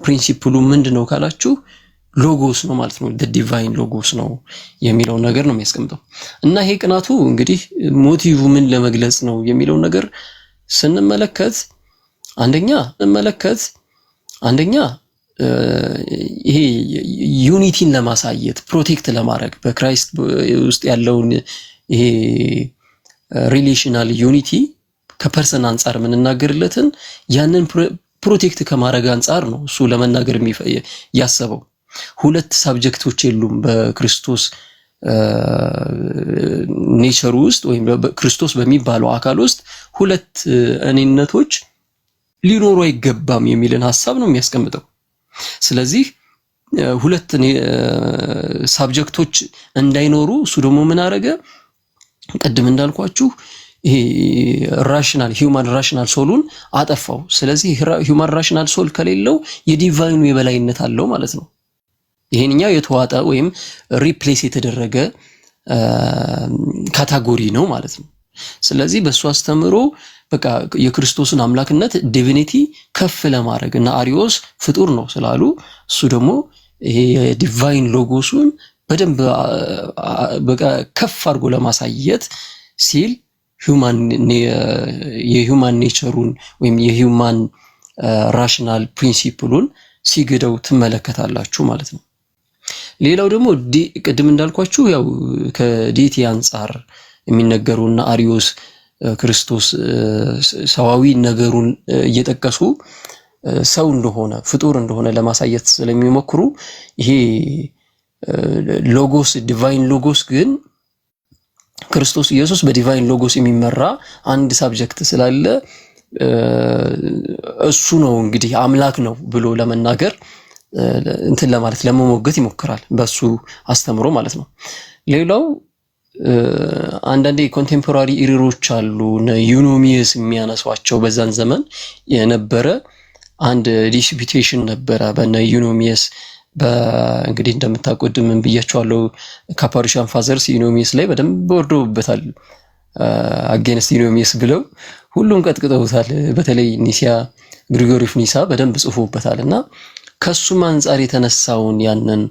ፕሪንሲፕሉ ምንድነው ካላችሁ ሎጎስ ነው ማለት ነው። ዲቫይን ሎጎስ ነው የሚለውን ነገር ነው የሚያስቀምጠው። እና ይሄ ቅናቱ እንግዲህ ሞቲቭ ምን ለመግለጽ ነው የሚለውን ነገር ስንመለከት አንደኛ ይሄ ዩኒቲን ለማሳየት ፕሮቴክት ለማድረግ በክራይስት ውስጥ ያለውን ይሄ ሪሌሽናል ዩኒቲ ከፐርሰን አንፃር የምንናገርለትን ያንን ፕሮቴክት ከማድረግ አንፃር ነው እሱ ለመናገር ያሰበው። ሁለት ሳብጀክቶች የሉም በክርስቶስ ኔቸር ውስጥ ወይም በክርስቶስ በሚባለው አካል ውስጥ ሁለት እኔነቶች ሊኖሩ አይገባም የሚልን ሐሳብ ነው የሚያስቀምጠው። ስለዚህ ሁለት ሳብጀክቶች እንዳይኖሩ እሱ ደግሞ ምን አረገ? ቀድም እንዳልኳችሁ ይሄ ራሽናል ሂውማን ራሽናል ሶሉን አጠፋው። ስለዚህ ሂውማን ራሽናል ሶል ከሌለው የዲቫይኑ የበላይነት አለው ማለት ነው። ይሄንኛው የተዋጠ ወይም ሪፕሌስ የተደረገ ካታጎሪ ነው ማለት ነው። ስለዚህ በሱ አስተምሮ በቃ የክርስቶስን አምላክነት ዲቪኒቲ ከፍ ለማድረግ እና አሪዮስ ፍጡር ነው ስላሉ እሱ ደግሞ ይሄ የዲቫይን ሎጎሱን በደንብ በቃ ከፍ አድርጎ ለማሳየት ሲል የሂውማን ኔቸሩን ወይም የሂውማን ራሽናል ፕሪንሲፕሉን ሲግደው ትመለከታላችሁ ማለት ነው። ሌላው ደግሞ ቅድም እንዳልኳችሁ ያው ከዲቲ አንፃር የሚነገሩና አሪዮስ ክርስቶስ ሰዋዊ ነገሩን እየጠቀሱ ሰው እንደሆነ ፍጡር እንደሆነ ለማሳየት ስለሚሞክሩ ይሄ ሎጎስ ዲቫይን ሎጎስ ግን ክርስቶስ ኢየሱስ በዲቫይን ሎጎስ የሚመራ አንድ ሳብጀክት ስላለ እሱ ነው እንግዲህ አምላክ ነው ብሎ ለመናገር እንትን ለማለት ለመሞገት ይሞክራል በሱ አስተምሮ ማለት ነው። ሌላው አንዳንዴ ኮንቴምፖራሪ ኢሪሮች አሉ ዩኖሚየስ የሚያነሷቸው በዛን ዘመን የነበረ አንድ ዲስፒቴሽን ነበረ በነ ዩኖሚየስ በእንግዲህ እንደምታቆድም ምን ብያቸዋለሁ ካፓሪሻን ፋዘርስ ዩኖሚየስ ላይ በደንብ ወርዶበታል አጌንስት ዩኖሚየስ ብለው ሁሉም ቀጥቅጠውታል። በተለይ ኒሲያ ግሪጎሪ ኦፍ ኒሳ በደንብ ጽፎበታልና ከሱም አንፃር የተነሳውን ያንን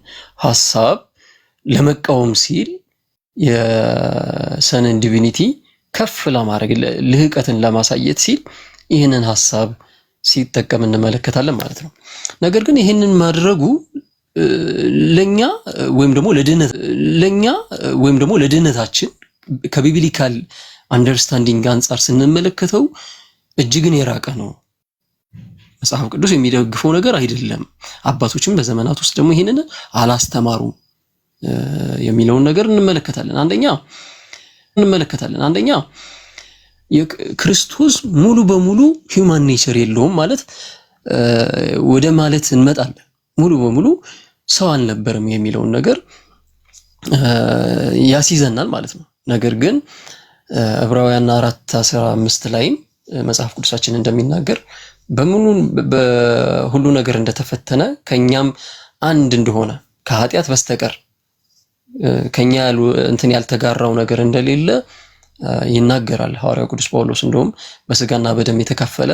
ሐሳብ ለመቃወም ሲል የሰንን ዲቪኒቲ ከፍ ለማድረግ ልህቀትን ለማሳየት ሲል ይህንን ሐሳብ ሲጠቀም እንመለከታለን ማለት ነው። ነገር ግን ይህንን ማድረጉ ለኛ ወይም ደግሞ ለድህነታችን ከቢብሊካል አንደርስታንዲንግ አንፃር ስንመለከተው እጅግን የራቀ ነው። መጽሐፍ ቅዱስ የሚደግፈው ነገር አይደለም። አባቶችም በዘመናት ውስጥ ደግሞ ይህንን አላስተማሩም የሚለውን ነገር እንመለከታለን። አንደኛ የክርስቶስ ሙሉ በሙሉ ሂውማን ኔቸር የለውም ማለት ወደ ማለት እንመጣለን። ሙሉ በሙሉ ሰው አልነበረም የሚለውን ነገር ያስይዘናል ማለት ነው። ነገር ግን ዕብራውያን 4:15 ላይም መጽሐፍ ቅዱሳችን እንደሚናገር በሁሉ ነገር እንደተፈተነ ከኛም አንድ እንደሆነ ከኃጢአት በስተቀር ከኛ እንትን ያልተጋራው ነገር እንደሌለ ይናገራል ሐዋርያው ቅዱስ ጳውሎስ። እንደውም በስጋና በደም የተካፈለ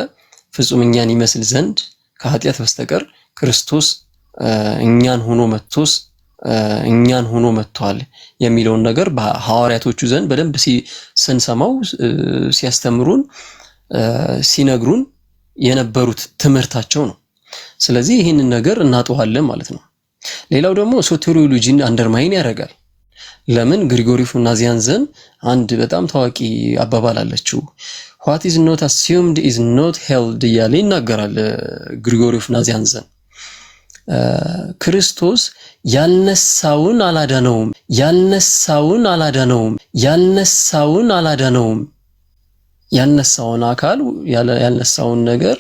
ፍጹም እኛን ይመስል ዘንድ ከኃጢአት በስተቀር ክርስቶስ እኛን ሆኖ መጥቷል የሚለውን ነገር በሐዋርያቶቹ ዘንድ በደንብ ስንሰማው ሲያስተምሩን ሲነግሩን የነበሩት ትምህርታቸው ነው። ስለዚህ ይህንን ነገር እናጠዋለን ማለት ነው። ሌላው ደግሞ ሶቴሪዮሎጂን አንደርማይን ያደርጋል። ለምን ግሪጎሪ ኦፍ ናዚያንዘን አንድ በጣም ታዋቂ አባባል አለችው what is not assumed is not held እያለ ይናገራል ግሪጎሪ ኦፍ ናዚያንዘን። ክርስቶስ ያልነሳውን አላዳነውም ያልነሳውን አካል ያልነሳውን ነገር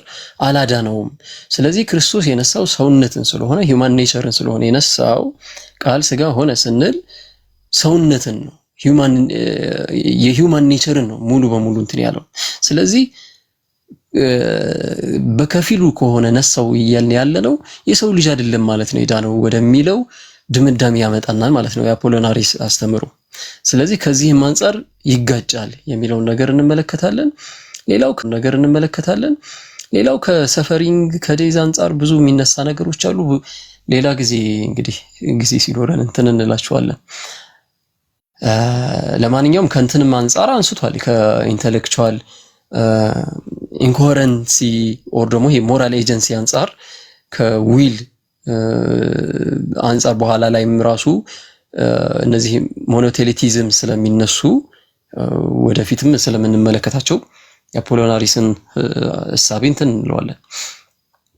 አላዳነውም። ስለዚህ ክርስቶስ የነሳው ሰውነትን ስለሆነ ሂውማን ኔቸርን ስለሆነ የነሳው ቃል ስጋ ሆነ ስንል ሰውነትን ነው የሂውማን ኔቸርን ነው ሙሉ በሙሉ እንትን ያለው። ስለዚህ በከፊሉ ከሆነ ነሳው እያልን ያለነው የሰው ልጅ አይደለም ማለት ነው የዳነው ወደሚለው ድምዳሜ ያመጣናል ማለት ነው የአፖሎናሪስ አስተምሮ። ስለዚህ ከዚህም አንፃር ይጋጫል የሚለውን ነገር እንመለከታለን። ሌላው ከሰፈሪንግ ከዴዝ አንፃር ብዙ የሚነሳ ነገሮች አሉ። ሌላ ጊዜ እንግዲህ ጊዜ ሲኖረን እንትን እንላቸዋለን። ለማንኛውም ከእንትንም አንፃር አንስቷል ከኢንተሌክቹዋል ኢንኮሄረንሲ ኦር ደግሞ ይሄ ሞራል ኤጀንሲ አንፃር ከዊል አንፃር በኋላ ላይም ራሱ እነዚህ ሞኖቴሊቲዝም ስለሚነሱ ወደፊትም ስለምንመለከታቸው የአፖሎናሪስን እሳቤ እንትን እንለዋለን።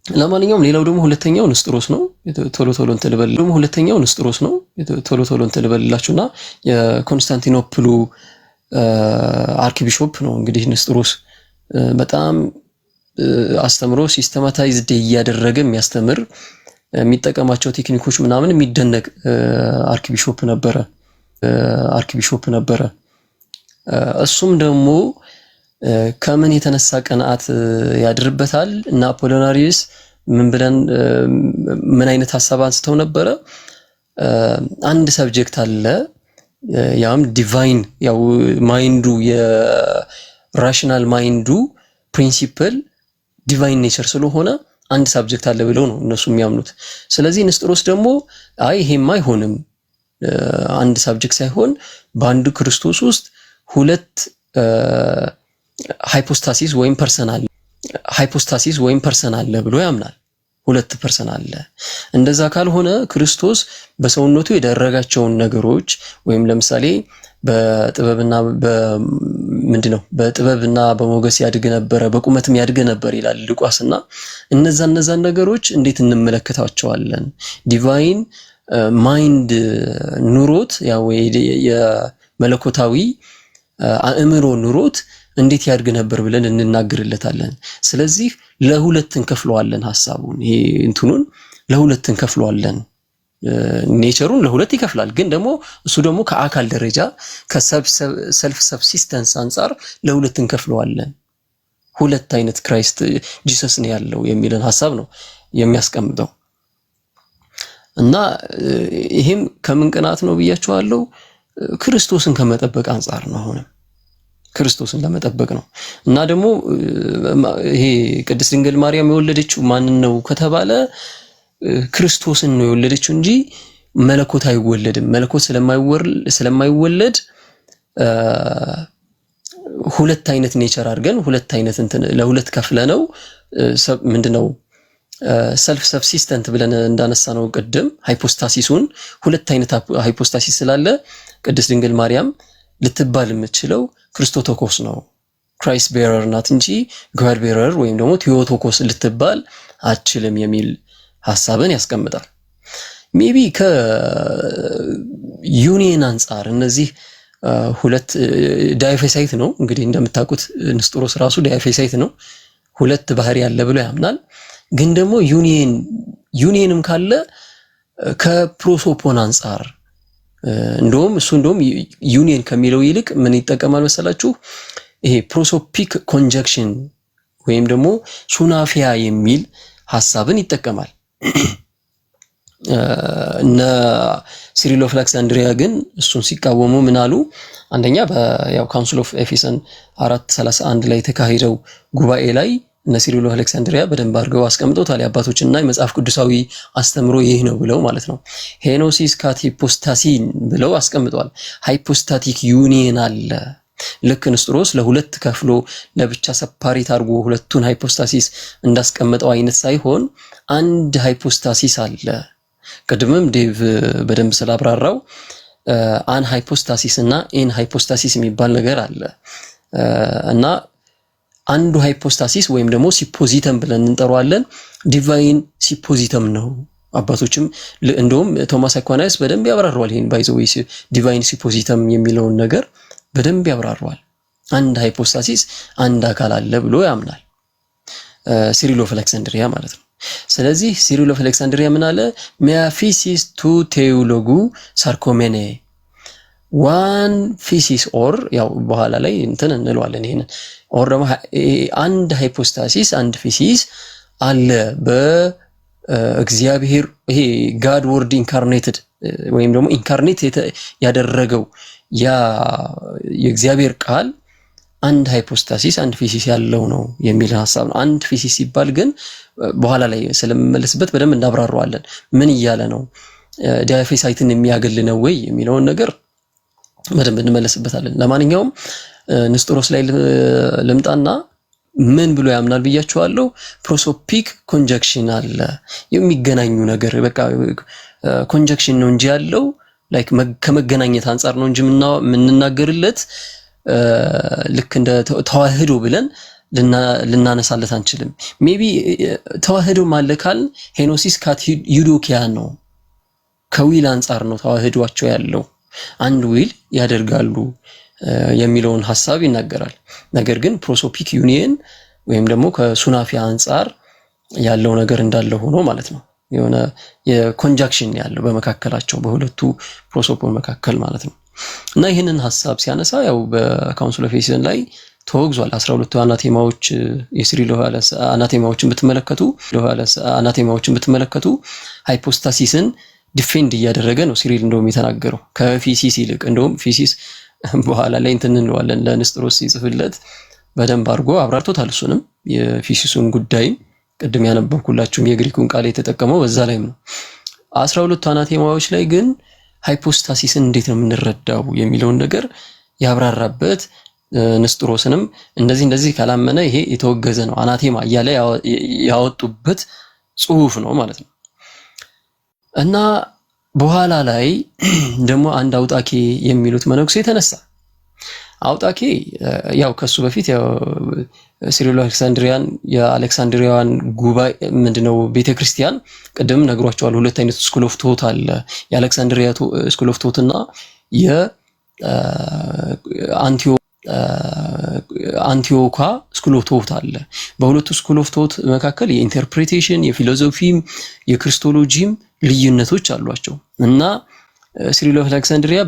ለማንኛውም ሌላው ደግሞ ሁለተኛው ንስጥሮስ ነው። ቶሎ እንትን ልበልላችሁና የኮንስታንቲኖፕሉ አርኪቢሾፕ ነው እንግዲህ ንስጥሮስ በጣም አስተምሮ ሲስተማታይዝድ እያደረገ የሚያስተምር የሚጠቀማቸው ቴክኒኮች ምናምን የሚደነቅ አርኪቢሾፕ ነበረ። እሱም ደግሞ ከምን የተነሳ ቅንዓት ያድርበታል እና አፖሎናሪስ ምን አይነት ሐሳብ አንስተው ነበረ? አንድ ሰብጀክት አለ ያም ዲቫይን ያው ማይንዱ የራሽናል ማይንዱ ፕሪንሲፕል ዲቫይን ኔቸር ስለሆነ አንድ ሳብጀክት አለ ብለው ነው እነሱ የሚያምኑት። ስለዚህ ንስጥሮስ ደግሞ አይ ይሄማ አይሆንም፣ አንድ ሳብጀክት ሳይሆን በአንድ ክርስቶስ ውስጥ ሁለት ሃይፖስታሲስ ወይም ፐርሰን አለ ብሎ ያምናል። ሁለት ፐርሰን አለ። እንደዛ ካልሆነ ክርስቶስ በሰውነቱ የደረጋቸውን ነገሮች ወይም ለምሳሌ በጥበብና ምንድነው በጥበብና በሞገስ ያድግ ነበር በቁመትም ያድግ ነበር ይላል ሉቃስና እነዛን ነገሮች እንዴት እንመለከታቸዋለን? ዲቫይን ማይንድ ኑሮት ያው የመለኮታዊ አእምሮ ኑሮት እንዴት ያድግ ነበር ብለን እንናገርለታለን። ስለዚህ ለሁለት እንከፍለዋለን ሐሳቡን ይሄ እንትኑን ለሁለት እንከፍለዋለን። ኔቸሩን ለሁለት ይከፍላል። ግን ደግሞ እሱ ደግሞ ከአካል ደረጃ ከሰልፍ ሰብሲስተንስ አንፃር ለሁለት እንከፍለዋለን። ሁለት አይነት ክራይስት ጂሰስ ነው ያለው የሚልን ሐሳብ ነው የሚያስቀምጠው እና ይሄም ከምን ቅናት ነው ብያችኋለሁ? ክርስቶስን ከመጠበቅ አንፃር ነው። አሁንም ክርስቶስን ለመጠበቅ ነው እና ደግሞ ይሄ ቅድስት ድንግል ማርያም የወለደችው ማንን ነው ከተባለ ክርስቶስን ነው የወለደችው እንጂ መለኮት አይወለድም። መለኮት ስለማይወለድ ሁለት አይነት ኔቸር አድርገን ሁለት አይነት እንትን ለሁለት ከፍለ ነው ምንድነው ሰልፍ ሰብሲስተንት ብለን እንዳነሳ ነው ቅድም ሃይፖስታሲሱን ሁለት አይነት ሃይፖስታሲስ ስላለ ቅድስት ድንግል ማርያም ልትባል የምትችለው ክርስቶቶኮስ ነው ክራይስት ቤረር ናት እንጂ ጋድ ቤረር ወይም ደግሞ ቴዎቶኮስ ልትባል አትችልም የሚል ሐሳብን ያስቀምጣል። ሜቢ ከዩኒየን አንፃር እነዚህ ሁለት ዳይፌሳይት ነው እንግዲህ እንደምታውቁት ንስጥሮስ ራሱ ዳይፌሳይት ነው ሁለት ባህሪ ያለ ብሎ ያምናል። ግን ደግሞ ዩኒየንም ካለ ከፕሮሶፖን አንፃር እንደውም ዩኒየን ከሚለው ይልቅ ምን ይጠቀማል መሰላችሁ? ይሄ ፕሮሶፒክ ኮንጀክሽን ወይም ደግሞ ሱናፊያ የሚል ሐሳብን ይጠቀማል። እነ ሲሪል ኦፍ አሌክሳንድሪያ ግን እሱን ሲቃወሙ ምን አሉ? አንደኛ በያው ካውንስል ኦፍ ኤፌሰን 431 ላይ ተካሂደው ጉባኤ ላይ እነ ሲሪል ኦፍ አሌክሳንድሪያ በደንብ አድርገው አስቀምጠውታል። የአባቶችና የመጽሐፍ ቅዱሳዊ አስተምሮ ይህ ነው ብለው ማለት ነው። ሄኖሲስ ካት ሂፖስታሲን ብለው አስቀምጠዋል። ሃይፖስታቲክ ዩኒየን አለ። ልክ ንስጥሮስ ለሁለት ከፍሎ ለብቻ ሰፓሬት አድርጎ ሁለቱን ሃይፖስታሲስ እንዳስቀመጠው አይነት ሳይሆን አንድ ሃይፖስታሲስ አለ። ቅድምም ዴቭ በደንብ ስላብራራው አን ሃይፖስታሲስ እና ኤን ሃይፖስታሲስ የሚባል ነገር አለ እና አንዱ ሃይፖስታሲስ ወይም ደግሞ ሲፖዚተም ብለን እንጠራዋለን ዲቫይን ሲፖዚተም ነው። አባቶችም እንደውም ቶማስ አኳናስ በደንብ ያብራራዋል። ይሄን ባይዘው ዲቫይን ሲፖዚተም የሚለውን ነገር በደንብ ያብራራዋል። አንድ ሃይፖስታሲስ አንድ አካል አለ ብሎ ያምናል ሲሪል ኦፍ አሌክሳንድሪያ ማለት ነው። ስለዚህ ሲሪል ኦፍ አሌክሳንድሪያ ምን አለ? ሚያፊሲስ ቱ ቴዎሎጉ ሳርኮሜኔ ዋን ፊሲስ ኦር ያው በኋላ ላይ እንትን እንለዋለን። ይሄንን ኦር ደግሞ አንድ ሃይፖስታሲስ አንድ ፊሲስ አለ በእግዚአብሔር ይሄ ጋድ ወርድ ኢንካርኔትድ ወይም ደግሞ ኢንካርኔት ያደረገው ያ የእግዚአብሔር ቃል አንድ ሃይፖስታሲስ አንድ ፊሲስ ያለው ነው የሚል ሐሳብ ነው። አንድ ፊሲስ ሲባል ግን በኋላ ላይ ስለምመለስበት በደንብ እንዳብራራዋለን። ምን እያለ ነው? ዳይፌሳይትን የሚያገል ነው ወይ የሚለውን ነገር በደንብ እንመለስበታለን። ለማንኛውም ንስጥሮስ ላይ ልምጣና ምን ብሎ ያምናል ብያችኋለሁ። ፕሮሶፒክ ኮንጀክሽን አለ የሚገናኙ ነገር በቃ ኮንጀክሽን ነው እንጂ ያለው ላይክ ከመገናኘት አንፃር ነው እንጂ የምንናገርለት ልክ እንደ ተዋህዶ ብለን ልናነሳለት አንችልም። ሜቢ ተዋህዶ ማለካል ሄኖሲስ ካት ዩዶኪያ ነው ከዊል አንፃር ነው ተዋህዷቸው ያለው አንድ ዊል ያደርጋሉ የሚለውን ሐሳብ ይናገራል። ነገር ግን ፕሮሶፒክ ዩኒየን ወይም ደግሞ ከሱናፊያ አንፃር ያለው ነገር እንዳለ ሆኖ ማለት ነው የሆነ የኮንጃክሽን ያለው በመካከላቸው በሁለቱ ፕሮሶፖን መካከል ማለት ነው። እና ይህንን ሐሳብ ሲያነሳ ያው በካውንስል ኦፍ ኤፌሰን ላይ ተወግዟል። 12ቱ አናቴማዎች የሲሪል አናቴማዎችን ብትመለከቱ ሃይፖስታሲስን ዲፌንድ እያደረገ ነው ሲሪል እንደውም የተናገረው ከፊሲስ ይልቅ። እንደውም ፊሲስ በኋላ ላይ እንትን እንለዋለን ለንስጥሮስ ሲጽፍለት በደንብ አድርጎ አብራርቶታል። እሱንም የፊሲሱን ጉዳይም ቅድም ያነበብኩላችሁም የግሪኩን ቃል የተጠቀመው በዛ ላይም ነው። 12ቱ አናቴማዎች ላይ ግን ሃይፖስታሲስን እንዴት ነው የምንረዳው የሚለውን ነገር ያብራራበት ንስጥሮስንም እንደዚህ ካላመነ ይሄ የተወገዘ ነው አናቴማ እያለ ያወጡበት ጽሑፍ ነው ማለት ነው። እና በኋላ ላይ ደግሞ አንድ አውጣኬ የሚሉት መነኩሴ ተነሳ። አውጣኬ ያው ከሱ በፊት ያው ሲሪሎ አሌክሳንድሪያን የአሌክሳንድሪያዋን ጉባኤ ምንድነው ቤተክርስቲያን ቅድም ነግሯቸዋል። ሁለት አይነት ስኩል ኦፍ ቶት አለ። የአሌክሳንድሪያ ስኩል ኦፍ ቶት እና የአንቲዮኳ ስኩል ኦፍ ቶት አለ። በሁለቱ ስኩል ኦፍ ቶት መካከል የኢንተርፕሬቴሽን የፊሎሶፊም የክርስቶሎጂም ልዩነቶች አሏቸው እና ሲሪሎ አሌክሳንድሪያ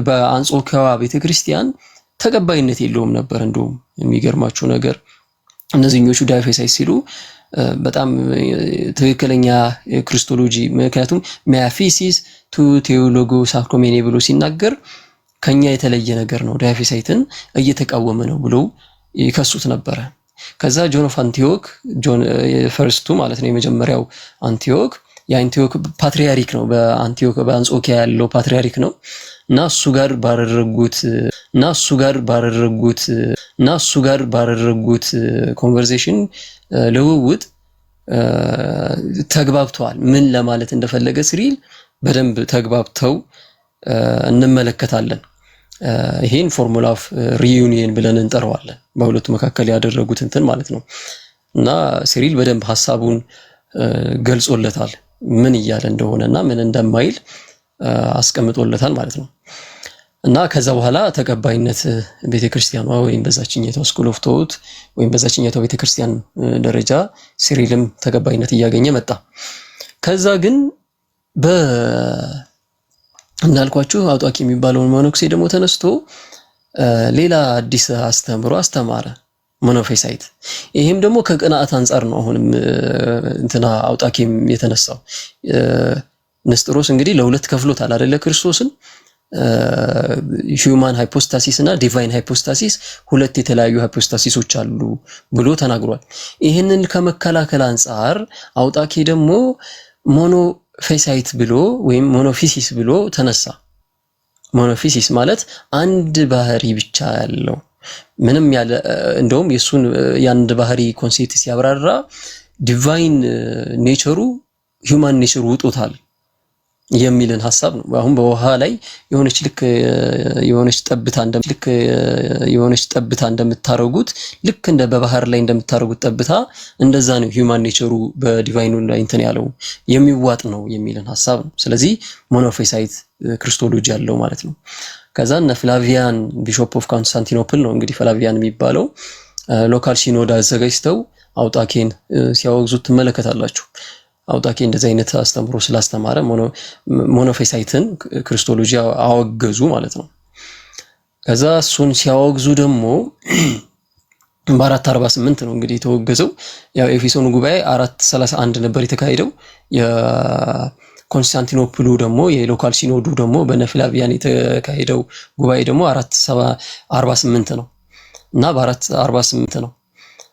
በአንጾኪያ ቤተክርስቲያን ተቀባይነት የለውም ነበር። እንደውም የሚገርማችሁ ነገር እነዚህኞቹ ዳይፌሳይስ ሲሉ በጣም ትክክለኛ ክሪስቶሎጂ ምክንያቱም ሚያፊሲስ ቱ ቴዎሎጎስ አኮሜኔ ብሎ ሲናገር ከኛ የተለየ ነገር ነው ዳይፌሳይትን እየተቃወመ ነው ብሎ ይከሱት ነበረ። ከዛ ጆን ኦፍ አንቲዮክ ፈርስቱ ማለት ነው የመጀመሪያው አንቲዮክ የአንቲዮክ ፓትሪያርክ ነው። በአንጾኪያ ያለው ፓትሪያርክ ነው እና እሱ ጋር ባደረጉት ኮንቨርሴሽን ልውውጥ ተግባብተዋል። ምን ለማለት እንደፈለገ ሲሪል በደንብ ተግባብተው እንመለከታለን። ይሄን ፎርሙላ ኦፍ ሪዩኒየን ብለን እንጠራዋለን። በሁለቱ መካከል ያደረጉት እንትን ማለት ነው እና ሲሪል በደንብ ሐሳቡን ገልጾለታል። ምን እያለ እንደሆነና ምን እንደማይል አስቀምጦለታል ማለት ነው እና ከዛ በኋላ ተቀባይነት ቤተክርስቲያኗ ወይም በዛችኛው ስኩል ኦፍ ቶት ወይም በዛችኛው ቤተክርስቲያን ደረጃ ሲሪልም ተቀባይነት እያገኘ መጣ። ከዛ ግን እንዳልኳችሁ አውጣቂ የሚባለውን ሞኖክሴ ደግሞ ተነስቶ ሌላ አዲስ አስተምሮ አስተማረ፣ ሞኖፌሳይት። ይሄም ደግሞ ከቅንዓት አንፃር ነው። አሁንም እንትና አውጣቂም የተነሳው ንስጥሮስ እንግዲህ ለሁለት ከፍሎታል አይደለ? ክርስቶስን ሂዩማን ሃይፖስታሲስ እና ዲቫይን ሃይፖስታሲስ ሁለት የተለያዩ ሃይፖስታሲሶች አሉ ብሎ ተናግሯል። ይህንን ከመከላከል አንፃር አውጣቂ ደግሞ ሞኖፌሳይት ብሎ ወይም ሞኖፊሲስ ብሎ ተነሳ። ሞኖፊሲስ ማለት አንድ ባህሪ ብቻ ያለው ምንም ያለ እንደውም የሱን የአንድ ባህሪ ኮንሴፕት ሲያብራራ ዲቫይን ኔቸሩ ሂዩማን ኔቸሩ ውጦታል የሚልን ሐሳብ ነው። አሁን በውሃ ላይ የሆነች ጠብታ እንደምታረጉት ልክ እንደ በባህር ላይ እንደምታረጉት ጠብታ እንደዛ ነው ሂዩማን ኔቸሩ በዲቫይኑ ላይ እንትን ያለው የሚዋጥ ነው የሚልን ሐሳብ ነው። ስለዚህ ሞኖፌሳይት ክርስቶሎጂ ያለው ማለት ነው። ከዛ እነ ፍላቪያን ቢሾፕ ኦፍ ኮንስታንቲኖፕል ነው እንግዲህ ፍላቪያን የሚባለው ሎካል ሲኖድ አዘጋጅተው አውጣኬን ሲያወግዙት ትመለከታላችሁ። አውጣኬ እንደዚህ አይነት አስተምሮ ስላስተማረ ሞኖፌሳይትን ክርስቶሎጂ አወገዙ ማለት ነው። ከዛ እሱን ሲያወግዙ ደግሞ በ448 ነው እንግዲህ የተወገዘው። ያው ኤፌሶን ጉባኤ 431 ነበር የተካሄደው። የኮንስታንቲኖፕሉ ደግሞ የሎካል ሲኖዱ ደግሞ በነፍላቪያን የተካሄደው ጉባኤ ደግሞ 448 ነው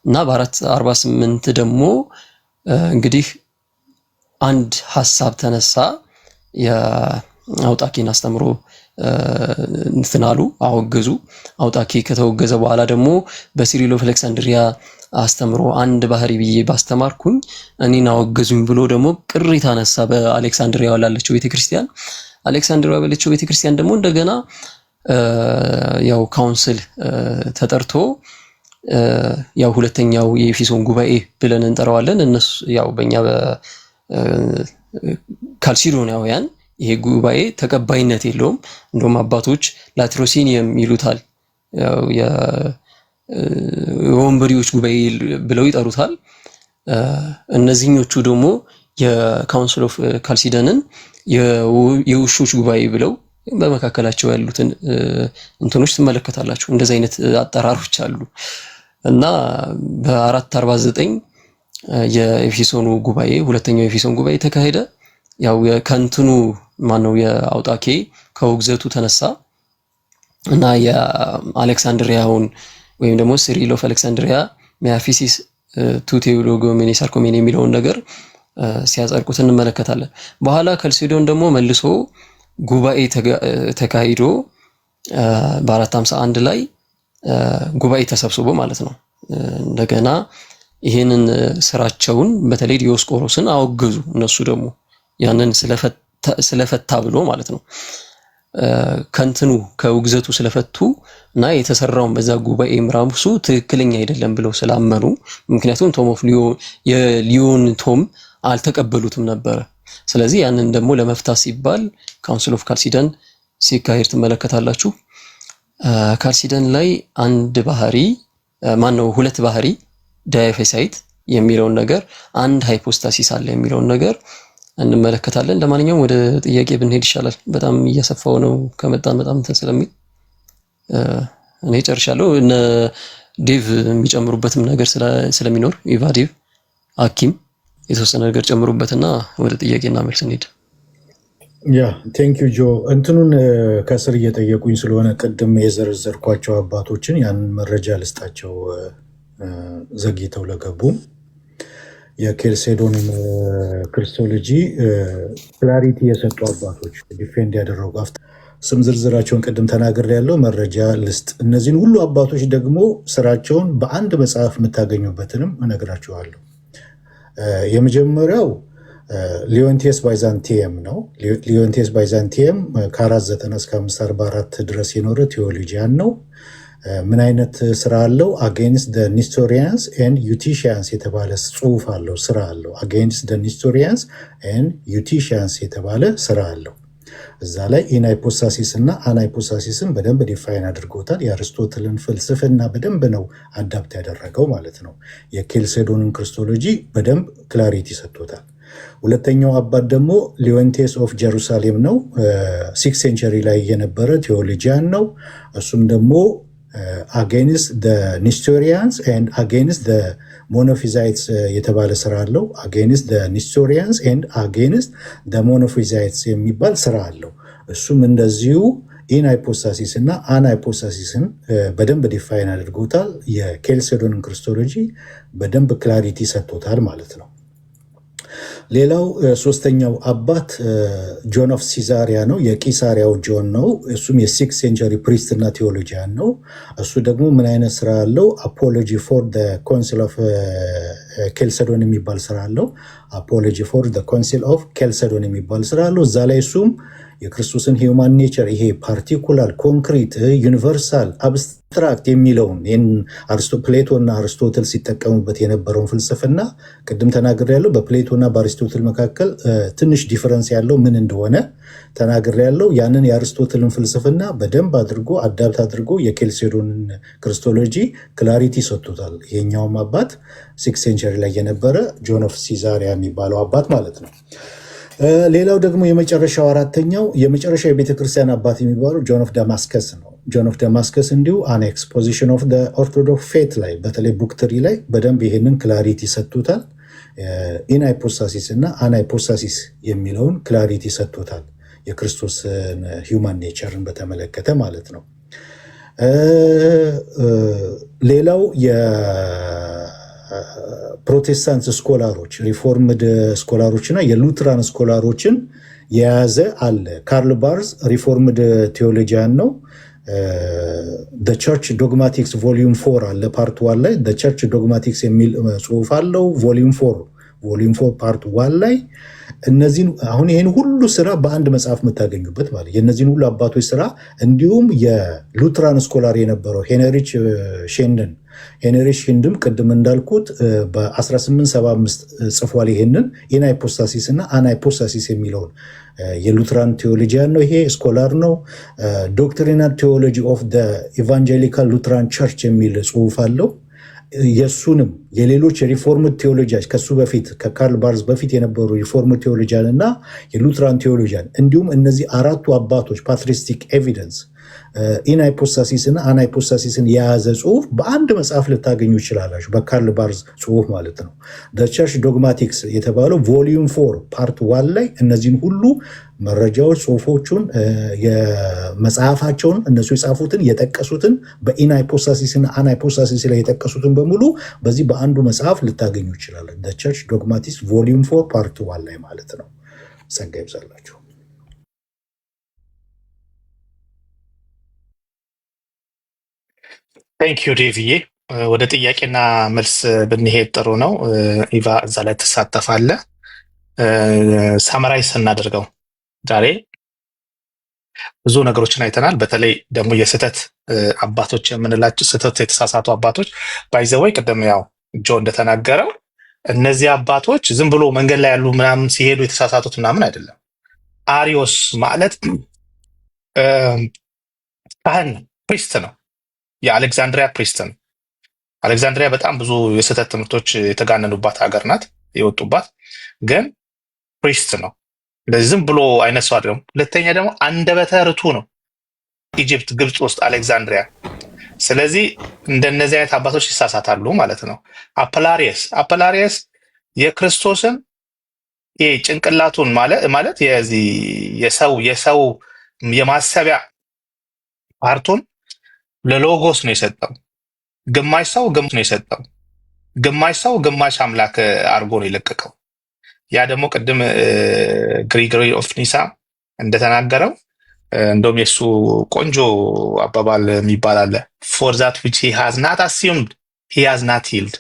እና በ448 ደግሞ እንግዲህ አንድ ሐሳብ ተነሳ። የአውጣኪን አስተምሮ እንትናሉ አወገዙ። አውጣኪ ከተወገዘ በኋላ ደግሞ በሲሪል ኦፍ አሌክሳንድሪያ አስተምሮ አንድ ባህሪ ብዬ ባስተማርኩኝ እኔን አወገዙኝ ብሎ ደግሞ ቅሬታ አነሳ በአሌክሳንድሪያ ላለችው ቤተክርስቲያን። አሌክሳንድሪያ ባለችው ቤተክርስቲያን ደግሞ እንደገና ያው ካውንስል ተጠርቶ ያው ሁለተኛው የኤፌሶን ጉባኤ ብለን እንጠራዋለን። እነሱ ያው በእኛ ካልሲዶናውያን ይሄ ጉባኤ ተቀባይነት የለውም። እንደውም አባቶች ላትሮሲኒየም ይሉታል። ያው የወንበዴዎች ጉባኤ ብለው ይጠሩታል። እነዚህኞቹ ደግሞ የካውንስል ኦፍ ካልሲደንን የውሾች ጉባኤ ብለው በመካከላቸው ያሉትን እንትኖች ትመለከታላችሁ። እንደዚህ አይነት አጠራሮች አሉ እና በ449 የኤፌሶኑ ጉባኤ ሁለተኛው የኤፌሶን ጉባኤ ተካሄደ። ያው ከንትኑ ማነው የአውጣኬ ከውግዘቱ ተነሳ እና የአሌክሳንድሪያውን ወይም ደግሞ ሲሪል ኦፍ አሌክሳንድሪያ ሚያፊሲስ ቱ ቴዎሎጎሜኔ ሳርኮሜኔ የሚለውን ነገር ሲያጸድቁት እንመለከታለን። በኋላ ከልሲዶን ደግሞ መልሶ ጉባኤ ተካሂዶ በ451 ላይ ጉባኤ ተሰብስቦ ማለት ነው እንደገና ይሄንን ስራቸውን በተለይ ዲዮስቆሮስን አወገዙ። እነሱ ደግሞ ያንን ስለፈታ ብሎ ማለት ነው። ከንትኑ ከውግዘቱ ስለፈቱ እና የተሰራውን በዛ ጉባኤ ራሱ ትክክለኛ አይደለም ብለው ስላመኑ፣ ምክንያቱም ቶም ኦፍ የሊዮን ቶም አልተቀበሉትም ነበረ። ስለዚህ ያንን ደግሞ ለመፍታት ሲባል ካውንስል ኦፍ ካልሲደን ሲካሄድ ትመለከታላችሁ። ካልሲደን ላይ አንድ ባህሪ ማነው ሁለት ባህሪ ዳይፌሳይት የሚለውን ነገር አንድ ሃይፖስታሲስ አለ የሚለውን ነገር እንመለከታለን። ለማንኛውም ወደ ጥያቄ ብንሄድ ይሻላል። በጣም እያሰፋው ነው ከመጣን በጣም እንትን ስለሚል እኔ ጨርሻለሁ። እነ ዴቭ የሚጨምሩበትም ነገር ስለሚኖር ኢቫ ዴቭ አኪም የተወሰነ ነገር ጨምሩበትና ወደ ጥያቄና መልስ እንሄድ። ያ ቴንክ ዩ ጆ። እንትኑን ከስር እየጠየቁኝ ስለሆነ ቅድም የዘረዘርኳቸው አባቶችን ያንን መረጃ ልስጣቸው ዘግይተው ለገቡም የኬልሴዶንን ክርስቶሎጂ ክላሪቲ የሰጡ አባቶች ዲፌንድ ያደረጉ ስም ዝርዝራቸውን ቅድም ተናግር ያለው መረጃ ልስጥ። እነዚህን ሁሉ አባቶች ደግሞ ስራቸውን በአንድ መጽሐፍ የምታገኙበትንም እነግራችኋለሁ። የመጀመሪያው ሊዮንቴስ ባይዛንቲየም ነው። ሊዮንቴስ ባይዛንቲየም ከ490 እስከ 544 ድረስ የኖረ ቴዎሎጂያን ነው። ምን አይነት ስራ አለው? አጌንስት ደ ኒስቶሪያንስ ኤንድ ዩቲሽያንስ የተባለ ጽሁፍ አለው፣ ስራ አለው። አጌንስት ደ ኒስቶሪያንስ ኤንድ ዩቲሽያንስ የተባለ ስራ አለው። እዛ ላይ ኢንሃይፖሳሲስ እና አንሃይፖሳሲስን በደንብ ዲፋይን አድርጎታል። የአርስቶትልን ፍልስፍና በደንብ ነው አዳፕት ያደረገው ማለት ነው። የኬልሴዶንን ክርስቶሎጂ በደንብ ክላሪቲ ሰጥቶታል። ሁለተኛው አባት ደግሞ ሊዮንቴስ ኦፍ ጀሩሳሌም ነው። 6 ሴንቸሪ ላይ የነበረ ቴዎሎጂያን ነው። እሱም ደግሞ አጌንስት ደ ኒስቶሪያንስ ኤንድ አጌንስት ደ ሞኖፊዛይትስ የተባለ ስራ አለው። አጌንስት ደ ኒስቶሪያንስ ኤንድ አጌንስት ደ ሞኖፊዛይትስ የሚባል ስራ አለው። እሱም እንደዚሁ ኢንሃይፖሳሲስ እና አንሃይፖሳሲስን በደንብ ዲፋይን አድርጎታል። የኬልሴዶንን ክርስቶሎጂ በደንብ ክላሪቲ ሰጥቶታል ማለት ነው። ሌላው ሶስተኛው አባት ጆን ኦፍ ሲዛሪያ ነው። የቂሳሪያው ጆን ነው። እሱም የ6 ሴንቸሪ ፕሪስት እና ቴዎሎጂያን ነው። እሱ ደግሞ ምን አይነት ስራ አለው? አፖሎጂ ፎር ኮንሲል ኦፍ ኬልሰዶን የሚባል ስራ አለው። አፖሎጂ ፎር ኮንሲል ኦፍ ኬልሰዶን የሚባል ስራ አለው። እዛ ላይ እሱም የክርስቶስን ሂውማን ኔቸር ይሄ ፓርቲኩላር፣ ኮንክሪት፣ ዩኒቨርሳል፣ አብስትራክት የሚለውን ይህን ፕሌቶ እና አርስቶትል ሲጠቀሙበት የነበረውን ፍልስፍና ቅድም ተናግር ያለው በፕሌቶና በአርስቶትል መካከል ትንሽ ዲፈረንስ ያለው ምን እንደሆነ ተናግር ያለው ያንን የአርስቶትልን ፍልስፍና በደንብ አድርጎ አዳፕት አድርጎ የኬልሴዶንን ክርስቶሎጂ ክላሪቲ ሰጥቶታል። ይሄኛውም አባት 6 ሴንቸሪ ላይ የነበረ ጆን ኦፍ ሲዛሪያ የሚባለው አባት ማለት ነው። ሌላው ደግሞ የመጨረሻው አራተኛው የመጨረሻ የቤተክርስቲያን አባት የሚባለው ጆን ኦፍ ዳማስከስ ነው። ጆን ኦፍ ዳማስከስ እንዲሁ አን ኤክስፖዚሽን ኦፍ ኦርቶዶክስ ፌት ላይ በተለይ ቡክ 3 ላይ በደንብ ይሄንን ክላሪቲ ሰጥቶታል። ኢንሃይፖሳሲስ እና አንሃይፖሳሲስ የሚለውን ክላሪቲ ሰጥቶታል። የክርስቶስን ሂውማን ኔቸርን በተመለከተ ማለት ነው። ሌላው ፕሮቴስታንት ስኮላሮች፣ ሪፎርምድ ስኮላሮች እና የሉትራን ስኮላሮችን የያዘ አለ። ካርል ባርዝ ሪፎርምድ ቴዎሎጂያን ነው። ቸርች ዶግማቲክስ ቮሊዩም 4 አለ። ፓርት 1 ላይ ቸርች ዶግማቲክስ የሚል ጽሁፍ አለው። ቮሊዩም 4 ፓርት 1 ላይ እነዚህን አሁን ይህን ሁሉ ስራ በአንድ መጽሐፍ የምታገኙበት ማለት የእነዚህን ሁሉ አባቶች ስራ እንዲሁም የሉትራን ስኮላር የነበረው ሄንሪች ሽንድም ቅድም እንዳልኩት በ1875 ጽፏል። ይሄንን ኢንሃይፖስታሲስ እና አንሃይፖስታሲስ የሚለውን የሉትራን ቴዎሎጂያን ነው። ይሄ ስኮላር ነው። ዶክትሪናል ቴዎሎጂ ኦፍ ኢቫንጀሊካል ሉትራን ቸርች የሚል ጽሁፍ አለው። የሱንም የሌሎች የሪፎርምድ ቴዎሎጂያን ከሱ በፊት ከካርል ባርዝ በፊት የነበሩ ሪፎርምድ ቴዎሎጂያን እና የሉትራን ቴዎሎጂያን እንዲሁም እነዚህ አራቱ አባቶች ፓትሪስቲክ ኤቪደንስ ኢንሃይፖስታሲስ እና አንሃይፖስታሲስን የያዘ ጽሁፍ በአንድ መጽሐፍ ልታገኙ ይችላላችሁ፣ በካርል ባርዝ ጽሁፍ ማለት ነው። ቸርች ዶግማቲክስ የተባለው ቮሊዩም 4 ፓርት 1 ላይ እነዚህን ሁሉ መረጃዎች፣ ጽሁፎቹን፣ የመጽሐፋቸውን እነሱ የጻፉትን የጠቀሱትን በኢንሃይፖስታሲስ እና አንሃይፖስታሲስ ላይ የጠቀሱትን በሙሉ በዚህ በአንዱ መጽሐፍ ልታገኙ ይችላለን። ቸርች ዶግማቲክስ ቮሊዩም 4 ፓርት 1 ላይ ማለት ነው። ጸጋ ይብዛላችሁ። ቴንክዩ ዴቪዬ። ወደ ጥያቄና መልስ ብንሄድ ጥሩ ነው። ኢቫ እዛ ላይ ትሳተፋለህ። ሳመራይዝ ስናደርገው ዛሬ ብዙ ነገሮችን አይተናል። በተለይ ደግሞ የስህተት አባቶች የምንላቸው ስህተት የተሳሳቱ አባቶች ባይዘወይ ቅድም ያው ጆ እንደተናገረው እነዚህ አባቶች ዝም ብሎ መንገድ ላይ ያሉ ምናምን ሲሄዱ የተሳሳቱት ምናምን አይደለም። አሪዮስ ማለት ካህን ነው፣ ፕሪስት ነው፣ የአሌክዛንድሪያ ፕሪስት ነው። አሌክዛንድሪያ በጣም ብዙ የስህተት ትምህርቶች የተጋነኑባት ሀገር ናት፣ የወጡባት ግን ፕሪስት ነው። እንደዚህ ዝም ብሎ አይነት ሰው አይደለም። ሁለተኛ ደግሞ አንደበተ ርቱዕ ነው፣ ኢጅፕት፣ ግብፅ ውስጥ አሌክዛንድሪያ። ስለዚህ እንደነዚህ አይነት አባቶች ይሳሳታሉ ማለት ነው። አፐላሪየስ የክርስቶስን ጭንቅላቱን ማለት የሰው የማሰቢያ ፓርቱን ለሎጎስ ነው የሰጠው። ግማሽ ሰው ነው የሰጠው። ግማሽ ሰው ግማሽ አምላክ አድርጎ ነው የለቀቀው። ያ ደግሞ ቅድም ግሪጎሪ ኦፍ ኒሳ እንደተናገረው እንደውም የሱ ቆንጆ አባባል የሚባል አለ። ፎር ዛት ዊች ሂ ሃዝ ናት አሲዩምድ ሂ ሃዝ ናት ሂልድ፣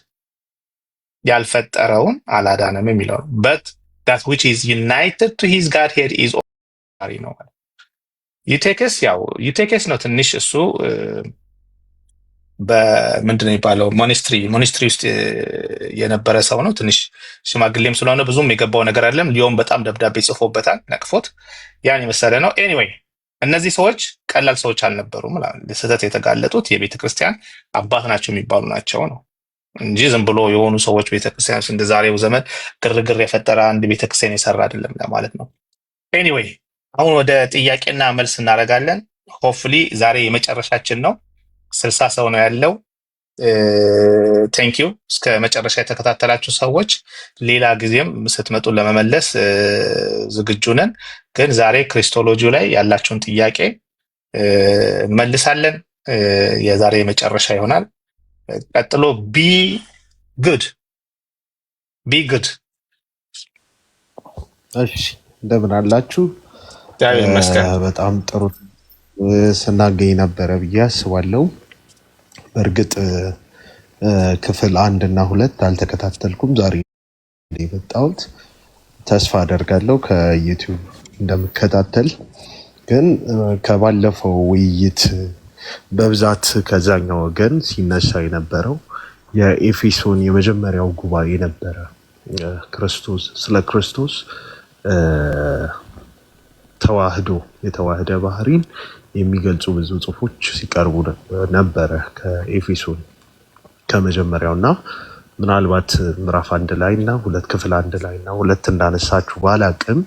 ያልፈጠረውን አላዳነም የሚለው ነው። በት ዛት ዊች ኢዝ ዩናይትድ ቱ ሂዝ ጋድ ሄድ ኢዝ ኦርዲናሪ ነው። ዩቴኬስ ነው ትንሽ እሱ በምንድን ነው የሚባለው ሞኒስትሪ ውስጥ የነበረ ሰው ነው። ትንሽ ሽማግሌም ስለሆነ ብዙም የገባው ነገር አይደለም። ሊዮም በጣም ደብዳቤ ጽፎበታል፣ ነቅፎት ያን የመሰለ ነው። ኤኒዌይ እነዚህ ሰዎች ቀላል ሰዎች አልነበሩም። ለስህተት የተጋለጡት የቤተ ክርስቲያን አባት ናቸው የሚባሉ ናቸው ነው እንጂ ዝም ብሎ የሆኑ ሰዎች ቤተክርስቲያን እንደ ዛሬው ዘመን ግርግር የፈጠረ አንድ ቤተክርስቲያን የሰራ አይደለም ለማለት ነው። ኤኒዌይ አሁን ወደ ጥያቄና መልስ እናደርጋለን። ሆፕፉሊ ዛሬ የመጨረሻችን ነው። 60 ሰው ነው ያለው። ቴንክ ዩ እስከ መጨረሻ የተከታተላችሁ ሰዎች። ሌላ ጊዜም ስትመጡ ለመመለስ ዝግጁ ነን። ግን ዛሬ ክሪስቶሎጂው ላይ ያላችሁን ጥያቄ እንመልሳለን። የዛሬ የመጨረሻ ይሆናል። ቀጥሎ ቢ ጉድ። እሺ እንደምን አላችሁ? በጣም ጥሩ ስናገኝ ነበረ ብዬ አስባለሁ። በእርግጥ ክፍል 1 እና 2 አልተከታተልኩም። ዛሬ የመጣሁት ተስፋ አደርጋለሁ ከዩቲዩብ እንደምከታተል። ግን ከባለፈው ውይይት በብዛት ከዛኛው ወገን ሲነሳ የነበረው የኤፌሶን የመጀመሪያው ጉባኤ ነበረ። ስለ ክርስቶስ ተዋህዶ የተዋህደ ባህሪን የሚገልጹ ብዙ ጽሑፎች ሲቀርቡ ነበረ ከኤፌሶን ከመጀመሪያው እና ምናልባት ምዕራፍ 1 ላይ እና 2 ክፍል 1 ላይ እና 2 እንዳነሳችሁ ባላቅም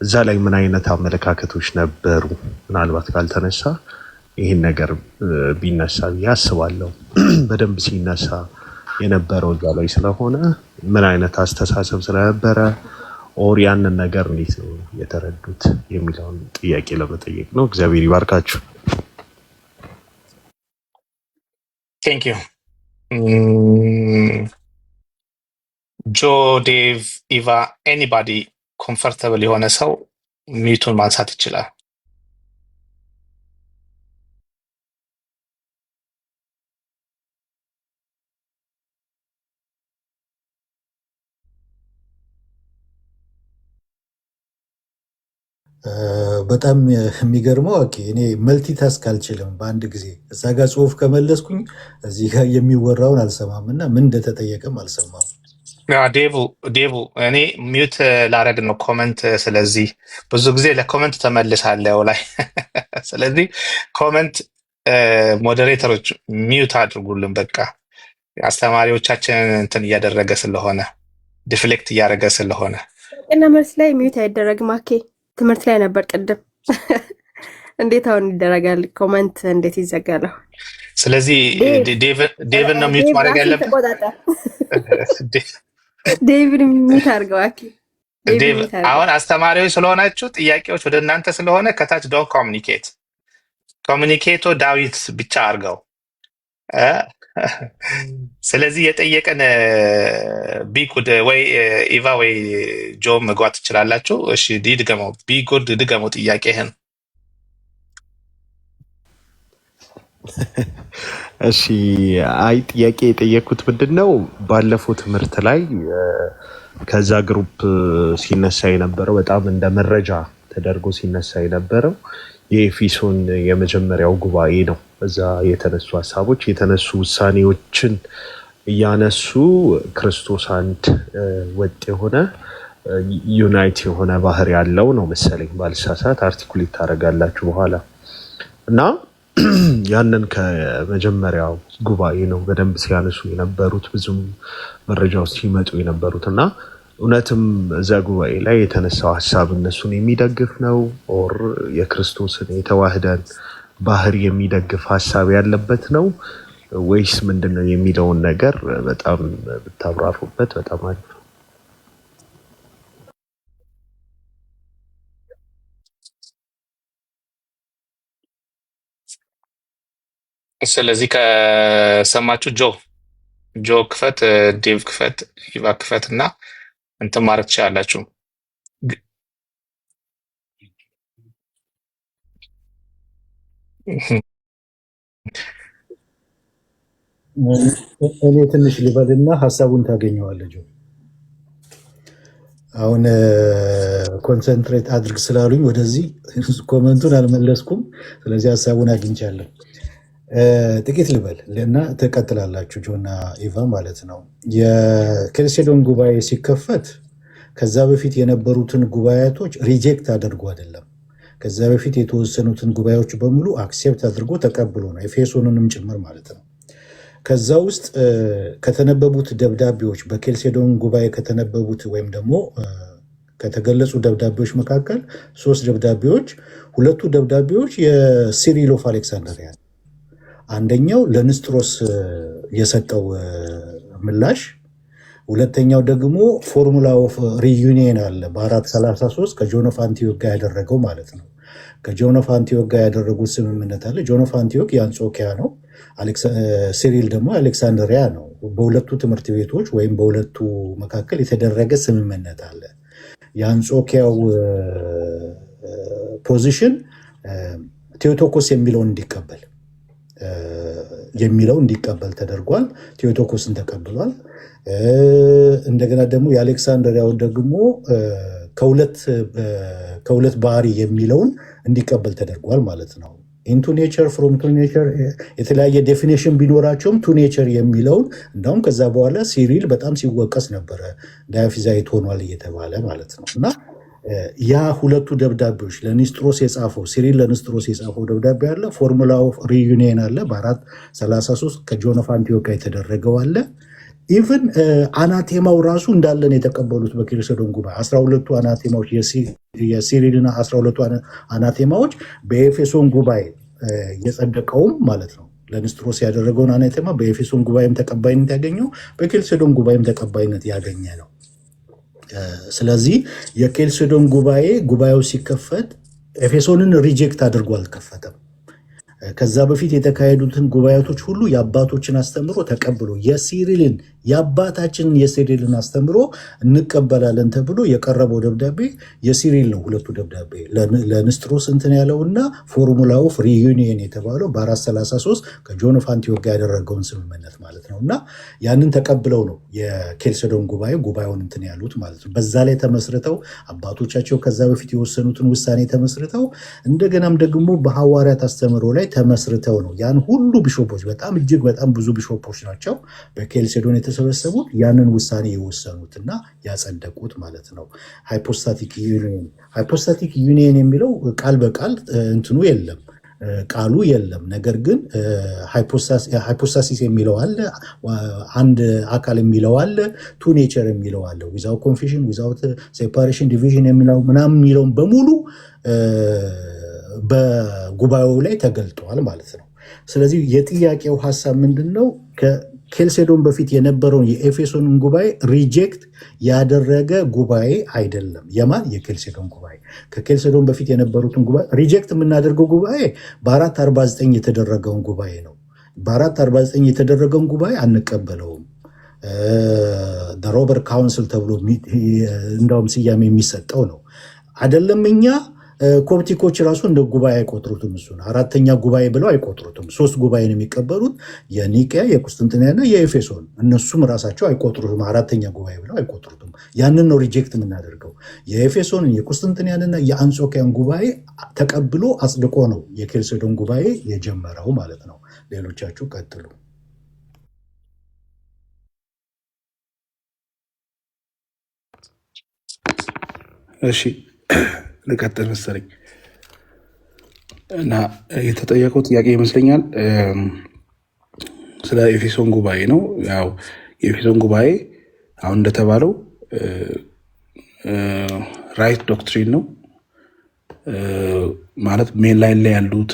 እዛ ላይ ምን አይነት አመለካከቶች ነበሩ? ምናልባት ካልተነሳ ይህን ነገር ቢነሳ ብዬ አስባለሁ። በደንብ ሲነሳ የነበረው እዛ ላይ ስለሆነ ምን አይነት አስተሳሰብ ስለነበረ ኦር ያንን ነገር እንዴት ነው የተረዱት የሚለውን ጥያቄ ለመጠየቅ ነው። እግዚአብሔር ይባርካችሁ። ቴንክ ዩ ጆ፣ ዴቭ፣ ኢቫ ኤኒባዲ ኮምፈርተብል የሆነ ሰው ሚዩቱን ማንሳት ይችላል። በጣም የሚገርመው እኔ መልቲታስክ አልችልም በአንድ ጊዜ እዛ ጋር ጽሁፍ ከመለስኩኝ እዚህ ጋር የሚወራውን አልሰማም እና ምን እንደተጠየቀም አልሰማም። ዴቭ እኔ ሚዩት ላረግ ነው ኮመንት። ስለዚህ ብዙ ጊዜ ለኮመንት ተመልሳለሁ ላይ ስለዚህ ኮመንት ሞዴሬተሮች ሚዩት አድርጉልን። በቃ አስተማሪዎቻችን እንትን እያደረገ ስለሆነ ዲፍሌክት እያደረገ ስለሆነ እና መልስ ላይ ሚዩት አይደረግም። አኬ ትምህርት ላይ ነበር ቅድም። እንዴት አሁን ይደረጋል? ኮመንት እንዴት ይዘጋል? ስለዚህ ዴቭን ነው ሚዩት ማድረግ ያለብን። ዴቭን ሚዩት አድርገው አኬ። አሁን አስተማሪዎች ስለሆናችሁ ጥያቄዎች ወደ እናንተ ስለሆነ ከታች ዶንት ኮሚኒኬቶ ዳዊት ብቻ አድርገው። ስለዚህ የጠየቀን ቢጉድ ወይ ኢቫ ወይ ጆ መግባት ትችላላችሁ። እሺ ድገመው፣ ቢጉድ ድገመው ጥያቄህን። እሺ አይ ጥያቄ የጠየኩት ምንድን ነው ባለፈው ትምህርት ላይ ከዛ ግሩፕ ሲነሳ የነበረው በጣም እንደ መረጃ ተደርጎ ሲነሳ የነበረው የኤፌሶን የመጀመሪያው ጉባኤ ነው። እዛ የተነሱ ሀሳቦች የተነሱ ውሳኔዎችን እያነሱ ክርስቶስ አንድ ወጥ የሆነ ዩናይት የሆነ ባህሪ ያለው ነው መሰለኝ ባልሳሳት፣ አርቲኩሌት ታደርጋላችሁ በኋላ እና ያንን ከመጀመሪያው ጉባኤ ነው በደንብ ሲያነሱ የነበሩት ብዙም መረጃዎች ሲመጡ የነበሩት እና እውነትም እዛ ጉባኤ ላይ የተነሳው ሀሳብ እነሱን የሚደግፍ ነው ኦር የክርስቶስን የተዋህደን ባህሪ የሚደግፍ ሀሳብ ያለበት ነው ወይስ ምንድነው የሚለውን ነገር በጣም ብታብራሩበት በጣም አሪፍ ነው። ስለዚህ ከሰማችሁ ጆ ክፈት፣ ዴቭ ክፈት፣ ኢቫ ክፈት እና እንትን ማድረግ ትችላላችሁ። እኔ ትንሽ ልበልና ሀሳቡን ታገኘዋለህ ጆ። አሁን ኮንሰንትሬት አድርግ ስላሉኝ ወደዚህ ኮመንቱን አልመለስኩም። ስለዚህ ሀሳቡን አግኝቻለሁ። ጥቂት ልበል እና ትቀጥላላችሁ ጆና ኢቫ ማለት ነው። የኬልሴዶን ጉባኤ ሲከፈት ከዛ በፊት የነበሩትን ጉባኤቶች ሪጀክት አድርጎ አይደለም። ከዛ በፊት የተወሰኑትን ጉባኤዎች በሙሉ አክሴፕት አድርጎ ተቀብሎ ነው፣ ኤፌሶንንም ጭምር ማለት ነው። ከዛ ውስጥ ከተነበቡት ደብዳቤዎች በኬልሴዶን ጉባኤ ከተነበቡት ወይም ደግሞ ከተገለጹ ደብዳቤዎች መካከል 3 ደብዳቤዎች፣ 2ቱ ደብዳቤዎች የሲሪል ኦፍ አሌክሳንድሪያ፣ አንደኛው ለንስጥሮስ የሰጠው ምላሽ፣ ሁለተኛው ደግሞ ፎርሙላ ኦፍ ሪዩኒየን አለ በ433 ከጆን ኦፍ አንቲዮክ ጋር ያደረገው ማለት ነው። ከጆን ኦፍ አንቲዮክ ጋር ያደረጉት ስምምነት አለ። ጆን ኦፍ አንቲዮክ የአንጾኪያ ነው፣ ሲሪል ደግሞ አሌክሳንድሪያ ነው። በሁለቱ ትምህርት ቤቶች ወይም በሁለቱ መካከል የተደረገ ስምምነት አለ። የአንጾኪያው ፖዚሽን ቴዎቶኮስ የሚለውን እንዲቀበል ተደርጓል። ቴዎቶኮስን ተቀብሏል። እንደገና ደግሞ የአሌክሳንድሪያው ደግሞ ከሁለት ባህሪ የሚለውን እንዲቀበል ተደርጓል ማለት ነው። ኢንቱ ኔቸር ፍሮም ቱ ኔቸር የተለያየ ዴፊኔሽን ቢኖራቸውም ቱ ኔቸር የሚለውን እንዳውም ከዛ በኋላ ሲሪል በጣም ሲወቀስ ነበረ፣ ዳያፊዛይት ሆኗል እየተባለ ማለት ነው። እና ያ ሁለቱ ደብዳቤዎች ለኒስጥሮስ የጻፈው ሲሪል ለኒስጥሮስ የጻፈው ደብዳቤ አለ፣ ፎርሙላ ኦፍ ሪዩኒየን አለ በ433 ከጆን ኦፍ አንቲዮክ ጋር የተደረገው አለ። ኢቭን አናቴማው ራሱ እንዳለን የተቀበሉት በኬልሴዶን ጉባኤ 12ቱ አናቴማዎች የሲሪልና 12ቱ አናቴማዎች በኤፌሶን ጉባኤ የጸደቀውም ማለት ነው። ለንስጥሮስ ያደረገውን አናቴማ በኤፌሶን ጉባኤም ተቀባይነት ያገኘው በኬልሴዶን ጉባኤም ተቀባይነት ያገኘ ነው። ስለዚህ የኬልሴዶን ጉባኤው ሲከፈት ኤፌሶንን ሪጀክት አድርጎ አልከፈተም። ከዛ በፊት የተካሄዱትን ጉባኤቶች ሁሉ የአባቶችን አስተምሮ ተቀብሎ የአባታችንን የሲሪልን አስተምሮ እንቀበላለን ተብሎ የቀረበው ደብዳቤ የሲሪል ነው። ሁለቱ ደብዳቤ ለንስጥሮስ እንትን ያለውና ፎርሙላ ኦፍ ሪዩኒየን የተባለው በ433 ከጆን ኦፍ አንቲዮክ ጋር ያደረገውን ስምምነት ማለት ነው። እና ያንን ተቀብለው ነው የኬልሴዶን ጉባኤውን እንትን ያሉት ማለት ነው። በዛ ላይ ተመስርተው አባቶቻቸው ከዛ በፊት የወሰኑትን ውሳኔ ተመስርተው እንደገናም ደግሞ በሐዋርያት አስተምሮ ላይ ተመስርተው ነው ያን ሁሉ ቢሾፖች እጅግ በጣም ብዙ ቢሾፖች ናቸው በኬልሴዶን የተሰበሰቡት ያንን ውሳኔ የወሰኑትና ያጸደቁት ማለት ነው። ሃይፖስታቲክ ዩኒየን የሚለው ቃል በቃል እንትኑ የለም ቃሉ የለም። ነገር ግን ሃይፖስታሲስ የሚለው አለ፣ አንድ አካል የሚለው አለ፣ ቱ ኔቸር የሚለው አለ፣ ዊዛውት ኮንፊዥን ዊዛውት ሴፓሬሽን ዲቪዥን የሚለው ምናምን የሚለውን በሙሉ በጉባኤው ላይ ተገልጧል ማለት ነው። ስለዚህ የጥያቄው ሀሳብ ምንድን ነው? ከኬልሴዶን በፊት የነበረውን የኤፌሶንን ጉባኤ ሪጀክት ያደረገ ጉባኤ አይደለም። የኬልሴዶን ጉባኤ ከኬልሴዶን በፊት የነበሩትን ጉባኤ ሪጀክት የምናደርገው ጉባኤ በ449 የተደረገውን ጉባኤ ነው። በ449 የተደረገውን ጉባኤ አንቀበለውም። ሮበር ካውንስል ተብሎ እንዳውም ስያሜ የሚሰጠው ነው አይደለም። እኛ ኮፕቲኮች ራሱ እንደ ጉባኤ አይቆጥሩትም። እሱን አራተኛ ጉባኤ ብለው አይቆጥሩትም። 3 ጉባኤን የሚቀበሉት የኒቅያ፣ የቁስጥንጥንያና የኤፌሶን። እነሱም ራሳቸው አይቆጥሩትም፣ አራተኛ ጉባኤ ብለው አይቆጥሩትም። ያንን ነው ሪጀክት የምናደርገው። የኤፌሶንን፣ የቁስጥንጥንያንና የአንጾኪያን ጉባኤ ተቀብሎ አጽድቆ ነው የኬልሴዶን ጉባኤ የጀመረው ማለት ነው። ሌሎቻችሁ ቀጥሉ። እሺ ልቀጥል መሰለኝ እና የተጠየቀው ጥያቄ ይመስለኛል ስለ ኤፌሶን ጉባኤ ነው። ያው የኤፌሶን ጉባኤ አሁን እንደተባለው ራይት ዶክትሪን ነው ማለት ሜን ላይን ላይ ያሉት